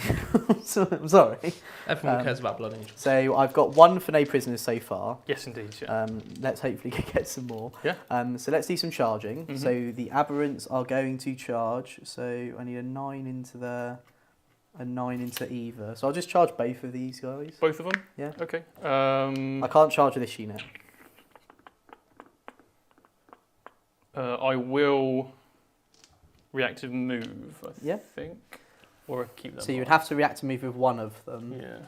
I'm sorry. Everyone cares about Blood Angels. So I've got 1 for no prisoners so far. yes, indeed. Yeah. Let's hopefully get some more. Yeah. So let's do some charging. Mhm. So the aberrants are going to charge. So I need a 9 into there, a 9 into either. So I'll just charge both of these guys. Both of them. Yeah. Okay. I can't charge with this unit. I will reactive move. I Yeah. think, or I keep them. So you would alive. have to react to move with one of them. Yeah.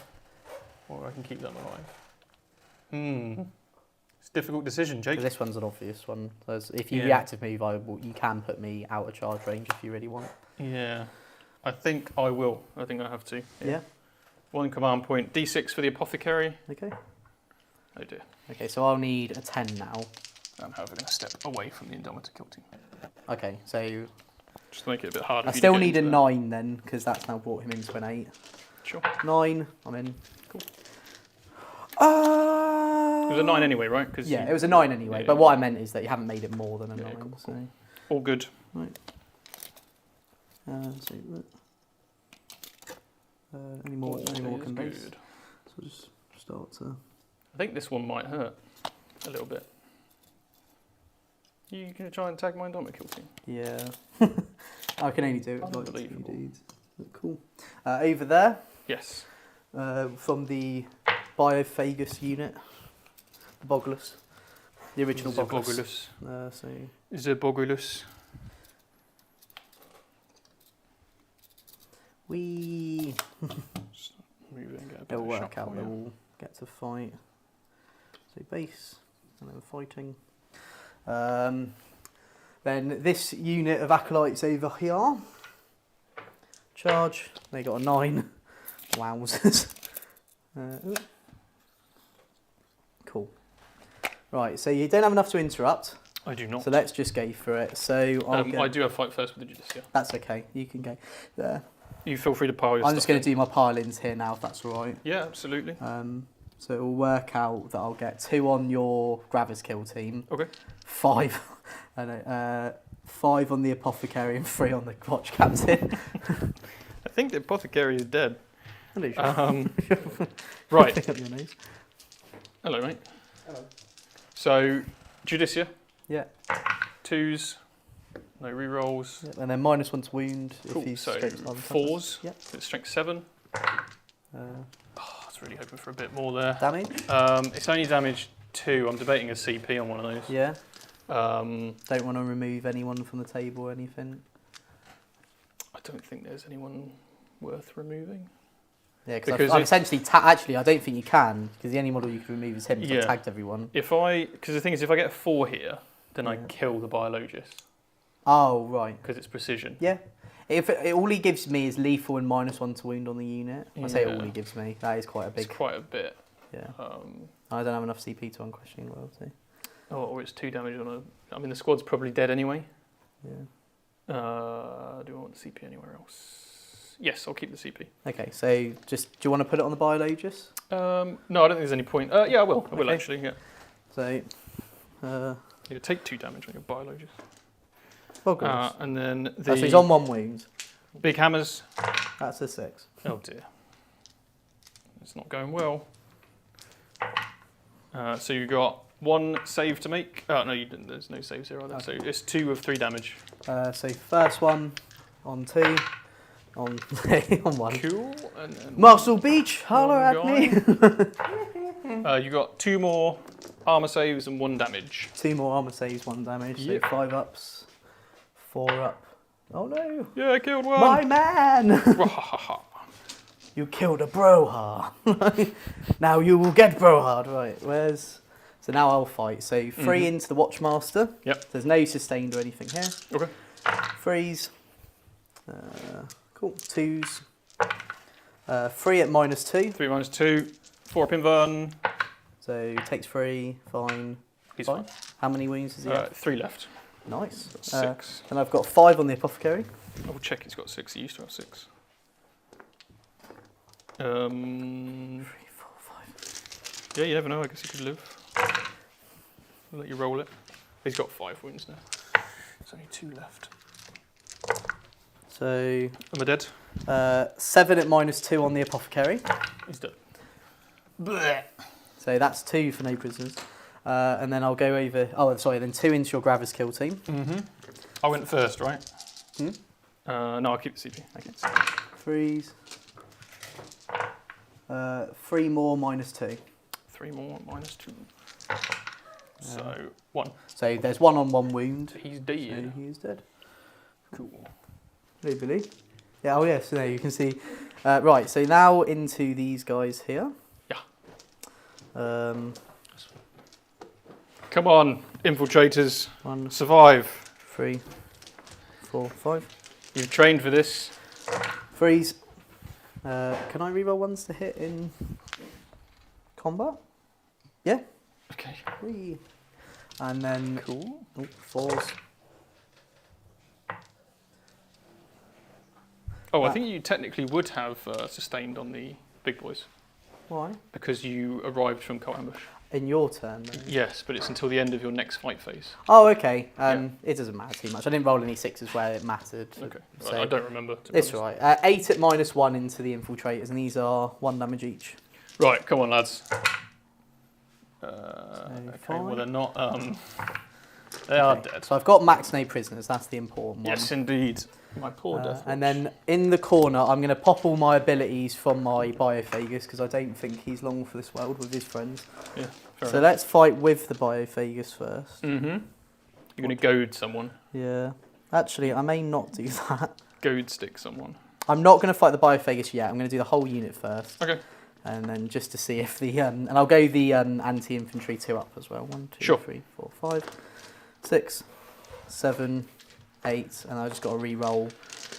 Or I can keep them alive. It's a difficult decision, Jake. 'Cause this one's an obvious one. If you Yeah. reactive move, you can put me out of charge range if you really want. Yeah. I think I will. I think I have to. Yeah. 1 command point. D6 for the apothecary. Okay. Oh dear. Okay, so I'll need a 10 now. I'm however going to step away from the Indomitor kill team. Okay, so Just to make it a bit harder. I for you to still get need a into 9 then, because that's now brought him into an 8. that. Sure. 9, I'm in. Cool. Uh, It was a 9 anyway, right? Cause yeah, you- it was a 9 anyway, yeah, but yeah. what I meant is that you haven't made it more than a 9. cool, So, All good. right. So any more All is combos? good. So we'll just start to. I think this one might hurt a little bit. You gonna try and tag my Indomitable kill team? Yeah. I can only do it with like 2 Unbelievable. dudes. Cool. Over there, Yes. from the Biophagus unit, the Bogulus, the original Bogulus. So Zebogulus. we Move it and get a bit it'll of work shot out. for They you. will get to fight. So base and then fighting. Then this unit of acolytes over here. Charge. They got a 9. Wowzers. Cool. Right, so you don't have enough to interrupt. I do not. So let's just go for it. So I do have fight first with the Genestealer. That's okay. You can go there. You feel free to pile your I'm just stuff going in. to do my pile-ins here now, if that's all right. Yeah, absolutely. So it will work out that I'll get 2 on your Gravis kill team, Okay. 5, I know, 5 on the Apothecary, and 3 on the Watch Captain. I think the Apothecary is dead. Hello, Sean. Right. Pick up your nose. Hello, mate. Hello. So, Judicia, Yeah. 2s, no rerolls. Yeah, and then -1 to wound Cool. if he's So, straight to 4s. Yeah. It's strength 7. Uh, I was really hoping for a bit more there. damage? It's only damage 2. I'm debating a CP on one of those. Yeah. Um, Don't want to remove anyone from the table or anything. I don't think there's anyone worth removing. Yeah, Because because I've if- essentially actually I don't think you can, because the only model you can remove is him. Because Yeah. I've tagged everyone. Because the thing is, if I get a 4 here, then I Yeah. kill the Biologist Oh right. because it's precision. Yeah. If all he gives me is lethal and -1 to wound on the unit. I say all Yeah. he gives me. That is quite a It's big. quite a bit. Yeah. Um, I don't have enough CP to unquestioning loyalty. or it's 2 damage on a. I mean, the squad's probably dead anyway. Yeah. Do I want the CP anywhere else? Yes, I'll keep the CP. Okay, so just do you want to put it on the Biologist? No, I don't think there's any point. Yeah, I will. I will Okay. actually. Yeah. So, You take 2 damage on your Biologist. Bogulus. And then the So he's on 1 wound. big hammers. That's a 6. Oh dear. It's not going well. So you got 1 save to make. Oh no, you didn't. There's no saves here either. Okay. So it's 2 of 3 damage. So first one on 2, on on 1. Cool. And Muscle Beach, holler One at me. you got 2 more armor saves and 1 damage. 2 more armor saves, 1 damage. Yep. So 5 ups, 4 up. Oh no! Yeah, I killed 1. My man! You killed a Brohard. Now you will get Brohard. Right, where's... So now I'll fight. So 3 into the Watchmaster. Yep. There's no sustained or anything here. Okay. 3s. Cool. 2s. 3 at -2. 3 minus 2. 4 up in Vern. So takes 3, fine. He's Fine. fine. How many wounds does he have? 3 left. Nice. Got 6. And I've got 5 on the Apothecary. I will check. He's got 6. He used to have 6. 3, 4, 5. Yeah, you never know. I guess he could live. I'll let you roll it. He's got 5 wounds now. There's only 2 left. So Am I dead? 7 at -2 on the Apothecary. He's dead. So that's 2 for no prisoners. And then I'll go over... Oh, sorry, then 2 into your Gravis kill team. I went first, right? Hmm? No, I'll keep the CP. Okay. 3s. 3 more -2. 3 more minus 2. So 1. So there's 1 on 1 wound. He's So dead. he is dead. Cool. Hopefully. Yeah, oh yeah, so there you can see. Right, so now into these guys here. Yeah. Come on, infiltrators. 1, Survive. 3, 4, 5. You've trained for this. 3s. Can I reroll 1s to hit in combat? Yeah. Okay. 3. And then Cool. 4s. Oh, I think you technically would have sustained on the big boys. Why? Because you arrived from Cult Ambush. In your turn, though. Yes, but it's until the end of your next fight phase. Oh, okay. Yeah. It doesn't matter too much. I didn't roll any 6s where it mattered. Okay, So I don't remember. To be it's honest. right. 8 at -1 into the infiltrators, and these are 1 damage each. Right, come on, lads. Okay, well fine. they're not. They are Okay. dead. So I've got max no prisoners. That's the important one. Yes, indeed. My poor Deathwatch. And then in the corner, I'm going to pop all my abilities from my Biophagus because I don't think he's long for this world with his friends. Yeah, fair So enough. let's fight with the Biophagus first. Mm-hmm. You're going to goad someone. Yeah. Actually, I may not do that. Goad stick someone. I'm not going to fight the Biophagus yet. I'm going to do the whole unit first. Okay. And then just to see if the... and I'll go the anti-infantry 2 up as well. 1, 2, Sure. 3, 4, 5, 6, 7, 8. And I just got to re-roll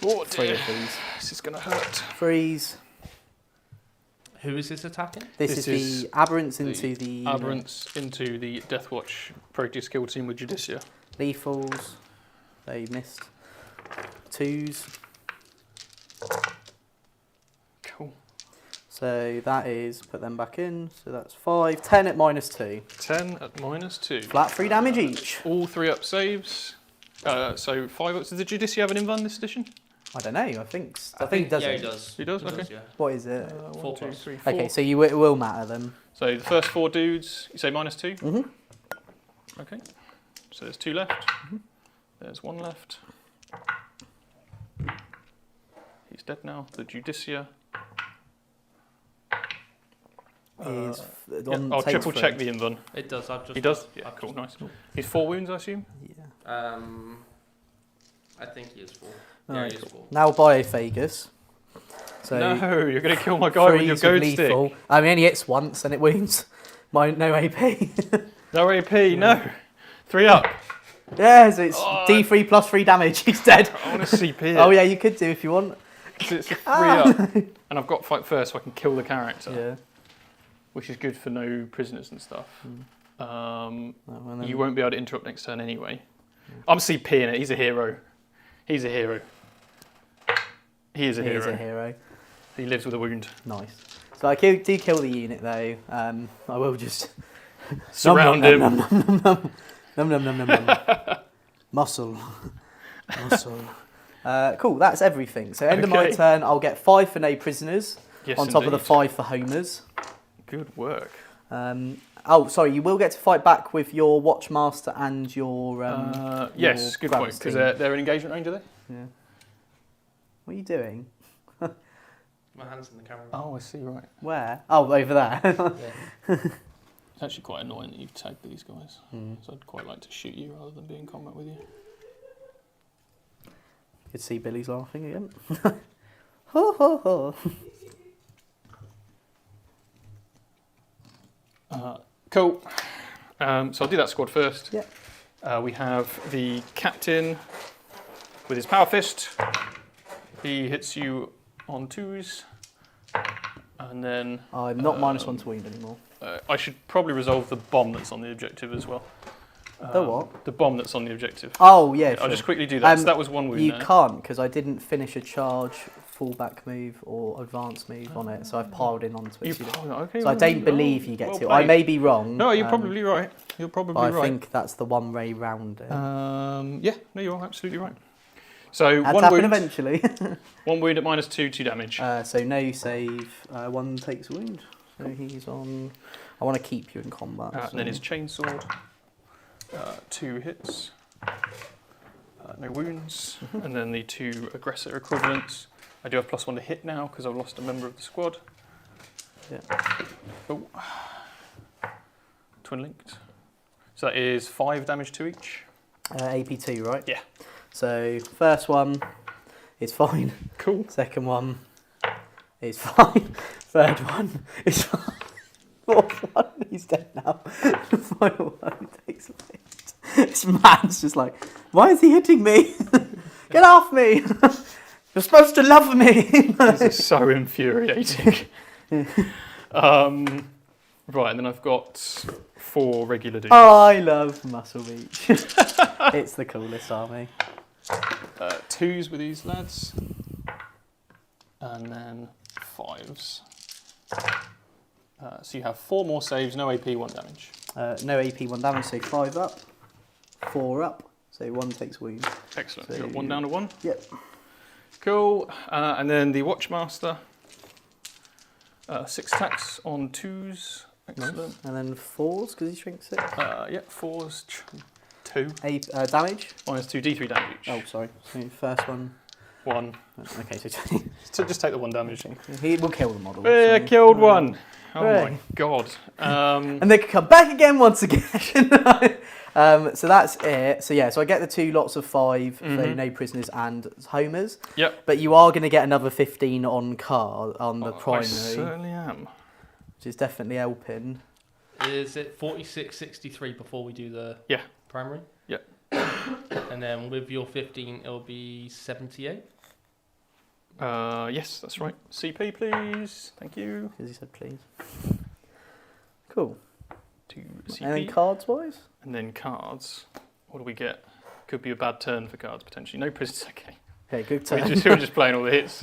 Oh 3 dear. of these. This is going to hurt. 3s. Who is this attacking? This is the aberrants into the... Aberrants into the Deathwatch Proteus kill team with Judicia. Lethals. They missed. 2s. Cool. So that is, put them back in. So that's 5. 10 at -2. 10 at -2. Flat 3 damage each. All 3 up saves. So 5 ups. Does the Judicia have an invuln this edition? I don't know. I think it does. Yeah, it. he does. He does? He Okay. yeah. What is it? 1, 2, 4+. 3, 4. Okay, so it will matter then. So the first 4 dudes, you say -2? Mhm. Okay. So there's 2 left. There's 1 left. He's dead now. The Judicia. Is Yeah, I'll takes triple check the invuln. It does. I've just. He does? Yeah, I've cool, just- nice. He's 4 wounds, I assume? Yeah. I think he is 4. Alright, he is 4. Now Biophagus. So No, you're going to kill my guy with your 3s goad of stick. lethal. I mean, he only hits once and it wounds. No AP. No AP, no. 3 up. Yeah, so it's Oh, D3 plus 3 damage. He's dead. I want to CP it. Oh yeah, you could do if you want. So it's a 3 up. And I've got fight first so I can kill the character. Yeah. Which is good for no prisoners and stuff. Oh, and then- You won't be able to interrupt next turn anyway. I'm CPing it. He's a hero. He's a hero. He is a He hero. is a hero. He lives with a wound. Nice. So I do kill the unit though. I will just Surround nom, him. nom, nom, nom, nom, nom, nom, nom, nom. Muscle. Cool. That's everything. So end of my Okay. turn, I'll get 5 for no prisoners Yes, on top of the indeed. 5 for homers. Good work. Sorry. You will get to fight back with your Watchmaster and your. Yes, your good point. Grabs Because team. they're in engagement range, are they? Yeah. What are you doing? My hand's in the camera. Oh, I see, right. Where? Oh, over there. It's actually quite annoying that you've tagged these guys. So I'd quite like to shoot you rather than be in combat with you. You could see Billy's laughing again. Ho ho ho. Cool. So I'll do that squad first. Yeah. We have the captain with his power fist. He hits you on 2s. And then I'm not -1 to wound anymore. I should probably resolve the bomb that's on the objective as well. The what? The bomb that's on the objective. Oh yeah. I'll Sure. just quickly do that. So that was 1 wound You there. can't because I didn't finish a charge, fallback move, or advance move on it, so I've piled in onto it. Okay, So I don't believe you get well to. played. I may be wrong. No, you're probably right. You're probably I right. think that's the one way round it. Yeah, no, you're absolutely right. So That's 1 happen wound, eventually. 1 wound at -2, 2 damage. So no save. 1 takes a wound. So he's on. I want to keep you in combat. And then his chainsword. 2 hits. No wounds. And then the 2 aggressor equivalents. I do have +1 to hit now because I've lost a member of the squad. Yeah. Oh. Twin linked. So that is 5 damage to each. AP2, right? Yeah. So first one is fine. Cool. Second one is fine. Third one is fine. Fourth one, he's dead now. The final one takes a hit. This man's just like, why is he hitting me? Get off me! You're supposed to love me! This is so infuriating. Right, and then I've got 4 regular dudes. I love Muscle Beach. It's the coolest army. 2s with these lads. and then 5s. So you have 4 more saves, no AP, 1 damage. No AP, 1 damage, so 5 up, 4 up, so 1 takes wound. Excellent. So So you've got 1 down to 1. Yep. Cool. And then the Watchmaster. 6 attacks on 2s. Excellent. And then 4s, because he shrinks it. Yeah, 4s, 2. Damage? Minus 2, D3 damage each. Oh, sorry. So first one. 1. Okay, so So just take the 1 damage. he will kill the model. Yeah, so- killed 1. Oh Hooray. my god. And they can come back again once again. So that's it. So yeah, so I get the 2 lots of 5 for no prisoners and homers. Yep. But you are going to get another 15 on the I primary, certainly am. which is definitely helping. Is it 46.63 before we do the Yeah. primary? Yep. And then with your 15, it'll be 78. Yes, that's right. CP, please. Thank you. Because he said please. Cool. To CP. And then cards wise? And then cards. What do we get? Could be a bad turn for cards, potentially. No prisoners, okay. Okay, good turn. We're just playing all the hits.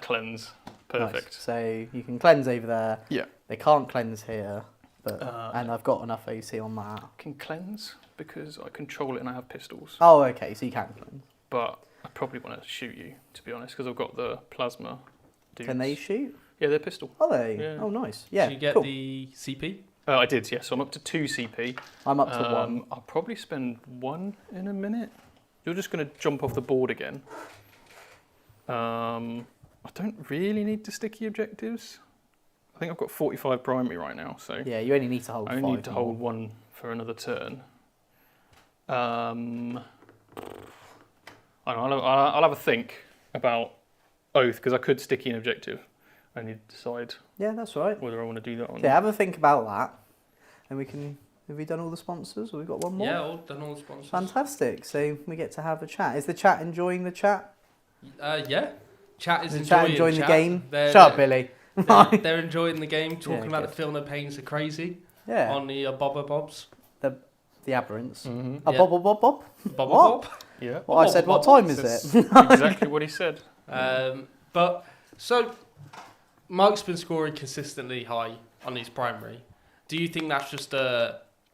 Cleanse. Perfect. Nice. So you can cleanse over there. Yeah. They can't cleanse here, but Uh, and I've got enough AC on that. Can cleanse because I control it and I have pistols. Oh, okay, so you can cleanse. But I probably want to shoot you, to be honest, because I've got the plasma dudes. Can they shoot? Yeah, they're pistol. Are they? Yeah. Oh, nice. Yeah, So you get cool. the CP? I did, yeah. So I'm up to 2 CP. I'm up to 1. I'll probably spend 1 in a minute. You're just going to jump off the board again. I don't really need the sticky objectives. I think I've got 45 primary right now, so Yeah, you only need to hold I 5 only need to more. hold 1 for another turn. I'll have a think about Oath, because I could sticky an objective. I need to decide Yeah, that's right. whether I want to do that or Okay, not. have a think about that. And we can... Have we done all the sponsors? Or we got one more? Yeah, all done all the sponsors. Fantastic. So we get to have a chat. Is the chat enjoying the chat? Yeah. Chat is Is the chat enjoying the chat. game? They're- Shut up, Billy. They're enjoying the game, talking about good. the feeling the pains are crazy Yeah. on the Bobber Bobs. The aberrants. Mhm. A Yeah. bob. Bobber What? Bob. Yeah. Well, I said, what time is it? Exactly what he said. But so Mike's been scoring consistently high on his primary. Do you think that's just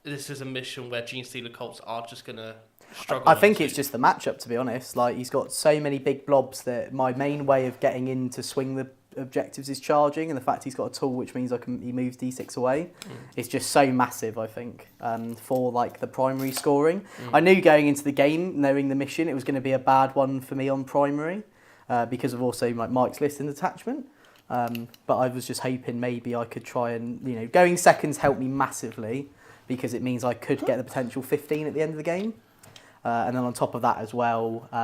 this is a mission where Genestealer cults are just gonna struggle? I think it's just the matchup, to be honest. Like, he's got so many big blobs that my main way of getting in to swing the objectives is charging, and the fact he's got a tool which means he moves d6 away is just so massive, I think, for like the primary scoring. I knew going into the game, knowing the mission, it was going to be a bad one for me on primary because of also like Mike's list and attachment. But I was just hoping maybe I could try and, going seconds helped me massively because it means I could get the potential 15 at the end of the game. And then on top of that as well, he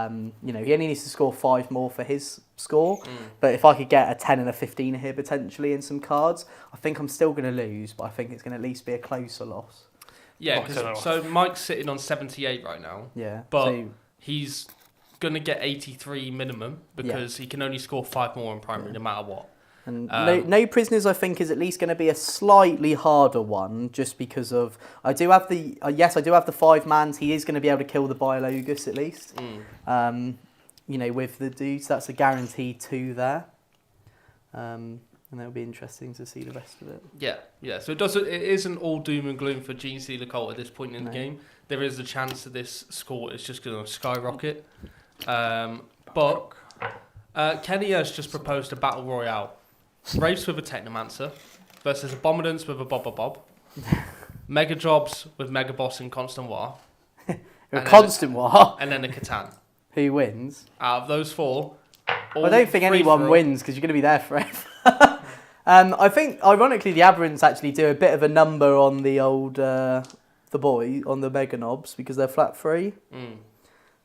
only needs to score 5 more for his score. But if I could get a 10 and a 15 here potentially in some cards, I think I'm still going to lose, but I think it's going to at least be a closer loss. Yeah, I don't know. so Mike's sitting on 78 right now, Yeah. but So, he's going to get 83 minimum because he can only score 5 more in primary no matter what. and no prisoners, I think, is at least going to be a slightly harder one, just because of I do have the 5-mans. He is going to be able to kill the Biologus at least. With the dudes, that's a guaranteed 2 there. And it'll be interesting to see the rest of it. Yeah. So it isn't all doom and gloom for Genestealer Cult at this point in the game. There is a chance that this score is just going to skyrocket. But Kenny has just proposed a battle royale. Wraiths with a Technomancer versus Abominants with a Bobber Bob. Mega Jobs with Mega Boss and Constant War. A constant war. And then a Catan. Who wins? Out of those 4... I don't think anyone wins because you're going to be there forever. I think, ironically, the Aberrants actually do a bit of a number on the old, the boy, on the Mega Knobs because they're flat free.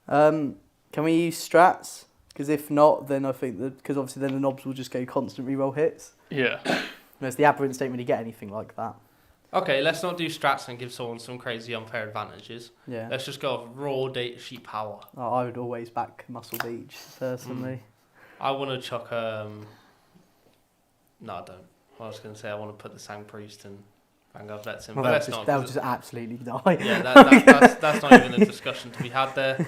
Can we use strats? Because if not, then I think because obviously then the knobs will just go constant reroll hits. Yeah. Whereas the Aberrants don't really get anything like that. Okay, let's not do strats and give someone some crazy unfair advantages. Yeah. Let's just go with raw data sheet power. Oh, I would always back Muscle Beach, personally. I want to chuck... No, I don't. I was going to say I want to put the Sang Priest and Vanguard Vets in, but let's not. They'll just absolutely die. Yeah, that's not even a discussion to be had there.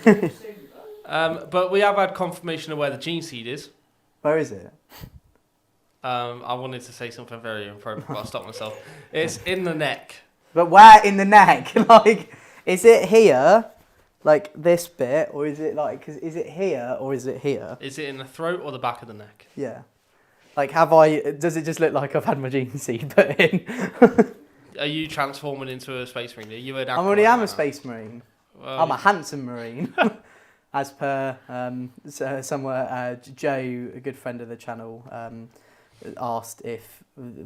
But we have had confirmation of where the Gene Seed is. Where is it? I wanted to say something very inappropriate, but I stopped myself. It's in the neck. But where in the neck? Like, is it here, like this bit, or is it like? Is it here or is it here? Is it in the throat or the back of the neck? Yeah. Like, does it just look like I've had my gene seed put in? Are you transforming into a space marine? Are you an I already am a now? space marine. Well, I'm a handsome marine. As per somewhere, Joe, a good friend of the channel, asked if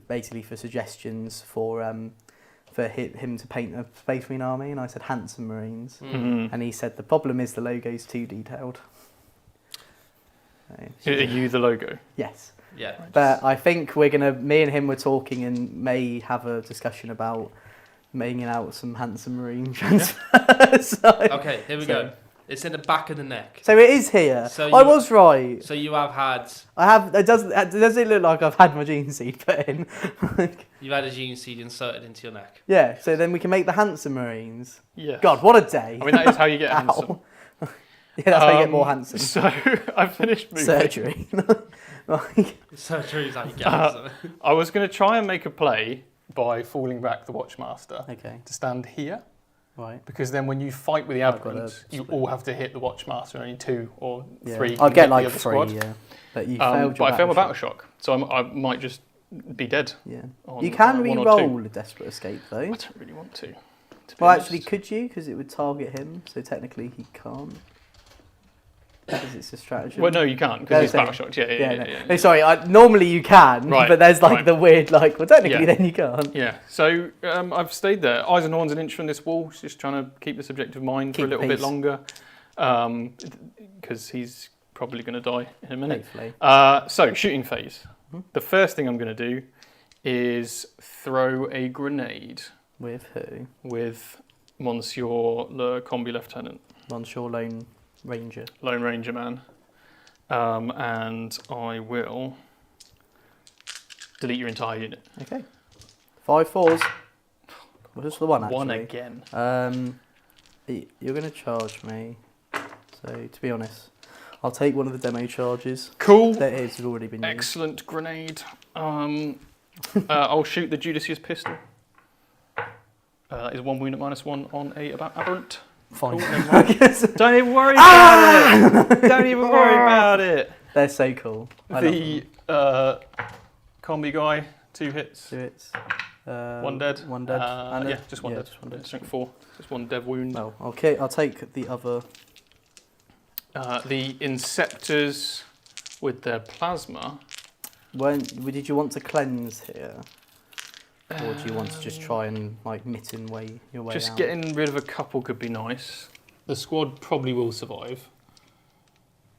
basically for suggestions for him to paint a space marine army, and I said handsome marines, and he said the problem is the logo's too detailed. So, Are you the logo? yes, yeah. but I think me and him were talking and may have a discussion about making out some handsome marine transfers. Okay, here we go. It's in the back of the neck. So it is here. So I was right. So you have had... I have. Does it look like I've had my gene seed put in? You've had a gene seed inserted into your neck. Yeah, so then we can make the handsome marines. Yeah. God, what a day. I mean, that is how you get Ow. handsome. Yeah, that's how you get more handsome. So I've finished moving. Surgery. Like, Surgery is how you get handsome. I was going to try and make a play by falling back the Watchmaster okay, to stand here, right. because then when you fight with the I've got Admirals, a you split. all have to hit the Watchmaster, only 2 or 3. Yeah. can I'll hit get the like other 3, squad. yeah. But you failed But your I failed my battle shock. shock, so I might just be dead. Yeah. on, You can 1 or re-roll 2. a desperate escape though. I don't really want to. Be Well, honest. actually, could you? Because it would target him, so technically he can't. Because it's a strategy. Well, no, you can't, No, because he's sorry. battle shocked. Yeah. No, sorry, normally you can, Right, but there's like right. the weird, like, well, technically Yeah. then you can't. Yeah, so I've stayed there. Eisenhorn's an inch from this wall, just trying to keep the subjective mind for a Keep little bit peace. longer, because he's probably going to die in a minute. Hopefully. So, shooting phase. The first thing I'm going to do is throw a grenade With who? with Monsieur le Combi Lieutenant, Monsieur Lone Ranger. Lone Ranger man, and I will delete your entire unit. Okay. 5 4s. Well, just the one actually. One again. You're going to charge me. So, to be honest, I'll take one of the demo charges. Cool. That has already been used. Excellent grenade. I'll shoot the Judicious pistol. That is 1 wound at -1 on a aberrant. Fine. Cool, never mind. Don't even worry about it. Don't even worry about it. They're so cool. I love them. The combi guy, 2 hits, Do it. 1 dead. One dead. And Yeah, just 1 dead. Just one dead. Strength 4, just 1 dev wound. Oh, okay. I'll take the other. The Inceptors with their plasma. Did you want to cleanse here? Or do you want to just try and like mitten your way Just out? getting rid of a couple could be nice. The squad probably will survive.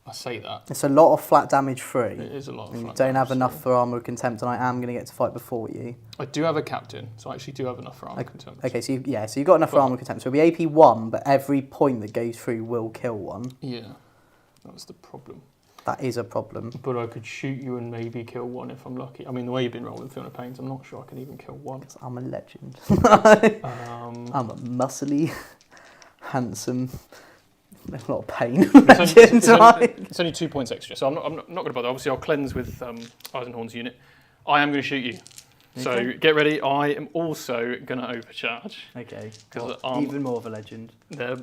I say that. It's a lot of flat damage free. It is a lot of And you flat don't have damage, enough so- for armor of contempt, and I am going to get to fight before you. I do have a captain, so I actually do have enough for armor contempt. Okay, so you've got enough for But- armor of contempt. So it'll be AP 1, but every point that goes through will kill 1. Yeah, that's the problem. That is a problem. But I could shoot you and maybe kill 1 if I'm lucky. I mean, the way you've been rolling Fiona Pains, I'm not sure I can even kill 1. I'm a legend. Um, I'm a muscly, handsome, a lot of pain. it's only 2 points extra, so I'm not going to bother. Obviously, I'll cleanse with Eisenhorn's unit. I am going to shoot you. So Okay. get ready. I am also going to overcharge. Okay, 'Cause well, armor- even more of a legend. They're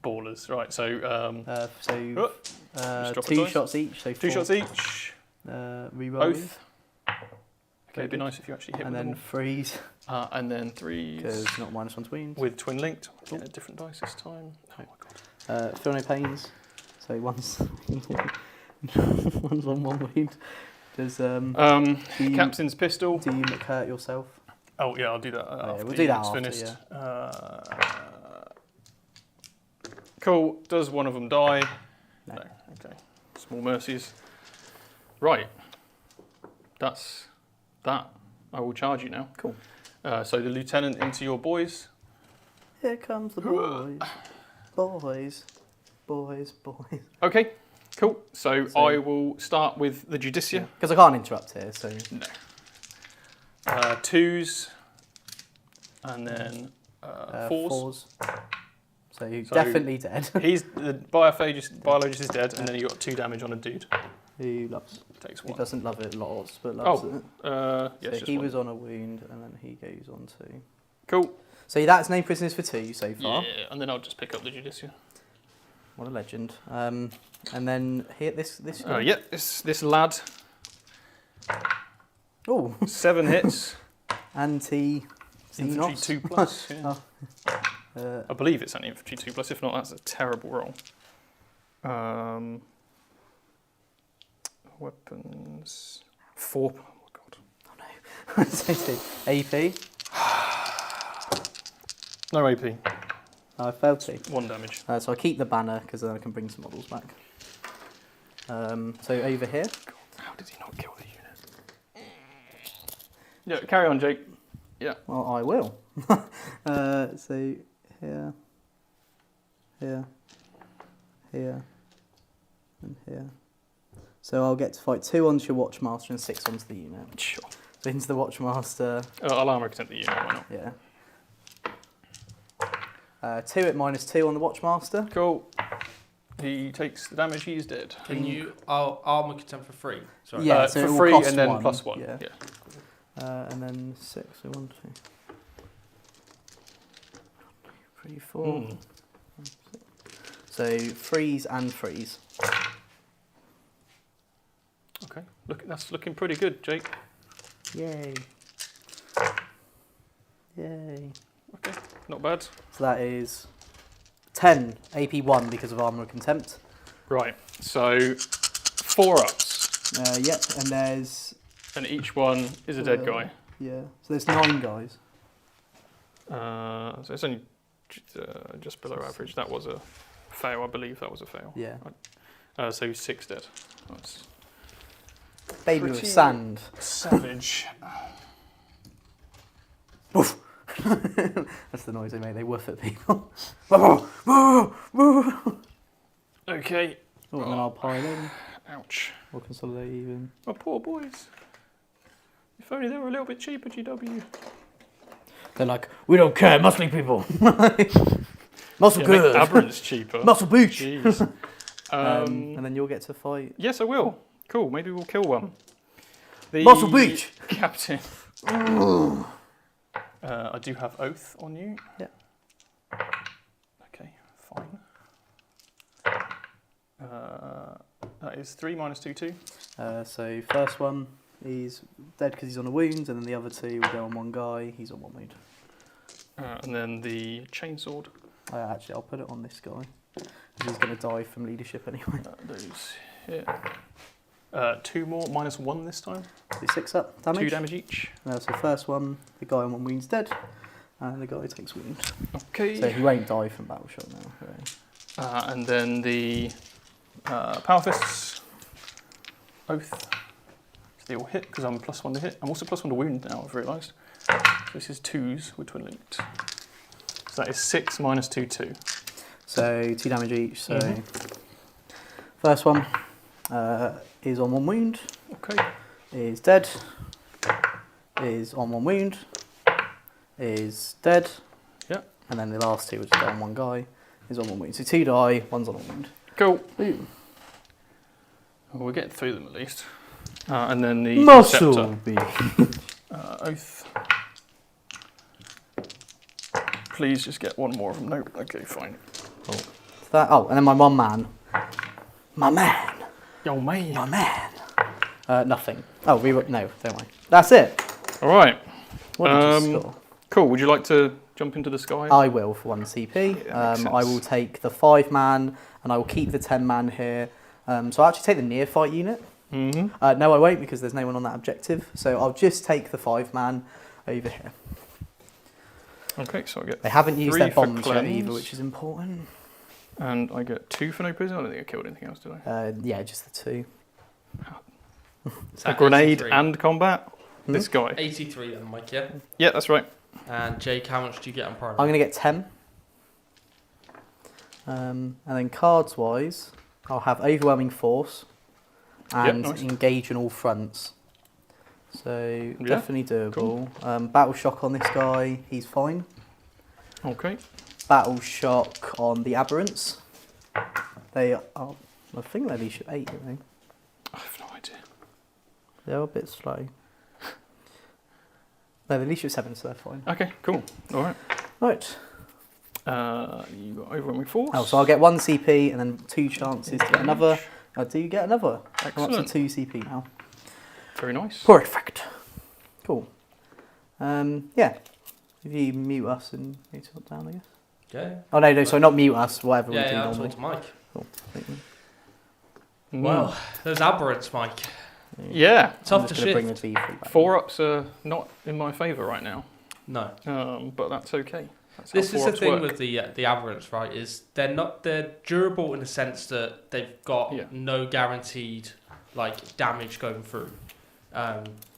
ballers, right? So just drop a 2 dice. shots each, so 2 4. shots each. Reroll. Both. Okay, it'd be nice if you actually hit And with then them. freeze, all. And then 3s because not -1 to wounds. with twin linked. Get a different dice this time. Oh my god. Feel no pains. So one's one's on 1 wound. Does do you- Captain's pistol. do you hurt yourself? Oh yeah, I'll do that. After we'll do that it's after, finished. Cool. Does one of them die? No. Okay. Small mercies. Right. That's that. I will charge you now. Cool. So the lieutenant into your boys. Here comes the boys, boys, boys, boys. Okay. Cool. So So- I will start with the Judicia. Because I can't interrupt here, so 2s, and then 4s. So you're So- definitely dead. He's the biologist is dead, and then you got 2 damage on a dude. Who loves? Takes He one. doesn't love it lots, but loves it. Yes, So just he one. was on a wound, and then he goes on 2. Cool. So that's named prisoners for 2 so far. Yeah, and then I'll just pick up the Judicial. What a legend. And then here, this guy. Yeah, this lad. Oh, 7 hits. Infantry Infantry 2+. Yeah. Oh. I believe it's only infantry 2+. If not, that's a terrible roll. Weapons 4. Oh my god. AP. No AP. I failed to. 1 damage. So I keep the banner because then I can bring some models back. So over here. How did he not kill the unit? Yeah, carry on, Jake. Yeah. Well, I will. So here, here, here, and here. So I'll get to fight 2 onto your Watchmaster and 6 onto the unit. Sure. So into the Watchmaster. I'll armor extend the unit, why not? Yeah. 2 at -2 on the Watchmaster. Cool. He takes the damage, he's dead. Can you armor contempt for free? Sorry. Yeah, so it for will free cost and then 1. +1. Yeah. Yeah. And then 6, so 1, 2, 3, 4. So freeze and freeze. Okay, that's looking pretty good, Jake. Yay. Yay. Okay, not bad. So that is 10 AP1 because of Armour of Contempt. Right, so 4 ups, Yep, and there's... and each one is a dead guy. Yeah, so there's 9 guys. So it's only just below average. That was a fail, I believe that was a fail. Yeah. So 6 dead. That's Baby with pretty sand. savage. Woof. That's the noise they make, they woof at people. Okay. Oh, and then I'll pile in, Ouch. or consolidate even. My poor boys. If only they were a little bit cheaper, GW. They're like, we don't care, muscly people. Muscle Yeah, make good. Aberrant's cheaper. Muscle booch. Jeez. And then you'll get to fight. Yes, I will. Cool, maybe we'll kill one. The Muscle beach. Captain. I do have Oath on you. Yeah. Okay, fine. That is 3 minus 2, 2. So first one, he's dead because he's on a wound, and then the other 2 will go on 1 guy, he's on 1 wound. And then the chainsword. Actually, I'll put it on this guy, because he's going to die from leadership anyway. Those here. 2 more, minus 1 this time. So 6 up damage. 2 damage each. So first one, the guy on 1 wound's dead, and the guy takes wound. Okay. So he won't die from battle shot now. Right. And then the Power Fists. Oath. So they all hit, because I'm +1 to hit. I'm also +1 to wound now, I've realised. So this is 2s, we're twin linked. So that is 6 minus 2, 2. So 2 damage each. So first one is on 1 wound. Okay. Is dead. Is on 1 wound. Is dead. Yeah. And then the last 2, which is on 1 guy, is on 1 wound. So 2 die, 1's on a wound. Cool. Ooh. Well, we're getting through them at least. And then the Muscle Adepta. Oath. Please just get 1 more of them. Nope. Okay, fine. And then my 1 man. My man. Yo, man. My man. Nothing. Oh, no, don't worry. That's it. All right. What did you score? Cool. Would you like to jump into the sky? I will for 1 CP. Yeah, makes I will take the 5 man, and I will keep the 10 man here. So I'll actually take the near fight unit. No, I won't, because there's no one on that objective. So I'll just take the 5 man over here. Okay, so I get. They haven't used 3 their for bombs yet cleanse, either, which is important. And I get 2 for no prison. I don't think I killed anything else, did I? Yeah, just the 2. A grenade 83? and combat. This guy. 83 then, Mike, yeah? Yeah, that's right. And Jake, how much do you get on Prime? I'm going to get 10. And then cards-wise, I'll have Overwhelming Force and nice. Engage on all fronts. So Yeah, definitely doable. Battle Shock on this guy, he's fine. Okay. Battle Shock on the Aberrants. They are, I think they're leadership 8, I think. They're a bit slow. No, at least you're 7, so they're fine. Okay, cool. All right. Right. You got overwhelming force. Oh, so I'll get 1 CP and then 2 chances to get another. I do get another. I'm up Excellent. to 2 CP now. Very nice. Perfect. Cool. Yeah. If you mute us and need to put down, I guess. Yeah. Oh no, so not mute us. Whatever we do Yeah, I'll normally. talk to Mike. Cool. Well, those aberrants, Mike. Yeah. Tough I'm to just gonna bring shift. the V3 back. 4-ups are not in my favour right now, No. but that's okay. That's This how is the 4-ups thing work. with the aberrants, right? Is they're durable in the sense that they've got no guaranteed like damage going through,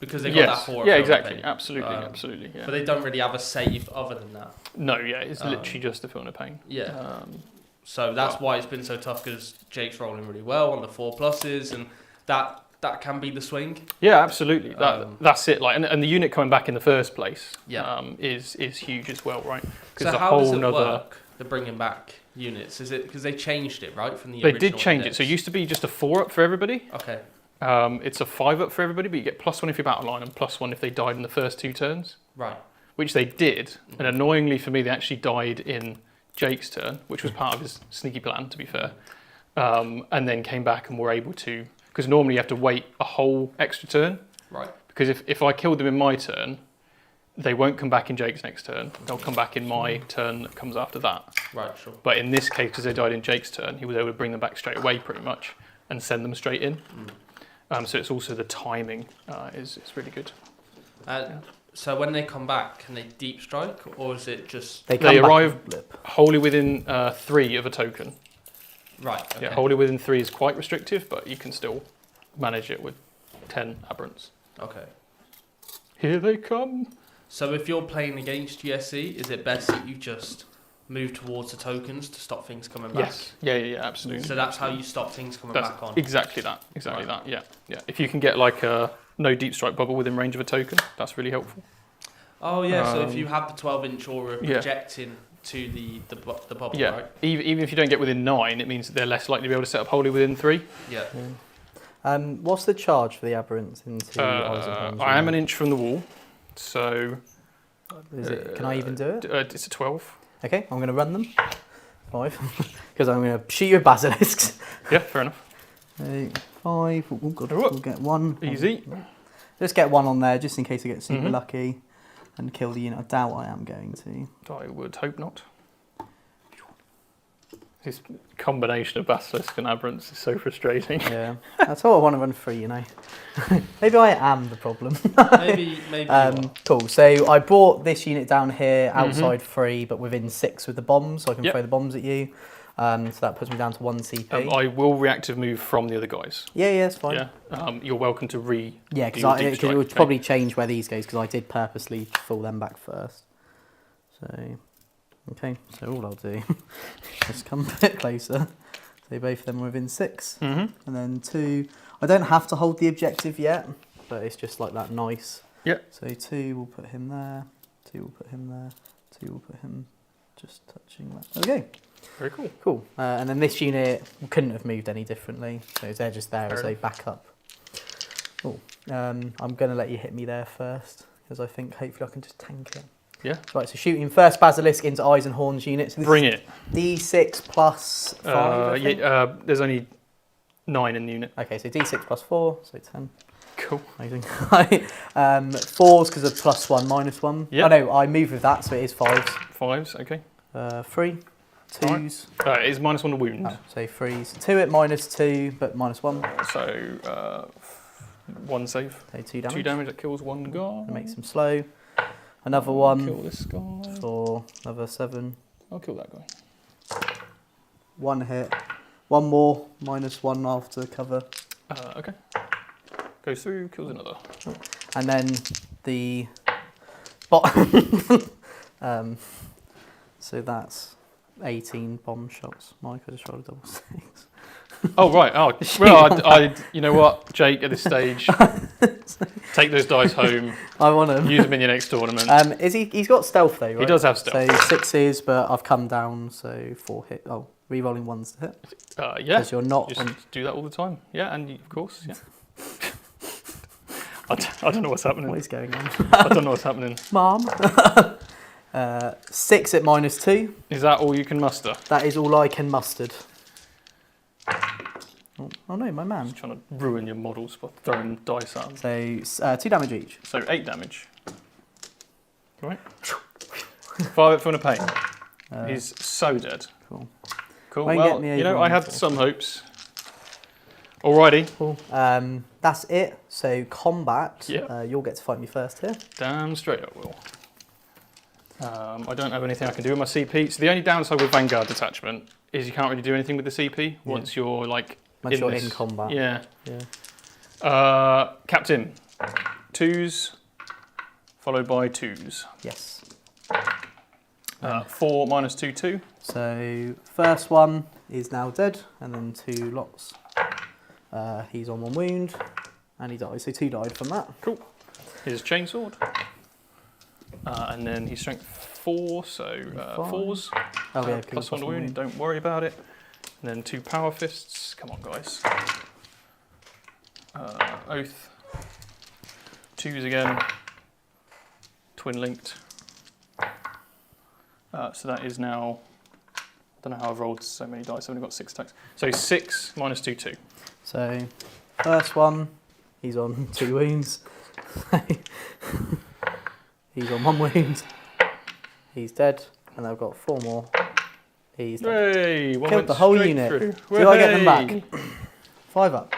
because they've got Yes. that 4 Yeah, up exactly. pain. Absolutely. Absolutely. Yeah. But they don't really have a save other than that. No, yeah, it's literally just a feel no pain. Yeah. So that's why it's been so tough, because Jake's rolling really well on the 4+, and that can be the swing. Yeah, absolutely. That's it. Like, and the unit coming back in the first place, is huge as well, right? So how does it work? The bringing back units, is it because they changed it right from the They original did change it. index? So it used to be just a 4-up for everybody. Okay. It's a 5-up for everybody, but you get +1 if you're battle line and +1 if they died in the first 2 turns. Right. Which they did, and annoyingly for me, they actually died in Jake's turn, which was part of his sneaky plan, to be fair. And then came back and were able to, because normally you have to wait a whole extra turn. Right. Because if I killed them in my turn, they won't come back in Jake's next turn. They'll come back in my turn that comes after that. Right, sure. But in this case, because they died in Jake's turn, he was able to bring them back straight away, pretty much, and send them straight in. So it's also the timing is really good. So when they come back, can they deep strike, or is it just They arrive wholly within 3 of a token. right? Okay. Yeah, wholly within 3 is quite restrictive, but you can still manage it with 10 aberrants. Okay. Here they come. So if you're playing against GSE, is it best that you just move towards the tokens to stop things coming back? Yes. Yeah, absolutely. So that's how you stop things coming That's back on. exactly that. Exactly that. Yeah. If you can get like a no deep strike bubble within range of a token, that's really helpful. Oh yeah. So if you have the 12-inch aura Yeah. projecting to the bubble, Yeah. right? Even if you don't get within 9, it means that they're less likely to be able to set up wholly within 3. Yeah. What's the charge for the aberrants into Eyes and Horns? I am an inch from the wall, so Is it? Can I even do it? it's a 12. Okay, I'm going to run them. 5. Because I'm going to shoot you with basilisks. Yeah, fair enough. 5. Oh, God, Oh, we'll get 1. Easy. Just get 1 on there, just in case I get super lucky and kill the unit. I doubt I am going to. I would hope not. This combination of basilisk and aberrants is so frustrating. Yeah, that's all I want to run free, you know. Maybe I am the problem. Maybe. You are. Cool. So I brought this unit down here outside free, but within 6 with the bombs, so I can throw the bombs at you. So that puts me down to 1 CP. I will reactive move from the other guys. Yeah, it's fine. Yeah. You're welcome to Yeah, because it would probably change where these goes, because I did purposely fall them back first. So, okay, so all I'll do is come a bit closer. So both of them are within 6. And then 2. I don't have to hold the objective yet, but it's just like that nice. Yep. So 2, we'll put him there. 2, we'll put him there. 2, we'll put him just touching that. There we go. Very cool. Cool. And then this unit couldn't have moved any differently, so they're just there as a backup. Cool. I'm going to let you hit me there first, because I think hopefully I can just tank it. Yeah. Right, so shooting first Basilisk into Eyes and Horns unit. So Bring it. D6 plus 5, I think? There's only 9 in the unit. Okay, so D6 plus 4, so 10. Cool. Amazing. 4s because of +1, -1. Yep. Oh no, I move with that, so it is 5s. 5s, okay. 3, 2s. It is -1 to wound. Oh, so 3s. 2 at -2, but -1. So 1 save. So 2 damage. 2 damage, that kills 1 guy. That makes him slow. Another 1 Kill this guy. for another 7. I'll kill that guy. 1 hit. 1 more, -1 after cover. Okay. Goes through, kills another. And then the bottom. So that's 18 bomb shots. Mike, I just rolled a double 6. Oh, right. Oh, well, you know what, Jake, at this stage, take those dice home. I want him. Use them in your next tournament. He's got stealth though, right? He does have stealth. So 6s, but I've come down, so 4 hit. Oh, re-rolling 1s to hit. Yeah. Because you're not Just do that all the time. Yeah, and of course, yeah. I don't know what's happening. What is going on? I don't know what's happening. Mom. 6 at -2. Is that all you can muster? That is all I can mustered. Oh no, my man. Trying to ruin your models by throwing dice at them. So 2 damage each. So 8 damage. Right. 5 from the pain. He's so dead. Cool. Cool. Won't Well, get me you know, over I had on some hopes. Alrighty. Cool. That's it. So combat. Yeah. You'll get to fight me first here. Damn straight I will. I don't have anything I can do with my CP. So the only downside with Vanguard detachment is you can't really do anything with the CP once you're like Once you're this. in combat. Yeah. Yeah. Captain. 2s followed by 2s. Yes. 4 -2 2. So first one is now dead, and then 2 lots. He's on 1 wound, and he died. So 2 died from that. Cool. His chainsword. And then he's strength 4, so 4s. Oh yeah, plus 1 wound, don't worry about it. And then 2 power fists. Come on, guys. Oath. 2s again. Twin linked. So that is now. I don't know how I've rolled so many dice. I've only got 6 attacks. So 6 -2 2. So first one, he's on 2 wounds. He's on 1 wound. He's dead, and I've got 4 more. He's dead. Hey, Killed the whole unit. Do I get them back? 5 up.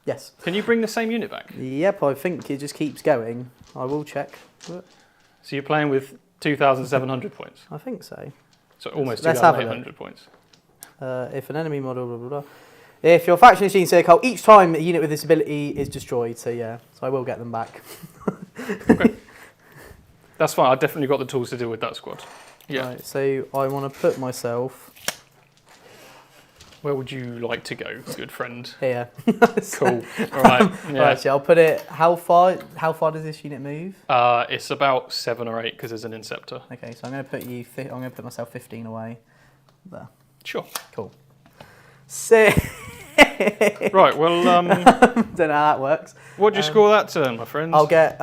Yes. Can you bring the same unit back? Yep, I think it just keeps going. I will check. So you're playing with 2,700 points. I think so. So almost Let's have a 2,800 points. If an enemy model, blah, blah, blah. If your faction is Genestealer Cult, each time a unit with this ability is destroyed. So yeah, so I will get them back. Okay. That's fine. I've definitely got the tools to deal with that squad. Yeah. Right, so I want to put myself Where would you like to go, good friend? here. Cool. All right. Yeah. Right, so I'll put it. How far does this unit move? It's about 7 or 8 because there's an Inceptor. Okay, so I'm going to put you. I'm going to put myself 15 away. There. Sure. Cool. So. Right. Well. Don't know how that works. What'd you score that turn, my friend? I'll get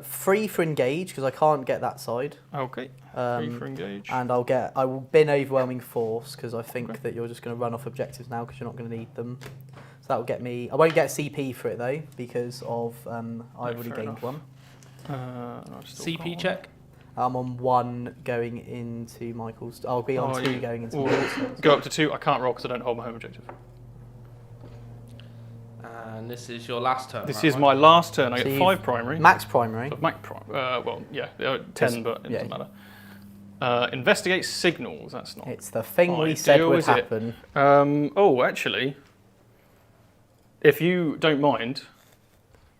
3 for engage because I can't get that side. Okay. 3 for engage. And I will bin overwhelming force because I think that you're just going to run off objectives now because you're not going to need them. So that will get me. I won't get CP for it though because of I've already gained enough. 1. CP check. I'm on 1 going into Michael's. I'll be on 2 going into Michael's. Go up to 2. I can't roll because I don't hold my home objective. And this is your last turn. This is my last turn. I So get you- 5 primary. Max primary. Max prime. Well, yeah, 10, but it yeah. doesn't matter. Investigate signals. That's not. It's the thing we said ideal, would is it? happen. Oh, actually, if you don't mind,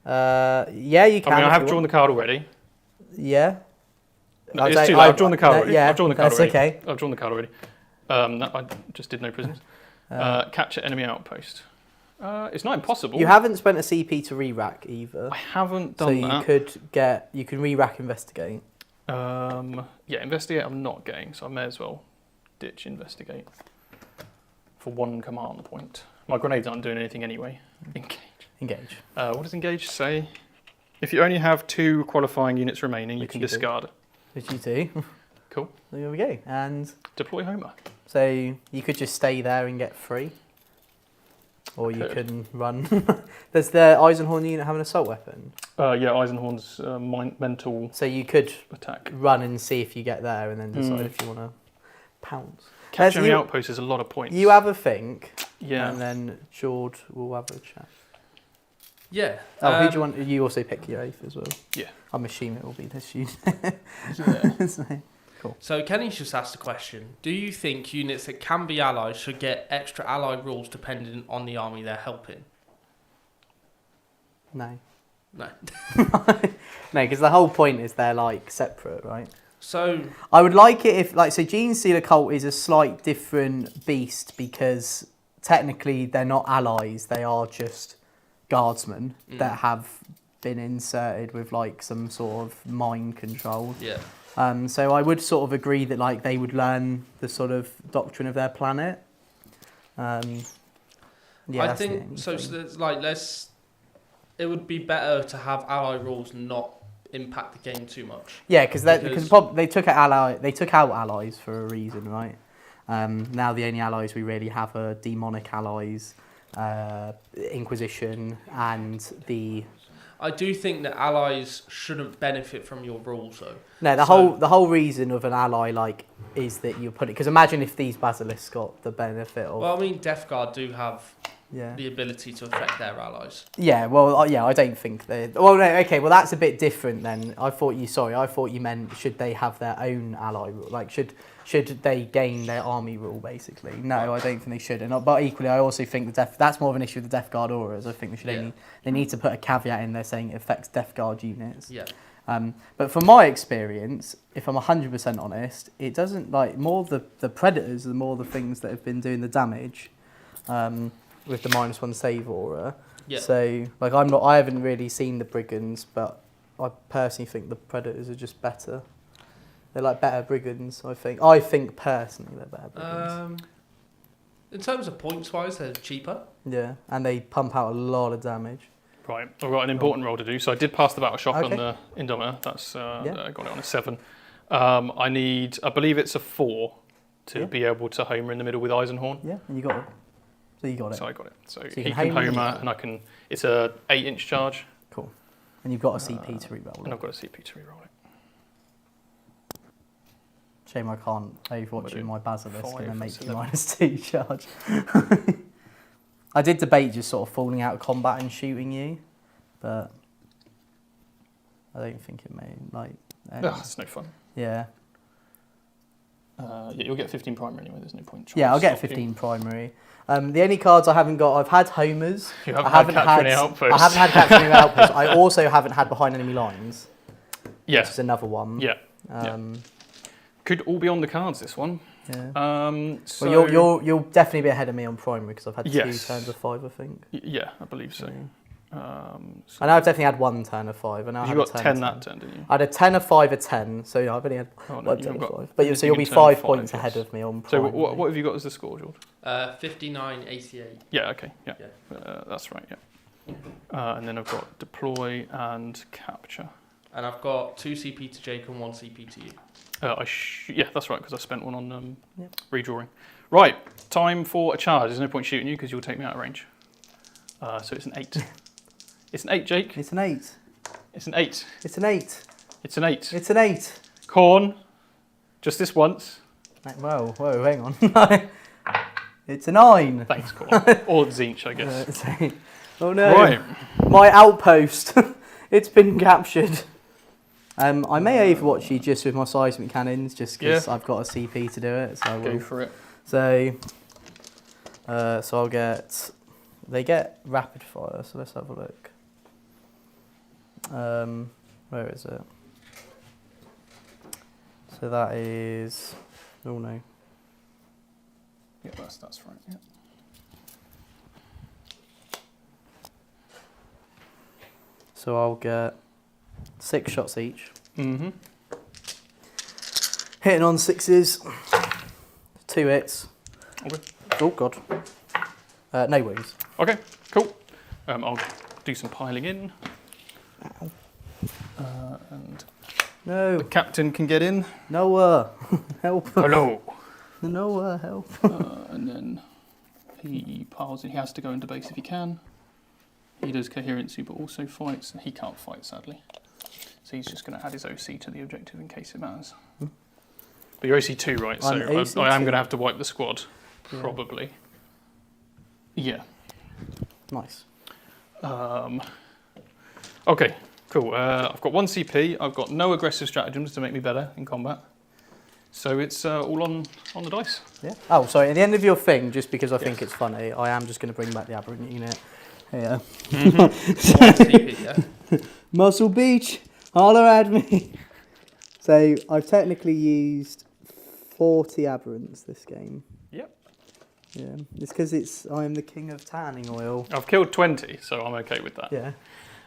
Yeah, you can. I mean, I if have you drawn want. the card already. Yeah. No, it's too late. I've drawn the card already. Yeah, I've drawn the card that's already. okay. I've drawn the card already. I just did no prisoners. Capture enemy outpost. It's not impossible. You haven't spent a CP to re-rack either. I haven't So done you that. you can re-rack investigate. Yeah, investigate. I'm not getting, so I may as well ditch investigate for 1 command point. My grenades aren't doing anything anyway. Engage. Engage. What does engage say? If you only have 2 qualifying units remaining, you Which can you do. discard. Which you do. Cool. There we go. And Deploy Homer. so you could just stay there and get free. Or you can run. Does the Eisenhorn unit have an assault weapon? Yeah, Eisenhorn's mental So you could attack. run and see if you get there and then decide if you want to pounce. Capturing the you- outpost is a lot of points. You have a think. Yeah. And then George will have a chat. Yeah. Oh, who do you want? You also pick your 8th as well. Yeah. I'm assuming it will be this unit. So Kenny's just asked a question. Do you think units that can be allies should get extra ally rules depending on the army they're helping? No. No. No, because the whole point is they're like separate, right? So I would like it if, like, so Genestealer Cult is a slight different beast because technically they're not allies, they are just guardsmen that have been inserted with like some sort of mind control. yeah. So I would sort of agree that like they would learn the sort of doctrine of their planet. Yeah, I that's the think only so. thing. So there's like it would be better to have ally rules not impact the game too much. Yeah, because they took out allies for a reason, right? Now the only allies we really have are demonic allies, Inquisition, and the. I do think that allies shouldn't benefit from your rules, though. No, the whole reason of an ally is that you put it, because imagine if these basilisks got the benefit of. Well, I mean, Death Guard do have the ability to affect their allies. Yeah, well, yeah, I don't think they. Well, no, okay, well that's a bit different then. I thought you meant should they have their own ally rule? Like should they gain their army rule basically? No, I don't think they should. But equally, I also think that's more of an issue with the Death Guard auras. I think they need to put a caveat in there saying it affects Death Guard units. Yeah. But from my experience, if I'm 100% honest, it doesn't more the predators are more the things that have been doing the damage. With the -1 save aura. Yeah. So I haven't really seen the brigands, but I personally think the predators are just better. They're better brigands, I think. I think personally they're better brigands. In terms of points wise, they're cheaper. Yeah, and they pump out a lot of damage. Right, I've got an important role to do. So I did pass the battle shock on the Indomitor. That's I got it on a 7. I believe it's a 4 to be able to homer in the middle with Eisenhorn. Yeah, and you got it. So you got it. So I got it. So he can homer, and I can. It's a 8-inch charge. Cool. And you've got a CP to reroll it. And I've got a CP to reroll it. Shame I can't overwatch you my Basilisk and then make you -2 charge. I did debate just sort of falling out of combat and shooting you, but I don't think it may It's no fun. Yeah. You'll get 15 primary anyway. There's no point. Yeah, I'll get 15 primary. The only cards I haven't got, I've had homers. You haven't had Capturing Outposts. I haven't had Capturing Outposts. I also haven't had Behind Enemy Lines. Yes. Which is another one. Yeah. Could all be on the cards, this one. Yeah. So well, you'll definitely be ahead of me on primary because I've had 2 turns of 5, I think. Yeah, I believe so. I know I've definitely had 1 turn of 5. I know you got 10 that turn, didn't you? I had a 10, a 5, a 10. So I've only had 1 turn of 5. But so you'll be 5 points ahead of me on primary. So what have you got as the score, George? 59.88. Yeah, okay, yeah. That's right, yeah. And then I've got deploy and capture. And I've got 2 CP to Jake and 1 CP to you. Yeah, that's right, because I spent 1 on redrawing. Right, time for a charge. There's no point shooting you because you'll take me out of range. So it's an 8. It's an 8, Jake. It's an 8. It's an 8. It's an 8. It's an 8. It's an 8. Corn. Just this once. Whoa, hang on. It's a 9. Thanks, Corn. Or Zinch, I guess. Oh no. Right. My outpost. It's been captured. I may overwatch you just with my seismic cannons, just because I've got a CP to do it. So I will. Go for it. So I'll get. They get rapid fire. So let's have a look. Where is it? So that is. Oh no. Yeah, that's right. Yeah. So I'll get 6 shots each. Mm-hmm. Hitting on 6s. 2 hits. Okay. Oh god. No wounds. Okay, cool. I'll do some piling in. And no. The captain can get in. Noah, help. Hello. Noah, help. And then he piles in. He has to go into base if he can. He does coherency, but also fights. He can't fight, sadly. So he's just going to add his OC to the objective in case it matters. But you're OC2, right? So I am going to have to wipe the squad, probably. Yeah. Nice. Okay, cool. I've got 1 CP. I've got no aggressive stratagems to make me better in combat. So it's all on the dice. Yeah. Oh, sorry. At the end of your thing, just because I think it's funny, I am just going to bring back the aberrant unit. Yeah. Muscle Beach, holler at me. So I've technically used 40 aberrants this game. Yep. Yeah, it's because I am the king of tanning oil. I've killed 20, so I'm okay with that. Yeah.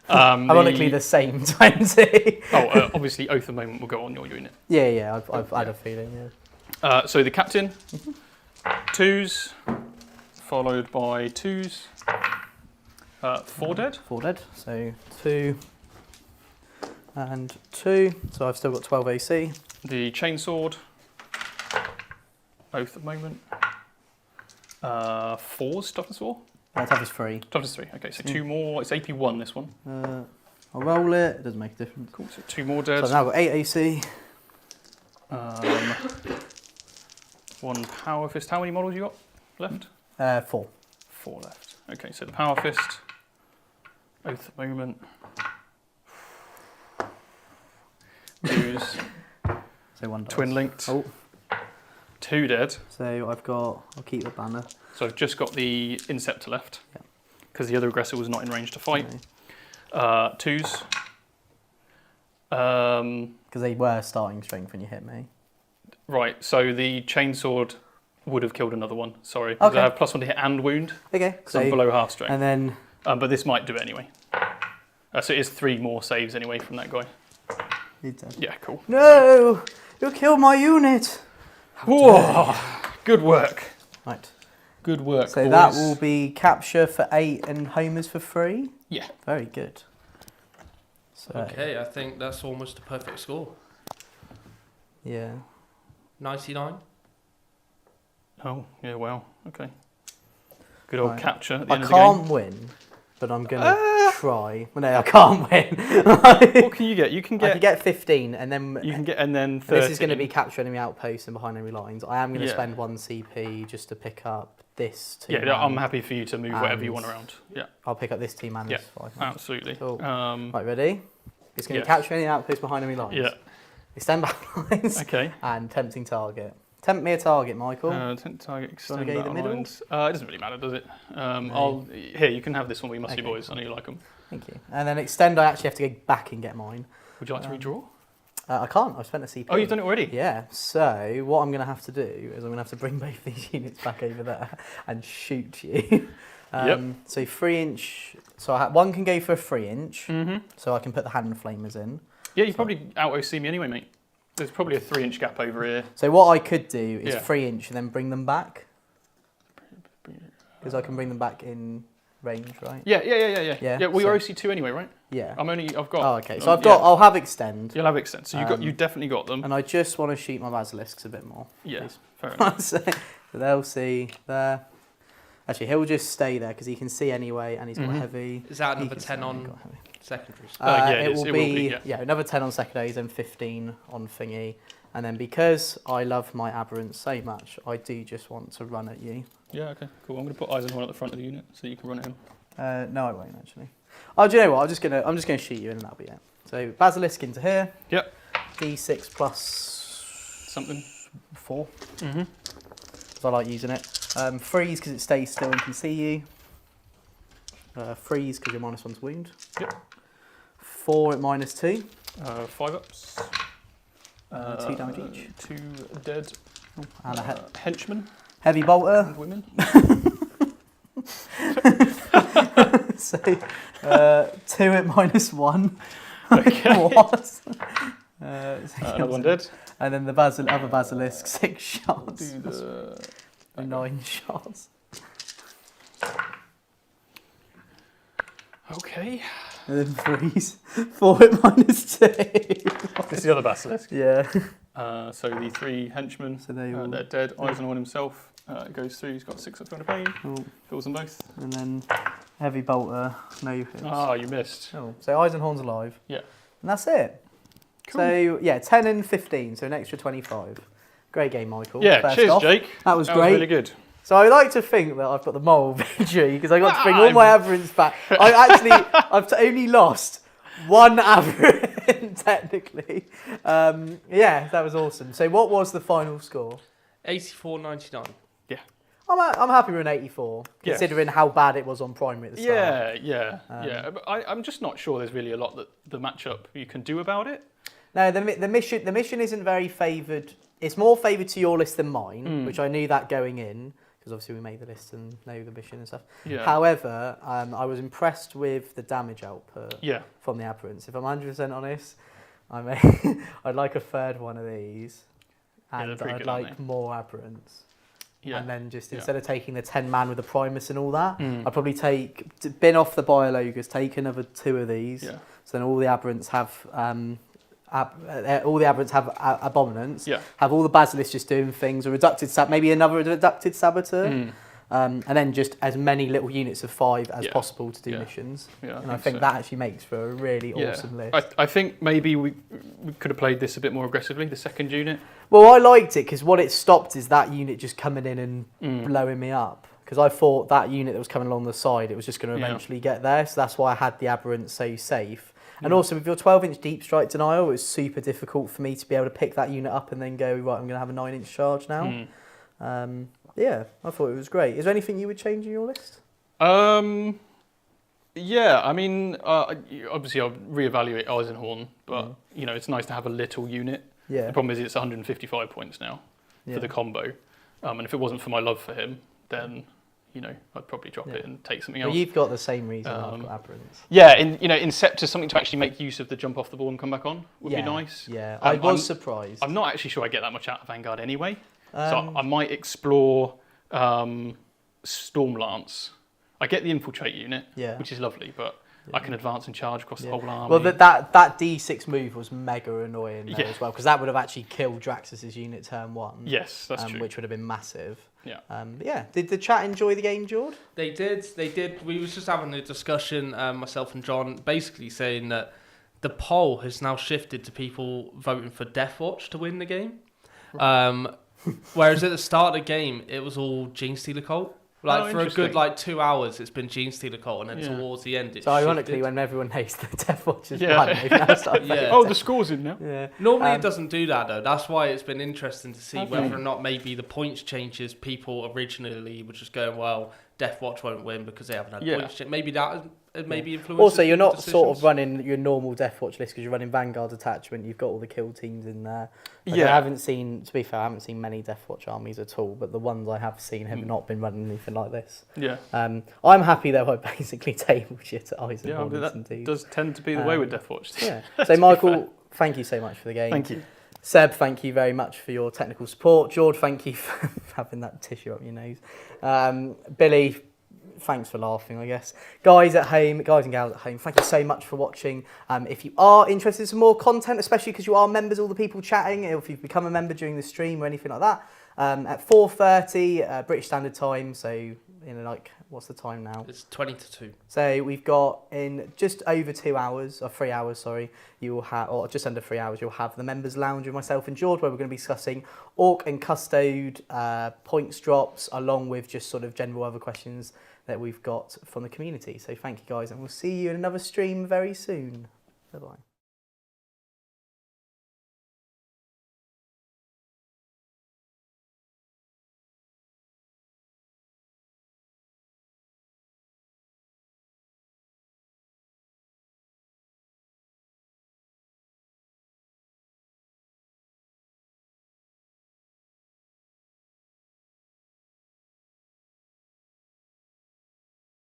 Ironically, the same 20. Obviously, Oath of Moment will go on your unit. Yeah, I've had a feeling, yeah. So the captain, 2s, followed by 2s, 4 dead. 4 dead. So 2 and 2. So I've still got 12 AC. The chainsword. Both at the moment. 4's toughness 4. Toughness 3. Toughness 3. Okay, so 2 more. It's AP 1 this one. I'll roll it. It doesn't make a difference. Cool. So 2 more dead. So I've now got 8 AC. 1 power fist. How many models you got left? 4. 4 left. Okay, so the power fist. Both at the moment. 2's. So 1 dice. Twin linked. Oh. 2 dead. So I'll keep the banner. So I've just got the Inceptor left. Yeah. Because the other aggressor was not in range to fight. No. 2's. Because they were starting strength when you hit me. Right, so the chainsword would have killed another one. Sorry. Because I have +1 to hit and wound. Okay. Because I'm below half strength. And then... but this might do it anyway. So it is 3 more saves anyway from that guy. He's dead. Yeah, cool. No! You killed my unit! Whoa! Good work. Right. Good work, So boys. that will be capture for 8 and homers for 3? Yeah. Very good. So, Okay, I think that's almost a perfect score. yeah. 99. Oh, yeah, wow. Okay. Good old Right. capture at the I end of the game. can't win, but I'm going to try. Well, no, I can't win. What can you get? You can I can get... get 15, and then You can get... And then 13. this is going to be capture enemy outposts and behind enemy lines. I am going to Yeah. spend 1 CP just to pick up this team. Yeah, I'm happy for you to move whatever you And- want around. Yeah, I'll pick up this team and Yeah. this 5. absolutely. Cool. Um, Right, ready? It's going to yeah. be capture enemy outposts behind enemy lines. yeah, Extend back lines. okay. And tempting target. Tempt me a target, Michael. Target extend Wanna go the battle middle? lines. It doesn't really matter, does it? Here, you can have this one. We must be Okay. boys. I know you like them. Thank you. And then extend, I actually have to go back and get mine. Would you like to redraw? I can't. I've spent a CP. Oh, you've done it already? Yeah. So what I'm going to have to do is I'm going to have to bring both these units back over there and shoot you. So 3 inch. So one can go for a 3 inch. Mm-hmm. So I can put the hand flamers in. Yeah, you probably out-OC me anyway, mate. There's probably a 3-inch gap over here. So what I could do is Yeah. 3 inch and then bring them back. Because I can bring them back in range, right? Yeah. Yeah, Yeah, well, you're so- OC2 anyway, right? Yeah. I've got... Oh, okay. So I've got. I'll have extend. You'll have extend. So you definitely got them. And I just want to shoot my basilisks a bit more. Yeah, please. fair enough. So they'll see there. Actually, he'll just stay there because he can see anyway, and he's got heavy. Is that he another can see 10 and he's on got heavy. secondaries? Yeah, it It is. will It will be be, yeah. another 10 on secondaries and 15 on thingy. And then because I love my aberrants so much, I do just want to run at you. Yeah, okay, cool. I'm going to put Eisenhorn at the front of the unit so you can run at him. No, I won't actually. Oh, do you know what? I'm just gonna shoot you, and that'll be it. So basilisk into here. Yep. D6 plus Something. 4. Mm-hmm. Because I like using it. Freeze because it stays still and can see you. Freeze because you're -1's wound. Yep. 4 at -2. 5 ups. 2 damage each. 2 dead. And a henchmen heavy bolter. and women. So 2 at -1. Okay. What? Another one dead. And then the other basilisk 6 shots. Do the... 9 shots. Okay. And then freeze. 4 at -2. This is the other basilisk. Yeah. So the 3 henchmen, So they all- they're dead. Eisenhorn himself goes through. He's got 6 up to pain. Oh, Kills them both. and then heavy bolter, no hits. Ah, you missed. Oh, so Eisenhorn's alive. Yeah. And that's it. Cool. So yeah, 10 and 15, so an extra 25. Great game, Michael. Yeah, First cheers, off. Jake. That was That great. was really good. So I like to think that I've got the moral victory because I got to bring all my aberrants back. I've only lost 1 aberrant technically. Yeah, that was awesome. So what was the final score? 84.99. I'm happy with an 84, Yeah. considering how bad it was on primary at the start. Yeah. But I'm just not sure there's really a lot that the matchup you can do about it. No, the mission isn't very favoured. It's more favoured to your list than mine, which I knew that going in, because obviously we made the list and know the mission and stuff. Yeah. However, I was impressed with the damage output Yeah. from the aberrants. If I'm 100% honest, I'd like a third one of these, they're and pretty I'd good, aren't like more aberrants. Yeah. And then just instead of taking the 10 man with the Primus and all that, I'd probably bin off the Biologers, take another 2 of these. Yeah. So then all the Aberrants have Abominants. Yeah. Have all the Basilisks just doing things, maybe another Reducted Saboteur. And then just as many little units of 5 as possible to do missions. Yeah, I think that actually makes for a really awesome list. I think maybe we could have played this a bit more aggressively, the second unit. Well, I liked it because what it stopped is that unit just coming in and blowing me up. Because I thought that unit that was coming along the side, it was just going to eventually get there. So that's why I had the Aberrant so safe. And also with your 12-inch Deep Strike Denial, it was super difficult for me to be able to pick that unit up and then go, right, I'm going to have a 9-inch charge now. Yeah, I thought it was great. Is there anything you would change in your list? Yeah, I mean, obviously I'll reevaluate Eisenhorn, but you know, it's nice to have a little unit. Yeah. The problem is it's 155 points now for the combo, and if it wasn't for my love for him, then you know I'd probably drop it and take something else. Well, you've got the same reason I've got Aberrants. Yeah, in Scepter, something to actually make use of the jump off the ball and come back on would be nice. Yeah, I was surprised. I'm not actually sure I get that much out of Vanguard anyway. So I might explore Stormlance. I get the infiltrate unit, which is lovely, but I can advance and charge across the whole army. Well, that D6 move was mega annoying there as well, because that would have actually killed Draxus's unit turn 1. Yes, that's true. Which would have been massive. Yeah. Did the chat enjoy the game, Jord? They did. We was just having a discussion, myself and John, basically saying that the poll has now shifted to people voting for Deathwatch to win the game. Whereas at the start of the game, it was all Genestealer Cult. For a good 2 hours, it's been Genestealer Cult, and then towards the end, it's ironically, shifted. when everyone hates the Deathwatchers, they've now started Oh, the score's in now. Yeah. Normally, it doesn't do that though. That's why it's been interesting to see whether or not maybe the points changes. People originally were just going, well, Deathwatch won't win because they haven't had points change. Maybe that maybe influences. Also, you're not decisions. sort of running your normal Deathwatch list because you're running Vanguard attachment. You've got all the kill teams in there. I haven't seen, to be fair, I haven't seen many Deathwatch armies at all, but the ones I have seen have not been running anything like this. Yeah. I'm happy that I basically tabled shit at Eisenhorn. Yeah, that does tend to be the way with Deathwatch. Yeah. So, Michael, thank you so much for the game. Thank you. Seb, thank you very much for your technical support. George, thank you for having that tissue up your nose. Billy, thanks for laughing, I guess. Guys and gals at home, thank you so much for watching. If you are interested in some more content, especially because you are members, all the people chatting, if you've become a member during the stream or anything like that, at 4:30 British Standard Time, so what's the time now? It's 20 to 2. So we've got in just over 2 hours, or 3 hours, sorry, you will have, or just under 3 hours, you'll have the members lounge with myself and George, where we're going to be discussing Ork and Custode points drops, along with just sort of general other questions that we've got from the community. So thank you guys, and we'll see you in another stream very soon. Bye-bye.